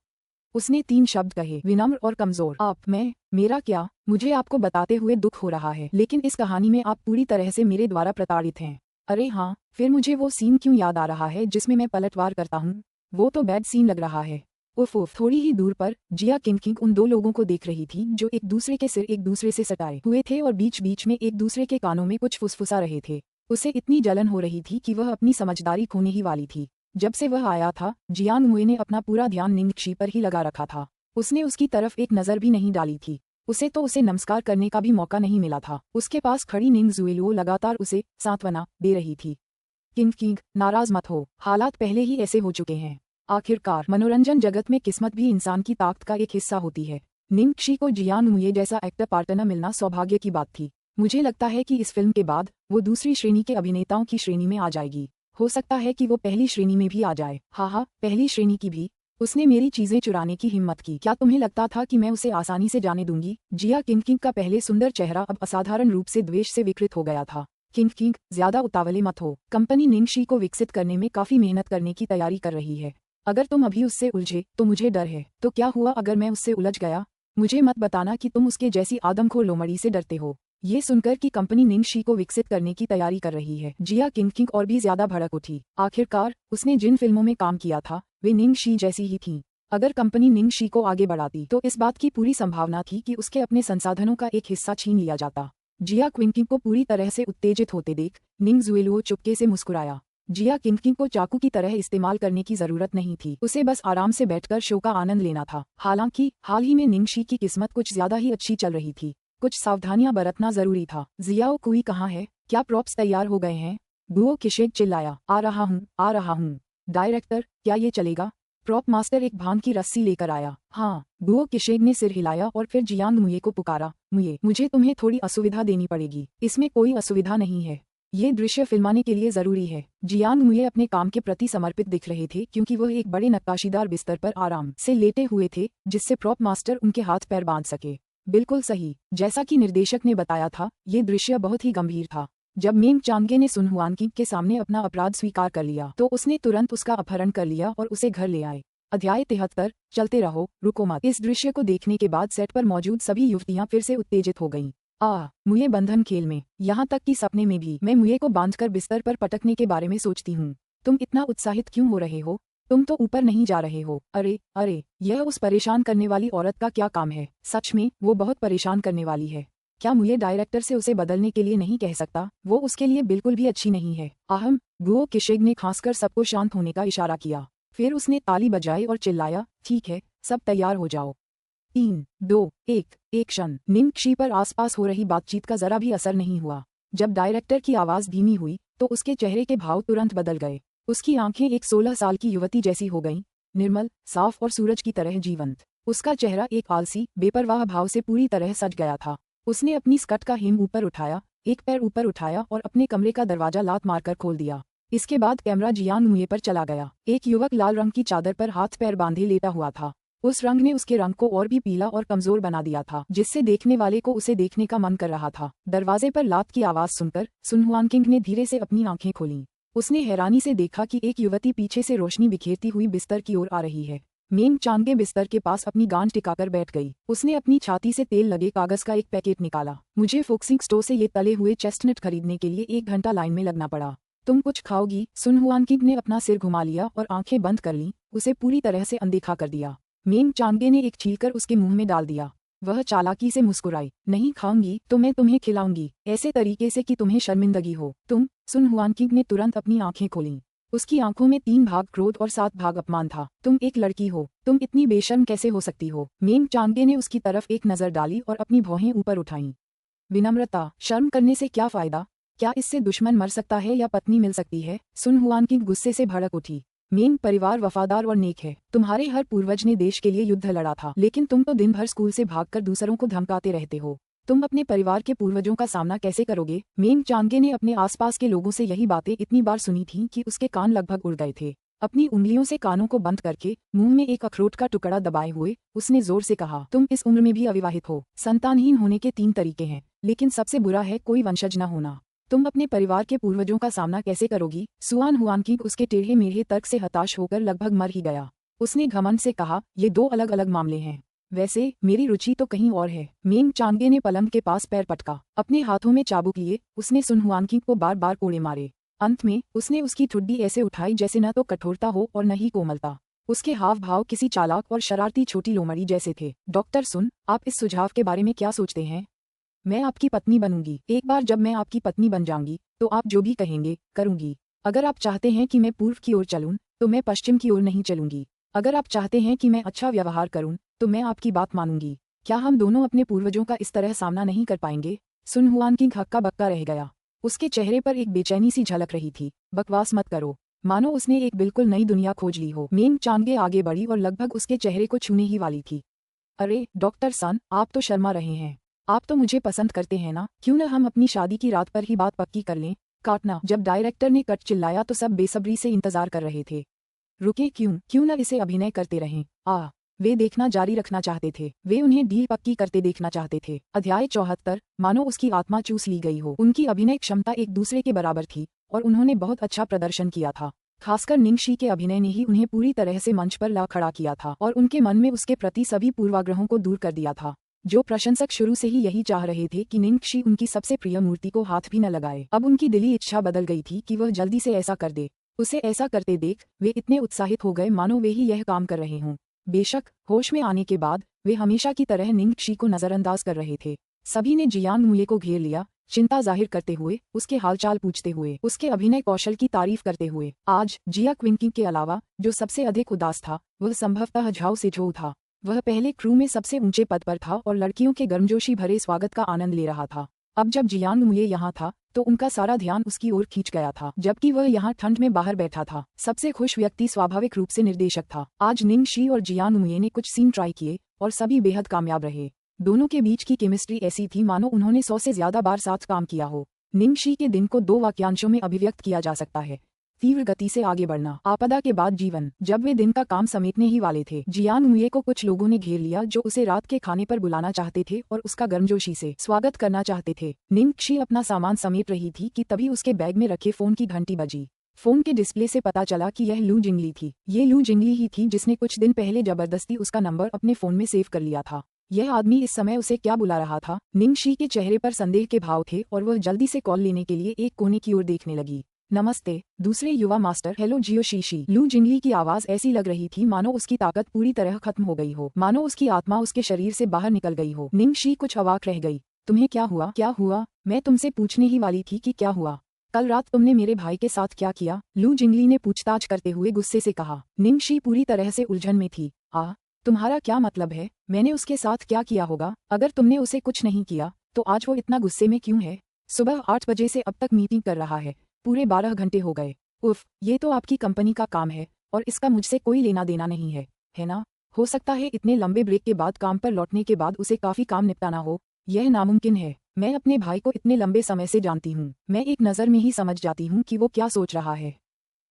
उसने 3 शब्द कहे, विनम्र और कमजोर। आप, मैं, मेरा क्या? मुझे आपको बताते हुए दुख हो रहा है, लेकिन इस कहानी में आप पूरी तरह से मेरे द्वारा प्रताड़ित हैं। अरे हाँ, फिर मुझे वो सीन क्यों याद आ रहा है जिसमें मैं पलटवार करता हूँ? वो तो बैड सीन लग रहा है। उफ। थोड़ी ही दूर पर जिया किंग उन 2 लोगों को देख रही थी जो एक दूसरे के सिर एक दूसरे से सटाए हुए थे और बीच बीच में एक दूसरे के कानों में कुछ फुसफुसा रहे थे। उसे इतनी जलन हो रही थी कि वह अपनी समझदारी खोने ही वाली थी। जब से वह आया था, जियांग मुए ने अपना पूरा ध्यान निंगक्षी पर ही लगा रखा था। उसने उसकी तरफ एक नज़र भी नहीं डाली थी। उसे तो उसे नमस्कार करने का भी मौका नहीं मिला था। उसके पास खड़ी निंग जुएलुओ लगातार उसे सांत्वना दे रही थी। किंग, नाराज मत हो, हालात पहले ही ऐसे हो चुके हैं। आखिरकार मनोरंजन जगत में किस्मत भी इंसान की ताकत का एक हिस्सा होती है। निंगक्षी को जियांग मुए जैसा एक्टर पार्टनर मिलना सौभाग्य की बात थी। मुझे लगता है कि इस फिल्म के बाद वो दूसरी श्रेणी के अभिनेताओं की श्रेणी में आ जाएगी। हो सकता है कि वो पहली श्रेणी में भी आ जाए। हाँ, पहली श्रेणी की भी। उसने मेरी चीजें चुराने की हिम्मत की। क्या तुम्हें लगता था कि मैं उसे आसानी से जाने दूंगी? जिया किंग का पहले सुंदर चेहरा अब असाधारण रूप से द्वेष से विकृत हो गया था। किंग, ज्यादा उतावले मत हो। कंपनी निंगक्षी को विकसित करने में काफी मेहनत करने की तैयारी कर रही है। अगर तुम अभी उससे उलझे तो मुझे डर है। तो क्या हुआ अगर मैं उससे उलझ गया? मुझे मत बताना कि तुम उसके जैसी आदमखोर लोमड़ी से डरते हो। ये सुनकर कि कंपनी निंगक्षी को विकसित करने की तैयारी कर रही है, जिया किंग और भी ज्यादा भड़क उठी। आखिरकार उसने जिन फिल्मों में काम किया था वे निंगक्षी जैसी ही थीं। अगर कंपनी निंगक्षी को आगे बढ़ाती तो इस बात की पूरी संभावना थी कि उसके अपने संसाधनों का एक हिस्सा छीन लिया जाता। जिया किंग को पूरी तरह से उत्तेजित होते देख निंग जुएलुओ चुपके से मुस्कुराया। जिया किंग को चाकू की तरह इस्तेमाल करने की जरूरत नहीं थी। उसे बस आराम से बैठकर शो का आनंद लेना था। हालांकि हाल ही में निंगक्षी की किस्मत कुछ ज्यादा ही अच्छी चल रही थी। कुछ सावधानियां बरतना जरूरी था। जियाओ कुई कहाँ है? क्या प्रॉप्स तैयार हो गए हैं? गुओ किशेग चिल्लाया। आ रहा हूँ। डायरेक्टर, क्या ये चलेगा? प्रॉप मास्टर एक भांग की रस्सी लेकर आया। हाँ, गुओ किशेग ने सिर हिलाया और फिर जियांग मुए को पुकारा। मुझे तुम्हें थोड़ी असुविधा देनी पड़ेगी। इसमें कोई असुविधा नहीं है। ये दृश्य फिल्माने के लिए जरूरी है। जियांग मुए अपने काम के प्रति समर्पित दिख रहे थे क्योंकि वह एक बड़े नक्काशीदार बिस्तर पर आराम से लेटे हुए थे जिससे प्रॉप मास्टर उनके हाथ पैर बांध सके। बिल्कुल सही, जैसा कि निर्देशक ने बताया था, ये दृश्य बहुत ही गंभीर था। जब मेंग चांगे ने सुन हुआनकिंग के सामने अपना अपराध स्वीकार कर लिया तो उसने तुरंत उसका अपहरण कर लिया और उसे घर ले आए। अध्याय 73, चलते रहो, रुको मत। इस दृश्य को देखने के बाद सेट पर मौजूद सभी युवतियां फिर से उत्तेजित हो गईं। मुए बंधन खेल में, यहाँ तक कि सपने में भी मैं मुए को बांधकर बिस्तर पर पटकने के बारे में सोचती हूँ। तुम इतना उत्साहित क्यों हो रहे हो? तुम तो ऊपर नहीं जा रहे हो। अरे, यह उस परेशान करने वाली औरत का क्या काम है? सच में वो बहुत परेशान करने वाली है। क्या मुझे डायरेक्टर से उसे बदलने के लिए नहीं कह सकता? वो उसके लिए बिल्कुल भी अच्छी नहीं है। गुओ किशेग ने खांसकर सबको शांत होने का इशारा किया। फिर उसने ताली बजाई और चिल्लाया, ठीक है, सब तैयार हो जाओ। 3, 2, 1, एक्शन। निंगक्षी पर आसपास हो रही बातचीत का जरा भी असर नहीं हुआ। जब डायरेक्टर की आवाज धीमी हुई तो उसके चेहरे के भाव तुरंत बदल गए। उसकी आंखें एक 16 साल की युवती जैसी हो गईं, निर्मल, साफ और सूरज की तरह जीवंत। उसका चेहरा एक आलसी, बेपरवाह भाव से पूरी तरह सज गया था। उसने अपनी स्कर्ट का हेम ऊपर उठाया, एक पैर ऊपर उठाया और अपने कमरे का दरवाजा लात मारकर खोल दिया। इसके बाद कैमरा जियांग मुए पर चला गया। एक युवक लाल रंग की चादर पर हाथ पैर बांधे लेटा हुआ था। उस रंग ने उसके रंग को और भी पीला और कमजोर बना दिया था, जिससे देखने वाले को उसे देखने का मन कर रहा था। दरवाजे पर लात की आवाज सुनकर सुन हुआनकिंग ने धीरे से अपनी आंखें खोलीं। उसने हैरानी से देखा कि एक युवती पीछे से रोशनी बिखेरती हुई बिस्तर की ओर आ रही है। मेंग चांगे बिस्तर के पास अपनी गांठ टिकाकर बैठ गई। उसने अपनी छाती से तेल लगे कागज का एक पैकेट निकाला। मुझे फोक्सिंग स्टोर से ये तले हुए चेस्टनट खरीदने के लिए 1 घंटा लाइन में लगना पड़ा। तुम कुछ खाओगी? सुन हुआनकिंग ने अपना सिर घुमा लिया और आंखें बंद कर लीं, उसे पूरी तरह से अनदेखा कर दिया। मेंग चांगे ने एक छीलकर उसके मुंह में डाल दिया। वह चालाकी से मुस्कुराई। नहीं खाऊंगी तो मैं तुम्हें खिलाऊंगी, ऐसे तरीके से कि तुम्हें शर्मिंदगी हो। सुन हुआनकिंग ने तुरंत अपनी आंखें खोलीं। उसकी आंखों में 3 भाग क्रोध और 7 भाग अपमान था। तुम एक लड़की हो, तुम इतनी बेशर्म कैसे हो सकती हो? मेंग चांगे ने उसकी तरफ एक नजर डाली और अपनी भौहें ऊपर उठाईं। विनम्रता, शर्म करने से क्या फायदा? क्या इससे दुश्मन मर सकता है या पत्नी मिल सकती है? सुन हुआनकिंग गुस्से से भड़क उठी। मेंग परिवार वफादार और नेक है। तुम्हारे हर पूर्वज ने देश के लिए युद्ध लड़ा था, लेकिन तुम तो दिन भर स्कूल से भागकर दूसरों को धमकाते रहते हो। तुम अपने परिवार के पूर्वजों का सामना कैसे करोगे? मेंग चांगे ने अपने आसपास के लोगों से यही बातें इतनी बार सुनी थीं कि उसके कान लगभग उड़ गए थे। अपनी उंगलियों से कानों को बंद करके मुंह में एक अखरोट का टुकड़ा दबाए हुए उसने जोर से कहा, तुम इस उम्र में भी अविवाहित हो। संतानहीन होने के 3 तरीके हैं, लेकिन सबसे बुरा है कोई वंशज न होना। तुम अपने परिवार के पूर्वजों का सामना कैसे करोगी? सुआन हुआनकिंग उसके टेढ़े मेढ़े तर्क से हताश होकर लगभग मर ही गया। उसने घमंड से कहा, ये 2 अलग अलग मामले हैं। वैसे मेरी रुचि तो कहीं और है। मेंग चांगे ने पलंग के पास पैर पटका। अपने हाथों में चाबुक लिए उसने सुन हुआनकिंग को बार बार कोड़े मारे। अंत में उसने उसकी ठुड्डी ऐसे उठाई जैसे न तो कठोरता हो और न ही कोमलता। उसके हाव भाव किसी चालाक और शरारती छोटी लोमड़ी जैसे थे। डॉक्टर सुन, आप इस सुझाव के बारे में क्या सोचते हैं? मैं आपकी पत्नी बनूंगी। एक बार जब मैं आपकी पत्नी बन जाऊंगी तो आप जो भी कहेंगे करूंगी। अगर आप चाहते हैं कि मैं पूर्व की ओर चलूं तो मैं पश्चिम की ओर नहीं चलूंगी। अगर आप चाहते हैं कि मैं अच्छा व्यवहार करूं तो मैं आपकी बात मानूंगी। क्या हम दोनों अपने पूर्वजों का इस तरह सामना नहीं कर पाएंगे? सुन हुआन किंग हक्का बक्का रह गया। उसके चेहरे पर एक बेचैनी सी झलक रही थी। बकवास मत करो, मानो उसने एक बिल्कुल नई दुनिया खोज ली हो। मेंग चांगे आगे बढ़ी और लगभग उसके चेहरे को छूने ही वाली थी। अरे डॉक्टर सन, आप तो शर्मा रहे हैं। आप तो मुझे पसंद करते हैं ना? क्यों न हम अपनी शादी की रात पर ही बात पक्की कर लें? काटना। जब डायरेक्टर ने कट चिल्लाया तो सब बेसब्री से इंतजार कर रहे थे। रुके क्यों न इसे अभिनय करते रहें। वे देखना जारी रखना चाहते थे। वे उन्हें डील पक्की करते देखना चाहते थे। अध्याय 74। मानो उसकी आत्मा चूस ली गई हो। उनकी अभिनय क्षमता एक दूसरे के बराबर थी और उन्होंने बहुत अच्छा प्रदर्शन किया था। खासकर निंगशी के अभिनय ने ही उन्हें पूरी तरह से मंच पर ला खड़ा किया था और उनके मन में उसके प्रति सभी पूर्वाग्रहों को दूर कर दिया था। जो प्रशंसक शुरू से ही यही चाह रहे थे कि निंगशी उनकी सबसे प्रिय मूर्ति को हाथ भी न लगाए, अब उनकी दिली इच्छा बदल गई थी कि वह जल्दी से ऐसा कर दे। उसे ऐसा करते देख वे इतने उत्साहित हो गए मानो वे ही यह काम कर रहे हों। बेशक होश में आने के बाद वे हमेशा की तरह निंगशी को नजरअंदाज कर रहे थे। सभी ने जियांग मुये को घेर लिया, चिंता जाहिर करते हुए, उसके हालचाल पूछते हुए, उसके अभिनय कौशल की तारीफ करते हुए। आज जिया क्विंकिंग के अलावा जो सबसे अधिक उदास था वह संभवतः झाओ सिझोउ था। वह पहले क्रू में सबसे ऊंचे पद पर था और लड़कियों के गर्मजोशी भरे स्वागत का आनंद ले रहा था। अब जब जियांग मुये यहाँ था तो उनका सारा ध्यान उसकी ओर खींच गया था, जबकि वह यहाँ ठंड में बाहर बैठा था। सबसे खुश व्यक्ति स्वाभाविक रूप से निर्देशक था। आज निंगशी और जियांग मुये ने कुछ सीन ट्राई किए और सभी बेहद कामयाब रहे। दोनों के बीच की केमिस्ट्री ऐसी थी मानो उन्होंने 100 से ज्यादा बार साथ काम किया हो। निंगशी के दिन को 2 वाक्यांशों में अभिव्यक्त किया जा सकता है। तीव्र गति से आगे बढ़ना, आपदा के बाद जीवन। जब वे दिन का काम समेटने ही वाले थे, जियांग मुये को कुछ लोगों ने घेर लिया जो उसे रात के खाने पर बुलाना चाहते थे और उसका गर्मजोशी से स्वागत करना चाहते थे। निंगशी अपना सामान समेट रही थी कि तभी उसके बैग में रखे फोन की घंटी बजी। फोन के डिस्प्ले से पता चला कि यह लू जिंगली थी। ये लू जिंगली ही थी जिसने कुछ दिन पहले जबरदस्ती उसका नंबर अपने फोन में सेव कर लिया था। यह आदमी इस समय उसे क्या बुला रहा था? निंगशी के चेहरे पर संदेह के भाव थे और वह जल्दी से कॉल लेने के लिए एक कोने की ओर देखने लगी। नमस्ते, दूसरे युवा मास्टर। हेलो जियो शीशी। लू जिंगली की आवाज ऐसी लग रही थी मानो उसकी ताकत पूरी तरह खत्म हो गई हो, मानो उसकी आत्मा उसके शरीर से बाहर निकल गई हो। निंगशी कुछ अवाक रह गई। तुम्हें क्या हुआ? क्या हुआ? मैं तुमसे पूछने ही वाली थी कि क्या हुआ। कल रात तुमने मेरे भाई के साथ क्या किया? लू जिंगली ने पूछताछ करते हुए गुस्से से कहा। निंगशी पूरी तरह से उलझन में थी। तुम्हारा क्या मतलब है? मैंने उसके साथ क्या किया होगा? अगर तुमने उसे कुछ नहीं किया तो आज वो इतना गुस्से में क्यों है? सुबह 8 बजे से अब तक मीटिंग कर रहा है, पूरे 12 घंटे हो गए। उफ, ये तो आपकी कंपनी का काम है और इसका मुझसे कोई लेना देना नहीं है ना? हो सकता है इतने लंबे ब्रेक के बाद काम पर लौटने के बाद उसे काफी काम निपटाना हो। यह नामुमकिन है। मैं अपने भाई को इतने लंबे समय से जानती हूँ। मैं एक नज़र में ही समझ जाती हूँ कि वो क्या सोच रहा है।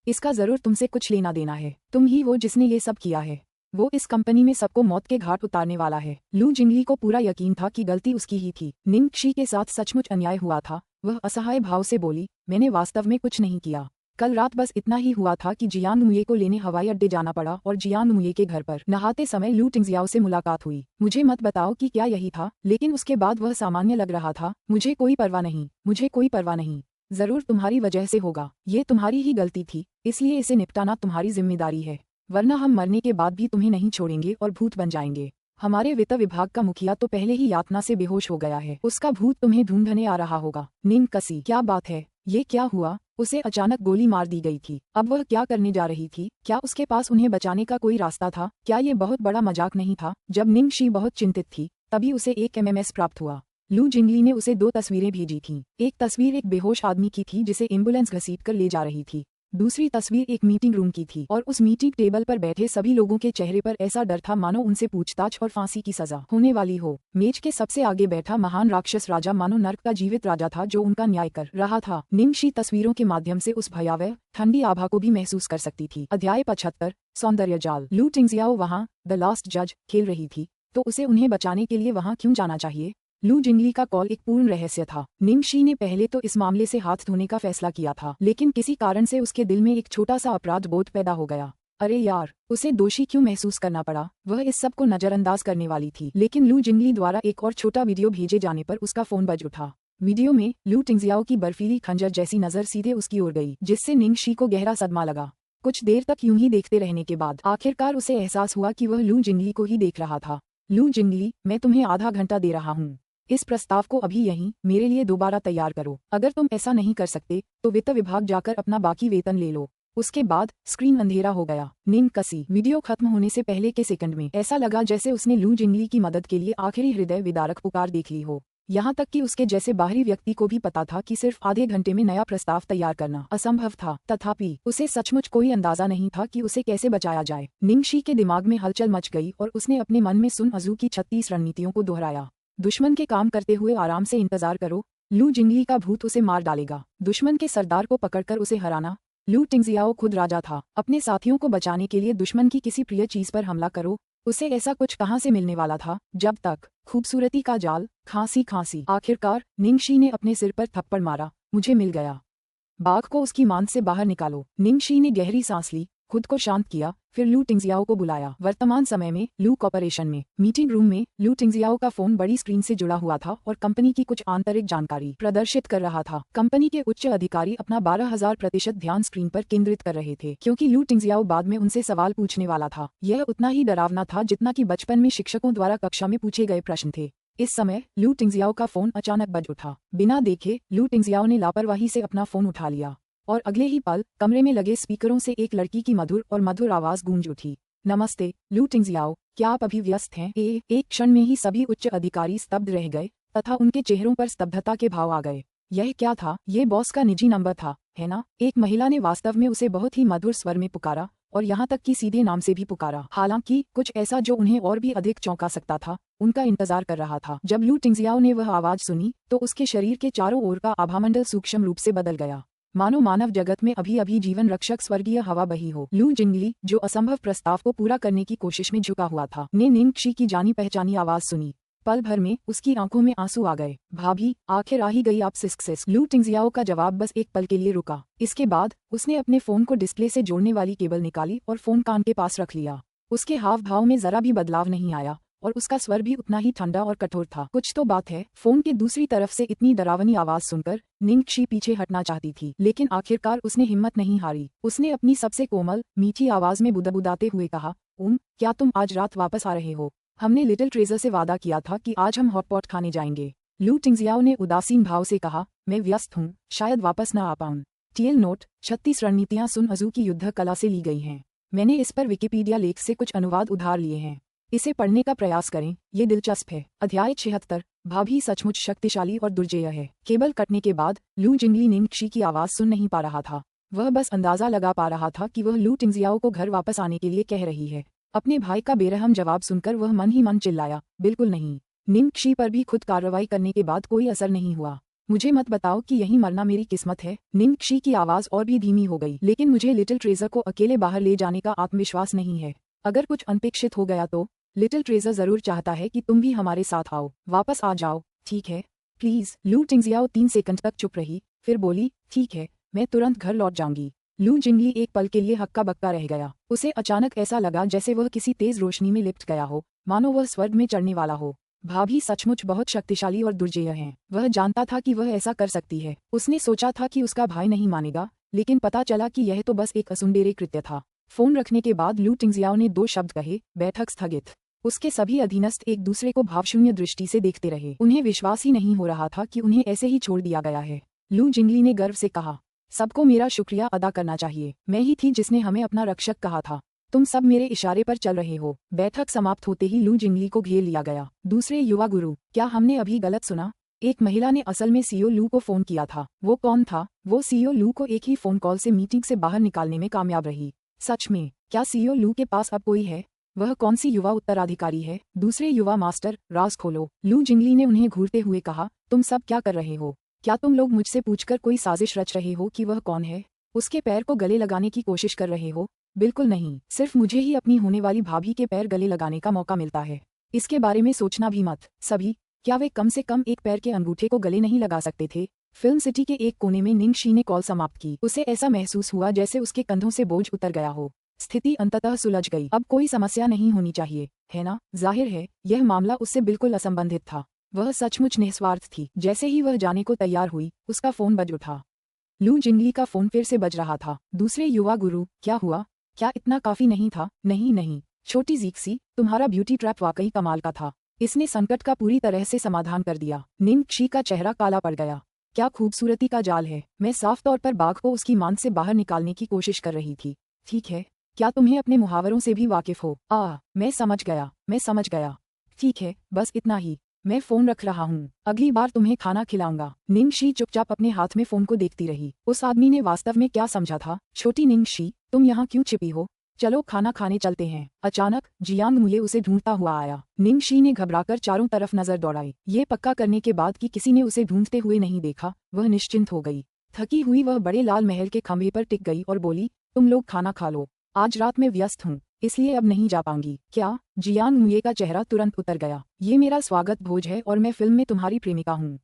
इसका जरूर तुमसे कुछ लेना देना है। तुम ही वो जिसने ये सब किया है। वो इस कंपनी में सबको मौत के घाट उतारने वाला है। लू जिंगली को पूरा यकीन था कि गलती उसकी ही थी। निंगशी के साथ सचमुच अन्याय हुआ था। वह असहाय भाव से बोली, मैंने वास्तव में कुछ नहीं किया। कल रात बस इतना ही हुआ था कि जियांग मुये को लेने हवाई अड्डे जाना पड़ा और जियांग मुये के घर पर नहाते समय लू टिंगजियाओ से मुलाकात हुई। मुझे मत बताओ कि क्या यही था, लेकिन उसके बाद वह सामान्य लग रहा था। मुझे कोई परवाह नहीं, मुझे कोई परवाह नहीं। जरूर तुम्हारी वजह से होगा। ये तुम्हारी ही गलती थी, इसलिए इसे निपटाना तुम्हारी जिम्मेदारी है, वरना हम मरने के बाद भी तुम्हें नहीं छोड़ेंगे और भूत बन जाएंगे। हमारे वित्त विभाग का मुखिया तो पहले ही यातना से बेहोश हो गया है। उसका भूत तुम्हें ढूंढने आ रहा होगा। नींद कसी। क्या बात है? ये क्या हुआ? उसे अचानक गोली मार दी गई थी। अब वह क्या करने जा रही थी? क्या उसके पास उन्हें बचाने का कोई रास्ता था? क्या ये बहुत बड़ा मजाक नहीं था? जब निंगशी बहुत चिंतित थी तभी उसे एक एमएमएस प्राप्त हुआ। लू जिंगली ने उसे 2 तस्वीरें भेजी थीं। एक तस्वीर एक बेहोश आदमी की थी जिसे एम्बुलेंस घसीटकर ले जा रही थी। दूसरी तस्वीर एक मीटिंग रूम की थी और उस मीटिंग टेबल पर बैठे सभी लोगों के चेहरे पर ऐसा डर था मानो उनसे पूछताछ और फांसी की सजा होने वाली हो। मेज के सबसे आगे बैठा महान राक्षस राजा मानो नर्क का जीवित राजा था जो उनका न्याय कर रहा था। निंगशी तस्वीरों के माध्यम से उस भयावह ठंडी आभा को भी महसूस कर सकती थी। अध्याय 75 सौंदर्य जाल। लू टिंगजियाओ वहाँ द लास्ट जज खेल रही थी तो उसे उन्हें बचाने के लिए वहाँ क्यों जाना चाहिए? लू जिंगली का कॉल एक पूर्ण रहस्य था। निंगशी ने पहले तो इस मामले से हाथ धोने का फैसला किया था, लेकिन किसी कारण से उसके दिल में एक छोटा सा अपराध बोध पैदा हो गया। अरे यार, उसे दोषी क्यों महसूस करना पड़ा? वह इस सब को नजरअंदाज करने वाली थी, लेकिन लू जिंगली द्वारा एक और छोटा वीडियो भेजे जाने पर उसका फोन बज उठा। वीडियो में लू टिंगजियाओ की बर्फीली खंजर जैसी नजर सीधे उसकी ओर गई, जिससे निंगशी को गहरा सदमा लगा। कुछ देर तक यूं ही देखते रहने के बाद आखिरकार उसे एहसास हुआ कि वह लू जिंगली को ही देख रहा था। लू जिंगली, मैं तुम्हें आधा घंटा दे रहा हूँ। इस प्रस्ताव को अभी यहीं मेरे लिए दोबारा तैयार करो। अगर तुम ऐसा नहीं कर सकते तो वित्त विभाग जाकर अपना बाकी वेतन ले लो। उसके बाद स्क्रीन अंधेरा हो गया। नींद कसी। वीडियो खत्म होने से पहले के सेकंड में ऐसा लगा जैसे उसने लू जिंगली की मदद के लिए आखिरी हृदय विदारक पुकार देख ली हो। यहाँ तक कि उसके जैसे बाहरी व्यक्ति को भी पता था कि सिर्फ आधे घंटे में नया प्रस्ताव तैयार करना असंभव था। तथापि उसे सचमुच कोई अंदाजा नहीं था कि उसे कैसे बचाया जाए। निंगशी के दिमाग में हलचल मच गई और उसने अपने मन में सुन अजू की 36 रणनीतियों को दोहराया। दुश्मन के काम करते हुए आराम से इंतजार करो, लू जिंगली का भूत उसे मार डालेगा। दुश्मन के सरदार को पकड़कर उसे हराना। लू टिंगजियाओ खुद राजा था। अपने साथियों को बचाने के लिए दुश्मन की किसी प्रिय चीज पर हमला करो। उसे ऐसा कुछ कहाँ से मिलने वाला था। जब तक खूबसूरती का जाल। खांसी। आखिरकार निंगशी ने अपने सिर पर थप्पड़ मारा। मुझे मिल गया। बाघ को उसकी मांद से बाहर निकालो। निंगशी ने गहरी सांस ली, खुद को शांत किया, फिर लू टिंगजियाओ को बुलाया। वर्तमान समय में लू कॉर्पोरेशन में मीटिंग रूम में लू टिंगजियाओ का फोन बड़ी स्क्रीन से जुड़ा हुआ था और कंपनी की कुछ आंतरिक जानकारी प्रदर्शित कर रहा था। कंपनी के उच्च अधिकारी अपना 12,000% ध्यान स्क्रीन पर केंद्रित कर रहे थे, क्योंकि लू टिंगजियाओ बाद में उनसे सवाल पूछने वाला था। यह उतना ही डरावना था जितना कि बचपन में शिक्षकों द्वारा कक्षा में पूछे गए प्रश्न थे। इस समय लू टिंगजियाओ का फोन अचानक बज उठा। बिना देखे लू टिंगजियाओ ने लापरवाही से अपना फोन उठा लिया और अगले ही पल कमरे में लगे स्पीकरों से एक लड़की की मधुर आवाज गूंज उठी। नमस्ते लू टिंगजियाओ, क्या आप अभी व्यस्त हैं? एक क्षण में ही सभी उच्च अधिकारी स्तब्ध रह गए तथा उनके चेहरों पर स्तब्धता के भाव आ गए। यह क्या था? ये बॉस का निजी नंबर था, है ना? एक महिला ने वास्तव में उसे बहुत ही मधुर स्वर में पुकारा और यहाँ तक कि सीधे नाम से भी पुकारा। हालांकि कुछ ऐसा जो उन्हें और भी अधिक चौंका सकता था उनका इंतजार कर रहा था। जब लू टिंगजियाओ ने वह आवाज सुनी तो उसके शरीर के चारों ओर का आभामंडल सूक्ष्म रूप से बदल गया, मानो मानव जगत में अभी अभी जीवन रक्षक स्वर्गीय हवा बही हो। लू जिंगली, जो असंभव प्रस्ताव को पूरा करने की कोशिश में झुका हुआ था, ने निंगशी की जानी पहचानी आवाज सुनी। पल भर में उसकी आंखों में आंसू आ गए। भाभी, आखिर आ ही गई आप। सिस्क। लू टिंगजियाओ का जवाब बस एक पल के लिए रुका। इसके बाद उसने अपने फोन को डिस्प्ले से जोड़ने वाली केबल निकाली और फोन कान के पास रख लिया। उसके हाव भाव में जरा भी बदलाव नहीं आया और उसका स्वर भी उतना ही ठंडा और कठोर था। कुछ तो बात है। फोन के दूसरी तरफ से इतनी डरावनी आवाज सुनकर निंगशी पीछे हटना चाहती थी, लेकिन आखिरकार उसने हिम्मत नहीं हारी। उसने अपनी सबसे कोमल मीठी आवाज में बुदबुदाते हुए कहा, क्या तुम आज रात वापस आ रहे हो? हमने लिटिल ट्रेजर से वादा किया था कि आज हम हॉटपॉट खाने जाएंगे। लू टिंगजियाओ ने उदासीन भाव से कहा, मैं व्यस्त हूँ, शायद वापस न आ पाऊँ। टीएल नोट: 36 रणनीतियाँ सुन अजू की युद्ध कला से ली गई हैं। मैंने इस पर विकिपीडिया लेख से कुछ अनुवाद उधार लिए हैं। इसे पढ़ने का प्रयास करें, ये दिलचस्प है। अध्याय 76। भाभी सचमुच शक्तिशाली और दुर्जेय है। केबल कटने के बाद लू जिंगली निंगशी की आवाज सुन नहीं पा रहा था। वह बस अंदाजा लगा पा रहा था कि वह लू टिंगजियाओ को घर वापस आने के लिए कह रही है। अपने भाई का बेरहम जवाब सुनकर वह मन ही मन चिल्लाया, बिल्कुल नहीं। निंगशी पर भी खुद कार्रवाई करने के बाद कोई असर नहीं हुआ। मुझे मत बताओ कि यहीं मरना मेरी किस्मत है। निंगशी की आवाज और भी धीमी हो गई, लेकिन मुझे लिटिल ट्रेजर को अकेले बाहर ले जाने का आत्मविश्वास नहीं है। अगर कुछ अनपेक्षित हो गया तो लिटिल ट्रेजर जरूर चाहता है कि तुम भी हमारे साथ आओ। वापस आ जाओ, ठीक है? प्लीज। लू टिंगजियाओ 3 सेकंड तक चुप रही, फिर बोली, ठीक है, मैं तुरंत घर लौट जाऊंगी। लू जिंगली एक पल के लिए हक्का बक्का रह गया। उसे अचानक ऐसा लगा जैसे वह किसी तेज रोशनी में लिपट गया हो, मानो वह स्वर्ग में चढ़ने वाला हो। भाभी सचमुच बहुत शक्तिशाली और दुर्जेय हैं। वह जानता था कि वह ऐसा कर सकती है। उसने सोचा था कि उसका भाई नहीं मानेगा, लेकिन पता चला कि यह तो बस एक असुंडेरे कृत्य था। फोन रखने के बाद लू टिंगजियाओ ने 2 शब्द कहे, बैठक स्थगित। उसके सभी अधीनस्थ एक दूसरे को भावशून्य दृष्टि से देखते रहे। उन्हें विश्वास ही नहीं हो रहा था कि उन्हें ऐसे ही छोड़ दिया गया है। लू जिंगली ने गर्व से कहा, सबको मेरा शुक्रिया अदा करना चाहिए। मैं ही थी जिसने हमें अपना रक्षक कहा था। तुम सब मेरे इशारे पर चल रहे हो। बैठक समाप्त होते ही लू जिंगली को घेर लिया गया। दूसरे युवा गुरु, क्या हमने अभी गलत सुना? एक महिला ने असल में सीईओ लू को फोन किया था। वो कौन था? वो सीईओ लू को एक ही फोन कॉल से मीटिंग से बाहर निकालने में कामयाब रही। सच में? क्या सीईओ लू के पास अब कोई है? वह कौन सी युवा उत्तराधिकारी है? दूसरे युवा मास्टर, राज खोलो। लू जिंगली ने उन्हें घूरते हुए कहा, तुम सब क्या कर रहे हो? क्या तुम लोग मुझसे पूछकर कोई साजिश रच रहे हो कि वह कौन है? उसके पैर को गले लगाने की कोशिश कर रहे हो? बिल्कुल नहीं, सिर्फ मुझे ही अपनी होने वाली भाभी के पैर गले लगाने का मौका मिलता है। इसके बारे में सोचना भी मत। सभी, क्या वे कम से कम एक पैर के अंगूठे को गले नहीं लगा सकते थे? फिल्म सिटी के एक कोने में निंगशी ने कॉल समाप्त की। उसे ऐसा महसूस हुआ जैसे उसके कंधों से बोझ उतर गया हो। स्थिति अंततः सुलझ गई। अब कोई समस्या नहीं होनी चाहिए, है ना? जाहिर है यह मामला उससे बिल्कुल असंबंधित था। वह सचमुच निस्वार्थ थी। जैसे ही वह जाने को तैयार हुई, उसका फोन बज उठा। लू जिंगली का फोन फिर से बज रहा था। दूसरे युवा गुरु, क्या हुआ? क्या इतना काफी नहीं था? नहीं, छोटी जीक्सी, तुम्हारा ब्यूटी ट्रैप वाकई कमाल का था। इसने संकट का पूरी तरह से समाधान कर दिया। निंगक्षी का चेहरा काला पड़ गया। क्या खूबसूरती का जाल है। मैं साफ तौर पर बाघ को उसकी मांद से बाहर निकालने की कोशिश कर रही थी। ठीक है, क्या तुम्हें अपने मुहावरों से भी वाकिफ हो? मैं समझ गया। ठीक है, बस इतना ही। मैं फोन रख रहा हूँ, अगली बार तुम्हें खाना खिलाऊंगा। निंगक्षी चुपचाप अपने हाथ में फोन को देखती रही। उस आदमी ने वास्तव में क्या समझा था? छोटी निंगक्षी, तुम यहाँ क्यों छिपी हो? चलो खाना खाने चलते हैं। अचानक जियांग मुये उसे ढूंढता हुआ आया। निंगक्षी ने घबराकर चारों तरफ नजर दौड़ाई। ये पक्का करने के बाद कि किसी ने उसे ढूंढते हुए नहीं देखा, वह निश्चिंत हो गई। थकी हुई वह बड़े लाल महल के खंभे पर टिक गई और बोली, तुम लोग खाना खा लो, आज रात में व्यस्त हूँ, इसलिए अब नहीं जा पाऊंगी। क्या? जियांग मुये का चेहरा तुरंत उतर गया। ये मेरा स्वागत भोज है और मैं फिल्म में तुम्हारी प्रेमिका हूँ।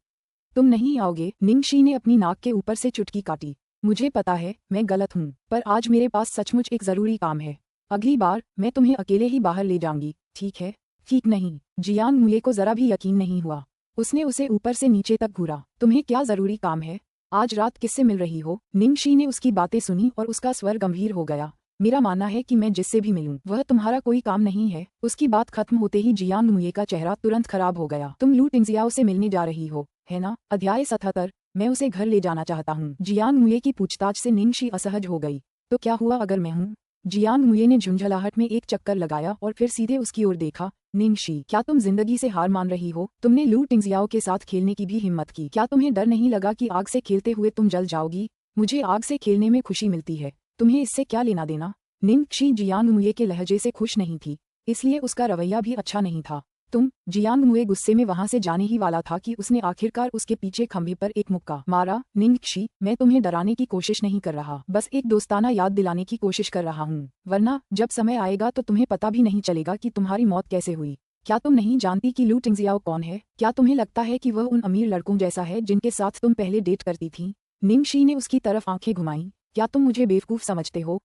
तुम नहीं आओगे? निंगक्षी ने अपनी नाक के ऊपर से चुटकी काटी। मुझे पता है मैं गलत हूँ, पर आज मेरे पास सचमुच एक जरूरी काम है। अगली बार मैं तुम्हें अकेले ही बाहर ले जाऊंगी, ठीक है? ठीक नहीं। जियांग मुये को जरा भी यकीन नहीं हुआ। उसने उसे ऊपर से नीचे तक घूरा। तुम्हें क्या जरूरी काम है? आज रात किससे मिल रही हो? निंगक्षी ने उसकी बातें सुनी और उसका स्वर गंभीर हो गया। मेरा मानना है कि मैं जिससे भी मिलूं वह तुम्हारा कोई काम नहीं है। उसकी बात खत्म होते ही जियांग मुये का चेहरा तुरंत खराब हो गया। तुम लू टिंगजियाओ से मिलने जा रही हो, है ना? अध्याय 77। मैं उसे घर ले जाना चाहता हूँ। जियांग मुये की पूछताछ से निंगक्षी असहज हो गई। तो क्या हुआ अगर मैं हूँ? जियांग मुये ने झुंझलाहट में एक चक्कर लगाया और फिर सीधे उसकी ओर देखा। निंगक्षी, क्या तुम जिंदगी से हार मान रही हो? तुमने लू टिंगजियाओ के साथ खेलने की भी हिम्मत की। क्या तुम्हें डर नहीं लगा कि आग से खेलते हुए तुम जल जाओगी? मुझे आग से खेलने में खुशी मिलती है, तुम्हें इससे क्या लेना देना? निंगक्षी जियांग मुये के लहजे से खुश नहीं थी, इसलिए उसका रवैया भी अच्छा नहीं था। जियांग मुये गुस्से में वहां से जाने ही वाला था कि उसने आखिरकार उसके पीछे खंभे पर एक मुक्का मारा। निंगक्षी, मैं तुम्हें डराने की कोशिश नहीं कर रहा, बस एक दोस्ताना याद दिलाने की कोशिश कर रहा हूँ, वरना जब समय आएगा तो तुम्हें पता भी नहीं चलेगा कि तुम्हारी मौत कैसे हुई। क्या तुम नहीं जानती कि लू टिंगजियाओ कौन है? क्या तुम्हें लगता है कि वह उन अमीर लड़कों जैसा है जिनके साथ तुम पहले डेट करती थी? निंगक्षी ने उसकी तरफ आंखें घुमाई। क्या तुम मुझे बेवकूफ समझते हो?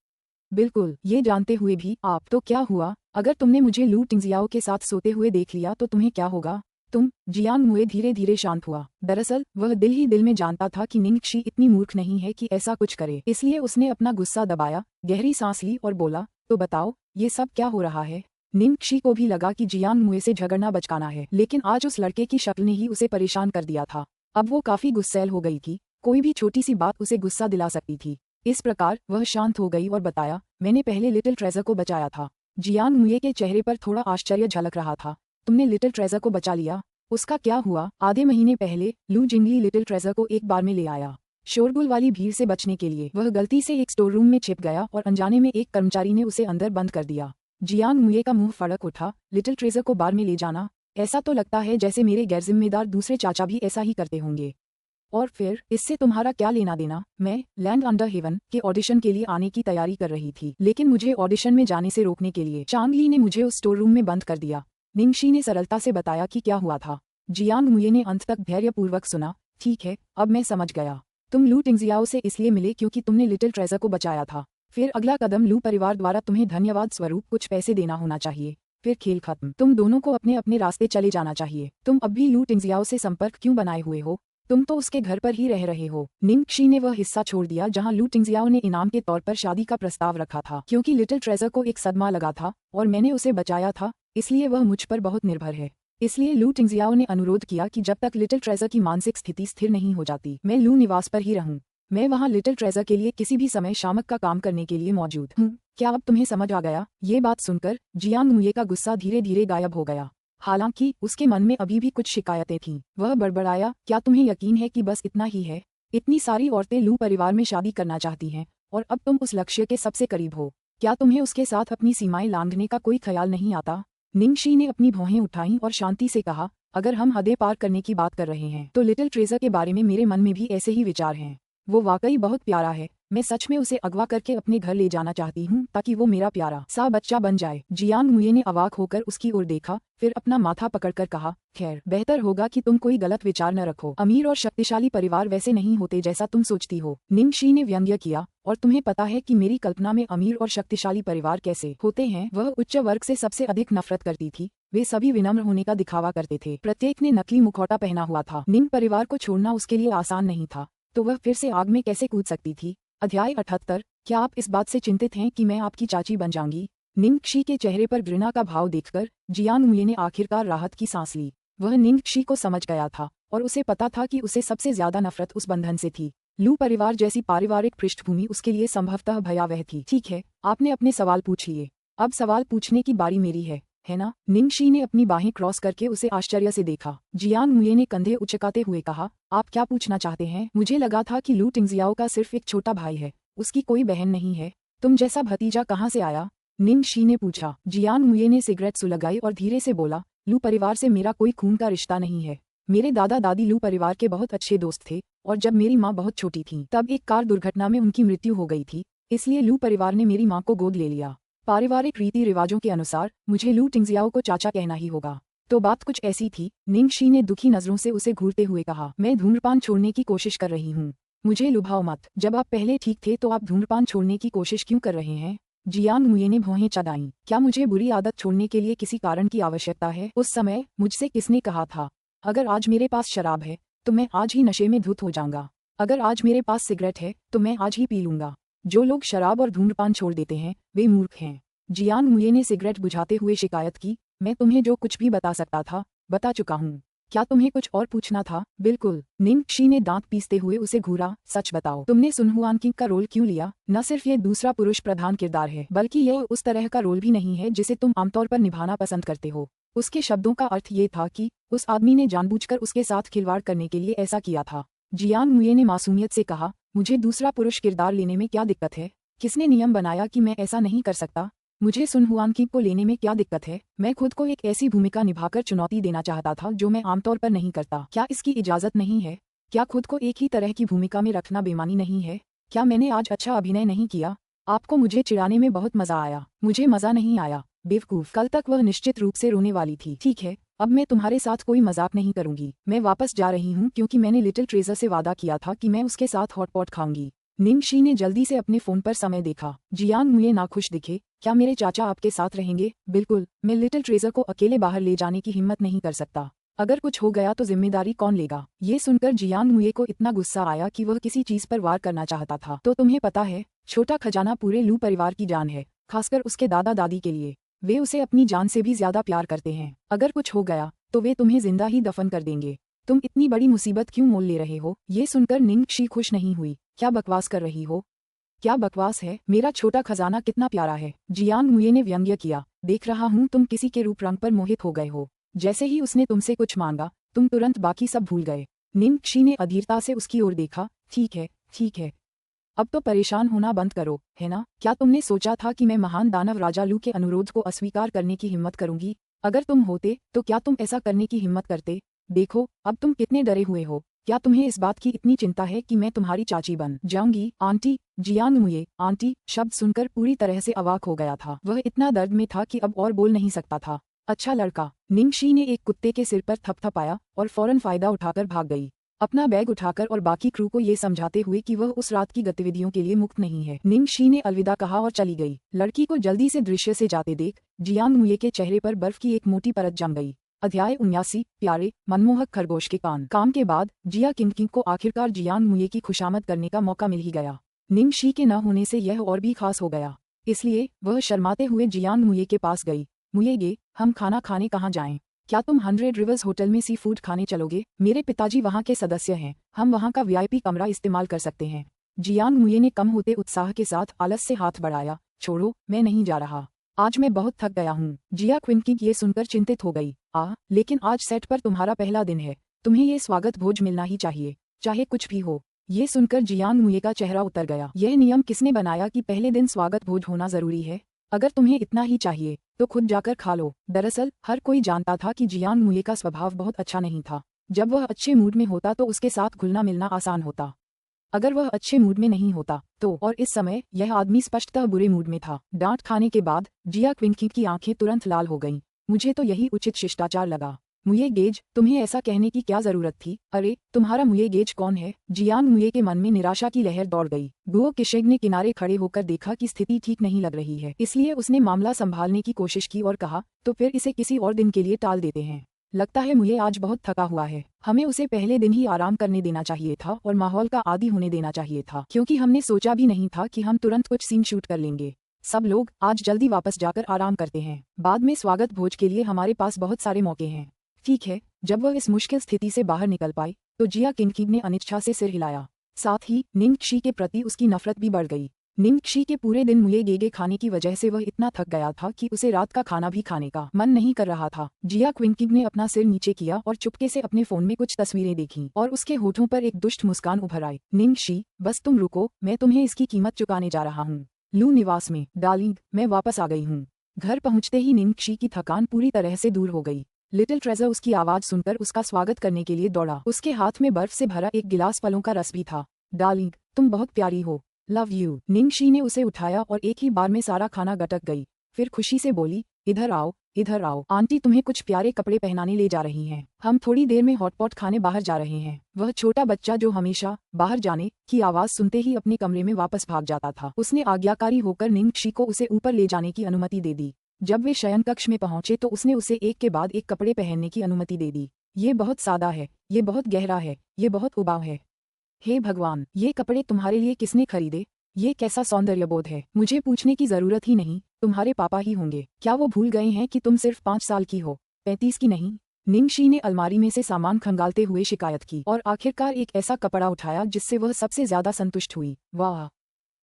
बिल्कुल, ये जानते हुए भी आप। तो क्या हुआ अगर तुमने मुझे लू टिंगजियाओ के साथ सोते हुए देख लिया तो तुम्हें क्या होगा? जियांग मुये धीरे धीरे शांत हुआ। दरअसल वह दिल ही दिल में जानता था कि निंगक्षी इतनी मूर्ख नहीं है कि ऐसा कुछ करे, इसलिए उसने अपना गुस्सा दबाया, गहरी सांस ली और बोला, तो बताओ ये सब क्या हो रहा है? निंगक्षी को भी लगा कि जियांग मुये से झगड़ना बचकाना है, लेकिन आज उस लड़के की शक्ल ने ही उसे परेशान कर दिया था। अब वो काफी गुस्सैल हो गई थी, कोई भी छोटी सी बात उसे गुस्सा दिला सकती थी। इस प्रकार वह शांत हो गई और बताया, मैंने पहले लिटिल ट्रेजर को बचाया था। जियांग मुये के चेहरे पर थोड़ा आश्चर्य झलक रहा था। तुमने लिटिल ट्रेजर को बचा लिया? उसका क्या हुआ? आधे महीने पहले लू जिंगली लिटिल ट्रेजर को एक बार में ले आया। शोरगुल वाली भीड़ से बचने के लिए वह गलती से एक स्टोर रूम में छिप गया और अनजाने में एक कर्मचारी ने उसे अंदर बंद कर दिया। जियांग मुये का मुंह फड़क उठा। लिटिल ट्रेजर को बार में ले जाना? ऐसा तो लगता है जैसे मेरे गैरजिम्मेदार दूसरे चाचा भी ऐसा ही करते होंगे। और फिर इससे तुम्हारा क्या लेना देना? मैं लैंड अंडर हेवन के ऑडिशन के लिए आने की तैयारी कर रही थी, लेकिन मुझे ऑडिशन में जाने से रोकने के लिए चांग ली ने मुझे उस स्टोर रूम में बंद कर दिया। निंगक्षी ने सरलता से बताया कि क्या हुआ था। जियांग मुये ने अंत तक धैर्यपूर्वक सुना। ठीक है, अब मैं समझ गया। तुम लू टिंगजियाओ से इसलिए मिले क्योंकि तुमने लिटिल ट्रेजर को बचाया था। फिर अगला कदम लू परिवार द्वारा तुम्हें धन्यवाद स्वरूप कुछ पैसे देना होना चाहिए। फिर खेल खत्म, तुम दोनों को अपने अपने रास्ते चले जाना चाहिए। तुम अब भी लू टिंगजियाओ से संपर्क क्यों बनाए हुए हो? तुम तो उसके घर पर ही रह रहे हो। निंगक्षी ने वह हिस्सा छोड़ दिया जहां लू टिंगजियाओ ने इनाम के तौर पर शादी का प्रस्ताव रखा था। क्योंकि लिटिल ट्रेजर को एक सदमा लगा था और मैंने उसे बचाया था, इसलिए वह मुझ पर बहुत निर्भर है। इसलिए लू टिंगजियाओ ने अनुरोध किया कि जब तक लिटिल ट्रेजर की मानसिक स्थिति स्थिर नहीं हो जाती, मैं लू निवास पर ही रहूं। मैं वहां लिटिल ट्रेजर के लिए किसी भी समय शामक का काम करने के लिए मौजूद हूँ। क्या अब तुम्हें समझ आ गया? ये बात सुनकर जियांग मुये का गुस्सा धीरे धीरे गायब हो गया। हालांकि उसके मन में अभी भी कुछ शिकायतें थीं। वह बड़बड़ाया, क्या तुम्हें यकीन है कि बस इतना ही है? इतनी सारी औरतें लू परिवार में शादी करना चाहती हैं और अब तुम उस लक्ष्य के सबसे करीब हो। क्या तुम्हें उसके साथ अपनी सीमाएं लांघने का कोई ख्याल नहीं आता? निंगक्षी ने अपनी भौहें उठाईं और शांति से कहा, अगर हम हदें पार करने की बात कर रहे हैं तो लिटिल ट्रेजर के बारे में मेरे मन में भी ऐसे ही विचार हैं। वो वाकई बहुत प्यारा है। मैं सच में उसे अगवा करके अपने घर ले जाना चाहती हूँ ताकि वो मेरा प्यारा सा बच्चा बन जाए। जियांग मुये ने अवाक होकर उसकी ओर देखा, फिर अपना माथा पकड़कर कहा, खैर बेहतर होगा कि तुम कोई गलत विचार न रखो। अमीर और शक्तिशाली परिवार वैसे नहीं होते जैसा तुम सोचती हो। निंगक्षी ने व्यंग्य किया, और तुम्हें पता है कि मेरी कल्पना में अमीर और शक्तिशाली परिवार कैसे होते हैं? वह उच्च वर्ग से सबसे अधिक नफरत करती थी। वे सभी विनम्र होने का दिखावा करते थे। प्रत्येक ने नकली मुखौटा पहना हुआ था। निंग परिवार को छोड़ना उसके लिए आसान नहीं था, तो वह फिर से आग में कैसे कूद सकती थी? अध्याय 78। क्या आप इस बात से चिंतित हैं कि मैं आपकी चाची बन जाऊंगी? निंगक्षी के चेहरे पर घृणा का भाव देखकर जियांग मुये ने आखिरकार राहत की सांस ली। वह निंगक्षी को समझ गया था और उसे पता था कि उसे सबसे ज्यादा नफरत उस बंधन से थी। लू परिवार जैसी पारिवारिक पृष्ठभूमि उसके लिए संभवतः भयावह थी। ठीक है, आपने अपने सवाल पूछ लिए, अब सवाल पूछने की बारी मेरी है ना? निंगक्षी ने अपनी बाहें क्रॉस करके उसे आश्चर्य से देखा। जियांग मुये ने कंधे उचकाते हुए कहा, आप क्या पूछना चाहते हैं? मुझे लगा था कि लू टिंगजियाओ का सिर्फ एक छोटा भाई है, उसकी कोई बहन नहीं है। तुम जैसा भतीजा कहाँ से आया? निंगक्षी ने पूछा। जियांग मुये ने सिगरेट सुलगाई और धीरे से बोला, लू परिवार से मेरा कोई खून का रिश्ता नहीं है। मेरे दादा दादी लू परिवार के बहुत अच्छे दोस्त थे और जब मेरी माँ बहुत छोटी थी तब एक कार दुर्घटना में उनकी मृत्यु हो गई थी, इसलिए लू परिवार ने मेरी माँ को गोद ले लिया। पारिवारिक रीति रिवाजों के अनुसार मुझे लू टिंगजियाओ को चाचा कहना ही होगा। तो बात कुछ ऐसी थी। निंगक्षी ने दुखी नजरों से उसे घूरते हुए कहा, मैं धूम्रपान छोड़ने की कोशिश कर रही हूँ, मुझे लुभाओ मत। जब आप पहले ठीक थे तो आप धूम्रपान छोड़ने की कोशिश क्यों कर रहे हैं? जियांग मुये ने भौहें चढ़ाईं। क्या मुझे बुरी आदत छोड़ने के लिए किसी कारण की आवश्यकता है? उस समय मुझसे किसने कहा था, अगर आज मेरे पास शराब है तो मैं आज ही नशे में धुत हो जाऊंगा। अगर आज मेरे पास सिगरेट है तो मैं आज ही पी लूंगा। जो लोग शराब और धूम्रपान छोड़ देते हैं वे मूर्ख हैं। जियांग मुये ने सिगरेट बुझाते हुए शिकायत की, मैं तुम्हें जो कुछ भी बता सकता था बता चुका हूँ। क्या तुम्हें कुछ और पूछना था? बिल्कुल। निंगक्षी ने दांत पीसते हुए उसे घूरा, सच बताओ, तुमने सुनहुआन किंग का रोल क्यों लिया? न सिर्फ ये दूसरा पुरुष प्रधान किरदार है बल्कि यह उस तरह का रोल भी नहीं है जिसे तुम आमतौर पर निभाना पसंद करते हो। उसके शब्दों का अर्थ ये था कि उस आदमी ने जानबूझकर उसके साथ खिलवाड़ करने के लिए ऐसा किया था। जियांग मुये ने मासूमियत से कहा, मुझे दूसरा पुरुष किरदार लेने में क्या दिक्कत है? किसने नियम बनाया कि मैं ऐसा नहीं कर सकता? मुझे सुनहुआन किंग को लेने में क्या दिक्कत है? मैं खुद को एक ऐसी भूमिका निभाकर चुनौती देना चाहता था जो मैं आमतौर पर नहीं करता। क्या इसकी इजाजत नहीं है? क्या खुद को एक ही तरह की भूमिका में रखना बेईमानी नहीं है? क्या मैंने आज अच्छा अभिनय नहीं किया? आपको मुझे चिढ़ाने में बहुत मजा आया। मुझे मजा नहीं आया, बेवकूफ। कल तक वह निश्चित रूप से रोने वाली थी। ठीक है, अब मैं तुम्हारे साथ कोई मजाक नहीं करूंगी। मैं वापस जा रही हूँ क्योंकि मैंने लिटिल ट्रेजर से वादा किया था कि मैं उसके साथ हॉटपॉट खाऊंगी। निंगक्षी ने जल्दी से अपने फोन पर समय देखा। जियांग मुये नाखुश दिखे। क्या मेरे चाचा आपके साथ रहेंगे? बिल्कुल। मैं लिटिल ट्रेजर को अकेले बाहर ले जाने की हिम्मत नहीं कर सकता। अगर कुछ हो गया तो जिम्मेदारी कौन लेगा? ये सुनकर जियांग मुये को इतना गुस्सा आया कि वह किसी चीज पर वार करना चाहता था। तो तुम्हें पता है, छोटा खजाना पूरे लू परिवार की जान है, खासकर उसके दादा दादी के लिए। वे उसे अपनी जान से भी ज्यादा प्यार करते हैं। अगर कुछ हो गया तो वे तुम्हें जिंदा ही दफन कर देंगे। तुम इतनी बड़ी मुसीबत क्यों मोल ले रहे हो? ये सुनकर निंगक्षी खुश नहीं हुई। क्या बकवास कर रही हो? क्या बकवास है? मेरा छोटा खजाना कितना प्यारा है, जियांग मुये ने व्यंग्य किया। देख रहा हूँ तुम किसी के रूप रंग पर मोहित हो गए हो। जैसे ही उसने तुमसे कुछ मांगा तुम तुरंत बाकी सब भूल गए। निंगक्षी ने अधीरता से उसकी ओर देखा। ठीक है, ठीक है, अब तो परेशान होना बंद करो, है ना? क्या तुमने सोचा था कि मैं महान दानव राजा लू के अनुरोध को अस्वीकार करने की हिम्मत करूंगी? अगर तुम होते तो क्या तुम ऐसा करने की हिम्मत करते? देखो अब तुम कितने डरे हुए हो। क्या तुम्हें इस बात की इतनी चिंता है कि मैं तुम्हारी चाची बन जाऊंगी? आंटी। जियांग मुये आंटी शब्द सुनकर पूरी तरह से अवाक हो गया था। वह इतना दर्द में था कि अब और बोल नहीं सकता था। अच्छा लड़का। निंगक्षी ने एक कुत्ते के सिर पर थपथपाया और फौरन फायदा उठाकर भाग गई, अपना बैग उठाकर और बाकी क्रू को ये समझाते हुए कि वह उस रात की गतिविधियों के लिए मुक्त नहीं है। निंगक्षी ने अलविदा कहा और चली गई। लड़की को जल्दी से दृश्य से जाते देख जियांग मुये के चेहरे पर बर्फ की एक मोटी परत जम गई। अध्याय 79। प्यारे मनमोहक खरगोश के कान। काम के बाद जिया किंग को आखिरकार जियांग मुये की खुशामद करने का मौका मिल ही गया। निंगक्षी के न होने से यह और भी खास हो गया, इसलिए वह शर्माते हुए जियांग मुये के पास गई। मुये, हम खाना खाने कहाँ जाएं? क्या तुम 100 रिवर्स होटल में सी फूड खाने चलोगे? मेरे पिताजी वहाँ के सदस्य हैं, हम वहाँ का वीआईपी कमरा इस्तेमाल कर सकते हैं। जियांग मुये ने कम होते उत्साह के साथ आलस से हाथ बढ़ाया। छोड़ो, मैं नहीं जा रहा, आज मैं बहुत थक गया हूँ। जिया क्विंकिंग ये सुनकर चिंतित हो गई। लेकिन आज सेट पर तुम्हारा पहला दिन है, तुम्हें ये स्वागत भोज मिलना ही चाहिए, चाहे कुछ भी हो। ये सुनकर जियांग मुये का चेहरा उतर गया। यह नियम किसने बनाया कि पहले दिन स्वागत भोज होना जरूरी है? अगर तुम्हें इतना ही चाहिए तो खुद जाकर खा लो। दरअसल हर कोई जानता था कि जियांग मुये का स्वभाव बहुत अच्छा नहीं था। जब वह अच्छे मूड में होता तो उसके साथ घुलना मिलना आसान होता, अगर वह अच्छे मूड में नहीं होता तो। और इस समय यह आदमी स्पष्टतः बुरे मूड में था। डांट खाने के बाद जिया क्विंकिंग की आंखें तुरंत लाल हो गईं। मुझे तो यही उचित शिष्टाचार लगा। मुये गेज, तुम्हें ऐसा कहने की क्या जरूरत थी? अरे तुम्हारा मुये गेज कौन है? जियांग मुये के मन में निराशा की लहर दौड़ गई। गुओ किशेग ने किनारे खड़े होकर देखा कि स्थिति ठीक नहीं लग रही है, इसलिए उसने मामला संभालने की कोशिश की और कहा, तो फिर इसे किसी और दिन के लिए टाल देते हैं। लगता है मुये आज बहुत थका हुआ है, हमें उसे पहले दिन ही आराम करने देना चाहिए था और माहौल का आदी होने देना चाहिए था, क्योंकि हमने सोचा भी नहीं था कि हम तुरंत कुछ सीन शूट कर लेंगे। सब लोग आज जल्दी वापस जाकर आराम करते हैं। बाद में स्वागत भोज के लिए हमारे पास बहुत सारे मौके हैं। ठीक है। जब वह इस मुश्किल स्थिति से बाहर निकल पाई तो जिया किंग ने अनिच्छा से सिर हिलाया। साथ ही निंगक्षी के प्रति उसकी नफरत भी बढ़ गई। निंगक्षी के पूरे दिन मुये गेगे खाने की वजह से वह इतना थक गया था कि उसे रात का खाना भी खाने का मन नहीं कर रहा था। जिया क्विंकिंग ने अपना सिर नीचे किया और चुपके से अपने फोन में कुछ तस्वीरें देखीं और उसके होठों पर एक दुष्ट मुस्कान उभर आई। निंगक्षी, बस तुम रुको, मैं तुम्हें इसकी कीमत चुकाने जा रहा हूँ। लू निवास में, डार्लिंग, मैं वापस आ गई हूँ। घर पहुँचते ही निंगक्षी की थकान पूरी तरह से दूर हो गई। लिटिल ट्रेजर उसकी आवाज सुनकर उसका स्वागत करने के लिए दौड़ा। उसके हाथ में बर्फ से भरा एक गिलास फलों का रस भी था। डार्लिंग, तुम बहुत प्यारी हो। Love you. निंगक्षी ने उसे उठाया और एक ही बार में सारा खाना गटक गई। फिर खुशी से बोली, इधर आओ, इधर आओ। आंटी तुम्हें कुछ प्यारे कपड़े पहनाने ले जा रही हैं। हम थोड़ी देर में हॉटपॉट खाने बाहर जा रहे हैं। वह छोटा बच्चा जो हमेशा बाहर जाने की आवाज सुनते ही अपने कमरे में वापस भाग जाता था, उसने आज्ञाकारी होकर निंगक्षी को उसे ऊपर ले जाने की अनुमति दे दी। जब वे शयन कक्ष में पहुंचे तो उसने उसे एक के बाद एक कपड़े पहनने की अनुमति दे दी। ये बहुत सादा है, ये बहुत गहरा है, ये बहुत उबाऊ है। हे भगवान, ये कपड़े तुम्हारे लिए किसने खरीदे? ये कैसा सौंदर्यबोध है। मुझे पूछने की जरूरत ही नहीं, तुम्हारे पापा ही होंगे। क्या वो भूल गए हैं कि तुम सिर्फ 5 साल की हो, 35 की नहीं? निंगक्षी ने अलमारी में से सामान खंगालते हुए शिकायत की और आखिरकार एक ऐसा कपड़ा उठाया जिससे वह सबसे ज्यादा संतुष्ट हुई। वाह,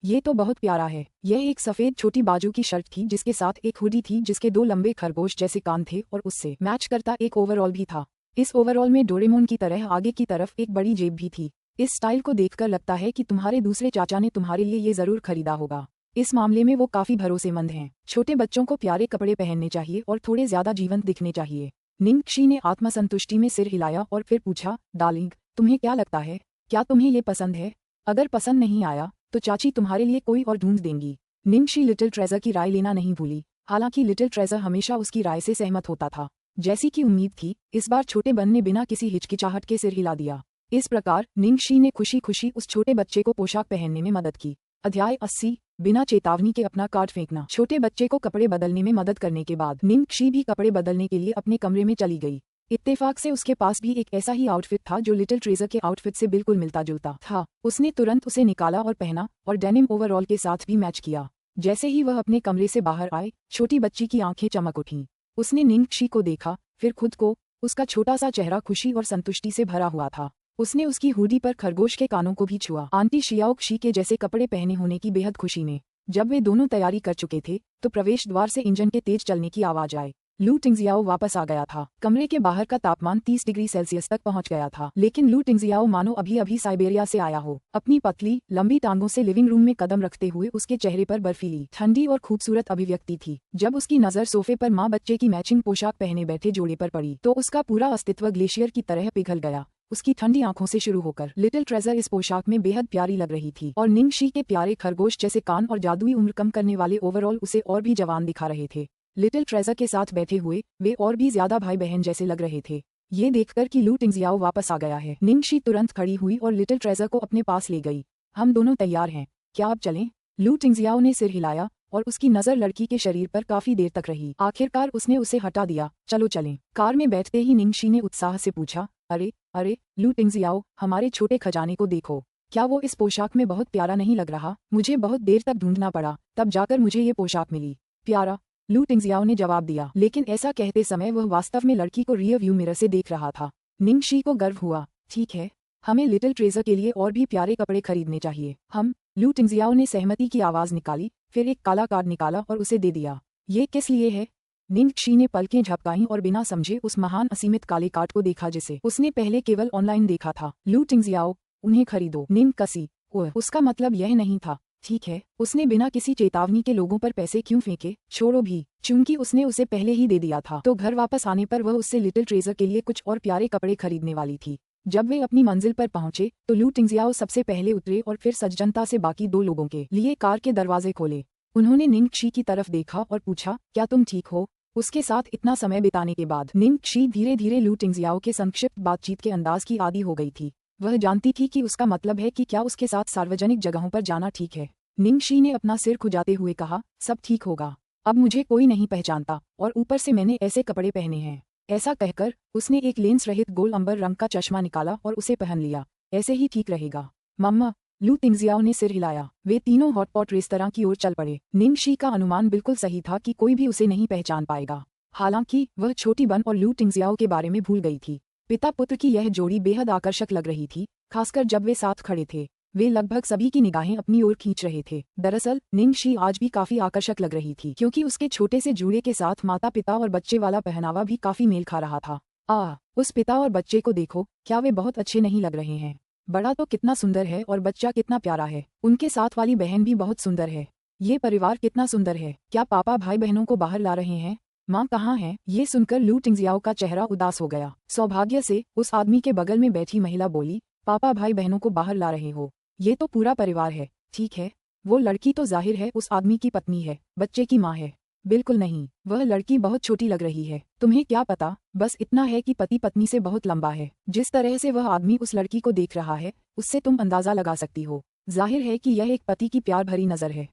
ये तो बहुत प्यारा है। यह एक सफेद छोटी बाजू की शर्ट थी जिसके साथ एक हुडी थी जिसके 2 लंबे खरगोश जैसे कान थे और उससे मैच करता एक ओवरऑल भी था। इस ओवरऑल में डोरेमोन की तरह आगे की तरफ एक बड़ी जेब भी थी। इस स्टाइल को देखकर लगता है कि तुम्हारे दूसरे चाचा ने तुम्हारे लिए ये जरूर खरीदा होगा। इस मामले में वो काफी भरोसेमंद हैं। छोटे बच्चों को प्यारे कपड़े पहनने चाहिए और थोड़े ज्यादा जीवंत दिखने चाहिए। निंगक्षी ने आत्मसंतुष्टि में सिर हिलाया और फिर पूछा, डार्लिंग, तुम्हें क्या लगता है? क्या तुम्हें ये पसंद है? अगर पसंद नहीं आया तो चाची तुम्हारे लिए कोई और ढूंढ देंगी। निंगक्षी लिटिल ट्रेजर की राय लेना नहीं भूली। हालांकि लिटिल ट्रेजर हमेशा उसकी राय से सहमत होता था। जैसी कि उम्मीद थी, इस बार छोटे बन ने बिना किसी हिचकिचाहट के सिर हिला दिया। इस प्रकार निंगक्षी ने खुशी खुशी उस छोटे बच्चे को पोशाक पहनने में मदद की। अध्याय 80, बिना चेतावनी के अपना कार्ड फेंकना। छोटे बच्चे को कपड़े बदलने में मदद करने के बाद निंगक्षी भी कपड़े बदलने के लिए अपने कमरे में चली गई। इत्तेफाक से उसके पास भी एक ऐसा ही आउटफिट था जो लिटिल ट्रेजर के आउटफिट से बिल्कुल मिलता जुलता था। उसने तुरंत उसे निकाला और पहना और डेनिम ओवरऑल के साथ भी मैच किया। जैसे ही वह अपने कमरे से बाहर आए, छोटी बच्ची की आंखें चमक उठीं। उसने निंगक्षी को देखा, फिर खुद को। उसका छोटा सा चेहरा खुशी और संतुष्टि से भरा हुआ था। उसने उसकी हुडी पर खरगोश के कानों को भी छुआ। आंटी शियाओक्षी के जैसे कपड़े पहने होने की बेहद खुशी में जब वे दोनों तैयारी कर चुके थे तो प्रवेश द्वार से इंजन के तेज चलने की आवाज आई। लू टिंगजियाओ वापस आ गया था। कमरे के बाहर का तापमान 30 डिग्री सेल्सियस तक पहुंच गया था, लेकिन लू टिंगजियाओ मानो अभी अभी साइबेरिया से आया हो। अपनी पतली लंबी टांगों से लिविंग रूम में कदम रखते हुए उसके चेहरे पर बर्फीली, ठंडी और खूबसूरत अभिव्यक्ति थी। जब उसकी नजर सोफे पर माँ बच्चे की मैचिंग पोशाक पहने बैठे जोड़े पर पड़ी तो उसका पूरा अस्तित्व ग्लेशियर की तरह पिघल गया। उसकी ठंडी आंखों से शुरू होकर लिटिल ट्रेजर इस पोशाक में बेहद प्यारी लग रही थी और निंगक्षी के प्यारे खरगोश जैसे कान और जादुई उम्र कम करने वाले ओवरऑल उसे और भी जवान दिखा रहे थे। लिटिल ट्रेजर के साथ बैठे हुए वे और भी ज्यादा भाई बहन जैसे लग रहे थे। ये देखकर कि लू टिंगजियाओ वापस आ गया है, निंगक्षी तुरंत खड़ी हुई और लिटिल ट्रेजर को अपने पास ले गई। हम दोनों तैयार हैं, क्या अब चलें? लू टिंगजियाओ ने सिर हिलाया और उसकी नजर लड़की के शरीर पर काफी देर तक रही। आखिरकार उसने उसे हटा दिया। चलो चलें। कार में बैठते ही निंगक्षी ने उत्साह से पूछा, अरे अरे लू टिंगजियाओ, हमारे छोटे खजाने को देखो। क्या वो इस पोशाक में बहुत प्यारा नहीं लग रहा? मुझे बहुत देर तक ढूंढना पड़ा, तब जाकर मुझे ये पोशाक मिली। प्यारा? लू टिंगजियाओ ने जवाब दिया, लेकिन ऐसा कहते समय वह वास्तव में लड़की को रियर व्यू मिरर से देख रहा था। निंगक्षी को गर्व हुआ। ठीक है, हमें लिटिल ट्रेजर के लिए और भी प्यारे कपड़े खरीदने चाहिए। हम? लू टिंगजियाओ ने सहमति की आवाज निकाली, फिर एक काला कार्ड निकाला और उसे दे दिया। ये किस लिए है? निंगक्षी ने पलकें झपकाईं और बिना समझे उस महान असीमित काले कार्ड को देखा जिसे उसने पहले केवल ऑनलाइन देखा था। लू टिंगजियाओ, उन्हें खरीदो। निंगकसी, ओह, उसका मतलब यह नहीं था। ठीक है, उसने बिना किसी चेतावनी के लोगों पर पैसे क्यों फेंके? छोड़ो भी, चूंकि उसने उसे पहले ही दे दिया था तो घर वापस आने पर वह उससे लिटिल ट्रेजर के लिए कुछ और प्यारे कपड़े खरीदने वाली थी। जब वे अपनी मंजिल पर पहुंचे तो लू टिंगजियाओ सबसे पहले उतरे और फिर सज्जनता से बाकी 2 लोगों के लिए कार के दरवाजे खोले। उन्होंने निंगक्षी की तरफ देखा और पूछा, क्या तुम ठीक हो? उसके साथ इतना समय बिताने के बाद निंगक्षी धीरे धीरे लू टिंगजियाओ के संक्षिप्त बातचीत के अंदाज की आदी हो गई थी। वह जानती थी कि उसका मतलब है कि क्या उसके साथ सार्वजनिक जगहों पर जाना ठीक है। निंगक्षी ने अपना सिर खुजाते हुए कहा, सब ठीक होगा। अब मुझे कोई नहीं पहचानता और ऊपर से मैंने ऐसे कपड़े पहने हैं। ऐसा कहकर उसने एक लेंस रहित गोल अंबर रंग का चश्मा निकाला और उसे पहन लिया। ऐसे ही ठीक रहेगा। मम्मा, लू तिंगजियाओ ने सिर हिलाया। वे तीनों हॉटपॉट रेस्तरां की ओर चल पड़े। निंग शी का अनुमान बिल्कुल सही था कि कोई भी उसे नहीं पहचान पाएगा। हालांकि वह छोटी बन और लू तिंगजियाओ के बारे में भूल गई थी। पिता पुत्र की यह जोड़ी बेहद आकर्षक लग रही थी, खासकर जब वे साथ खड़े थे। वे लगभग सभी की निगाहें अपनी ओर खींच रहे थे। दरअसल निंग शी आज भी काफी आकर्षक लग रही थी, क्योंकि उसके छोटे से जूड़े के साथ माता पिता और बच्चे वाला पहनावा भी काफी मेल खा रहा था। उस पिता और बच्चे को देखो, क्या वे बहुत अच्छे नहीं लग रहे हैं? बड़ा तो कितना सुंदर है और बच्चा कितना प्यारा है। उनके साथ वाली बहन भी बहुत सुंदर है। ये परिवार कितना सुंदर है। क्या पापा भाई बहनों को बाहर ला रहे हैं? माँ कहाँ है? ये सुनकर लू टिंगजियाओ का चेहरा उदास हो गया। सौभाग्य से उस आदमी के बगल में बैठी महिला बोली, पापा भाई बहनों को बाहर ला रहे हो? ये तो पूरा परिवार है। ठीक है, वो लड़की तो जाहिर है उस आदमी की पत्नी है, बच्चे की माँ है। बिल्कुल नहीं, वह लड़की बहुत छोटी लग रही है। तुम्हें क्या पता, बस इतना है कि पति पत्नी से बहुत लंबा है। जिस तरह से वह आदमी उस लड़की को देख रहा है, उससे तुम अंदाजा लगा सकती हो। जाहिर है कि यह एक पति की प्यार भरी नजर है।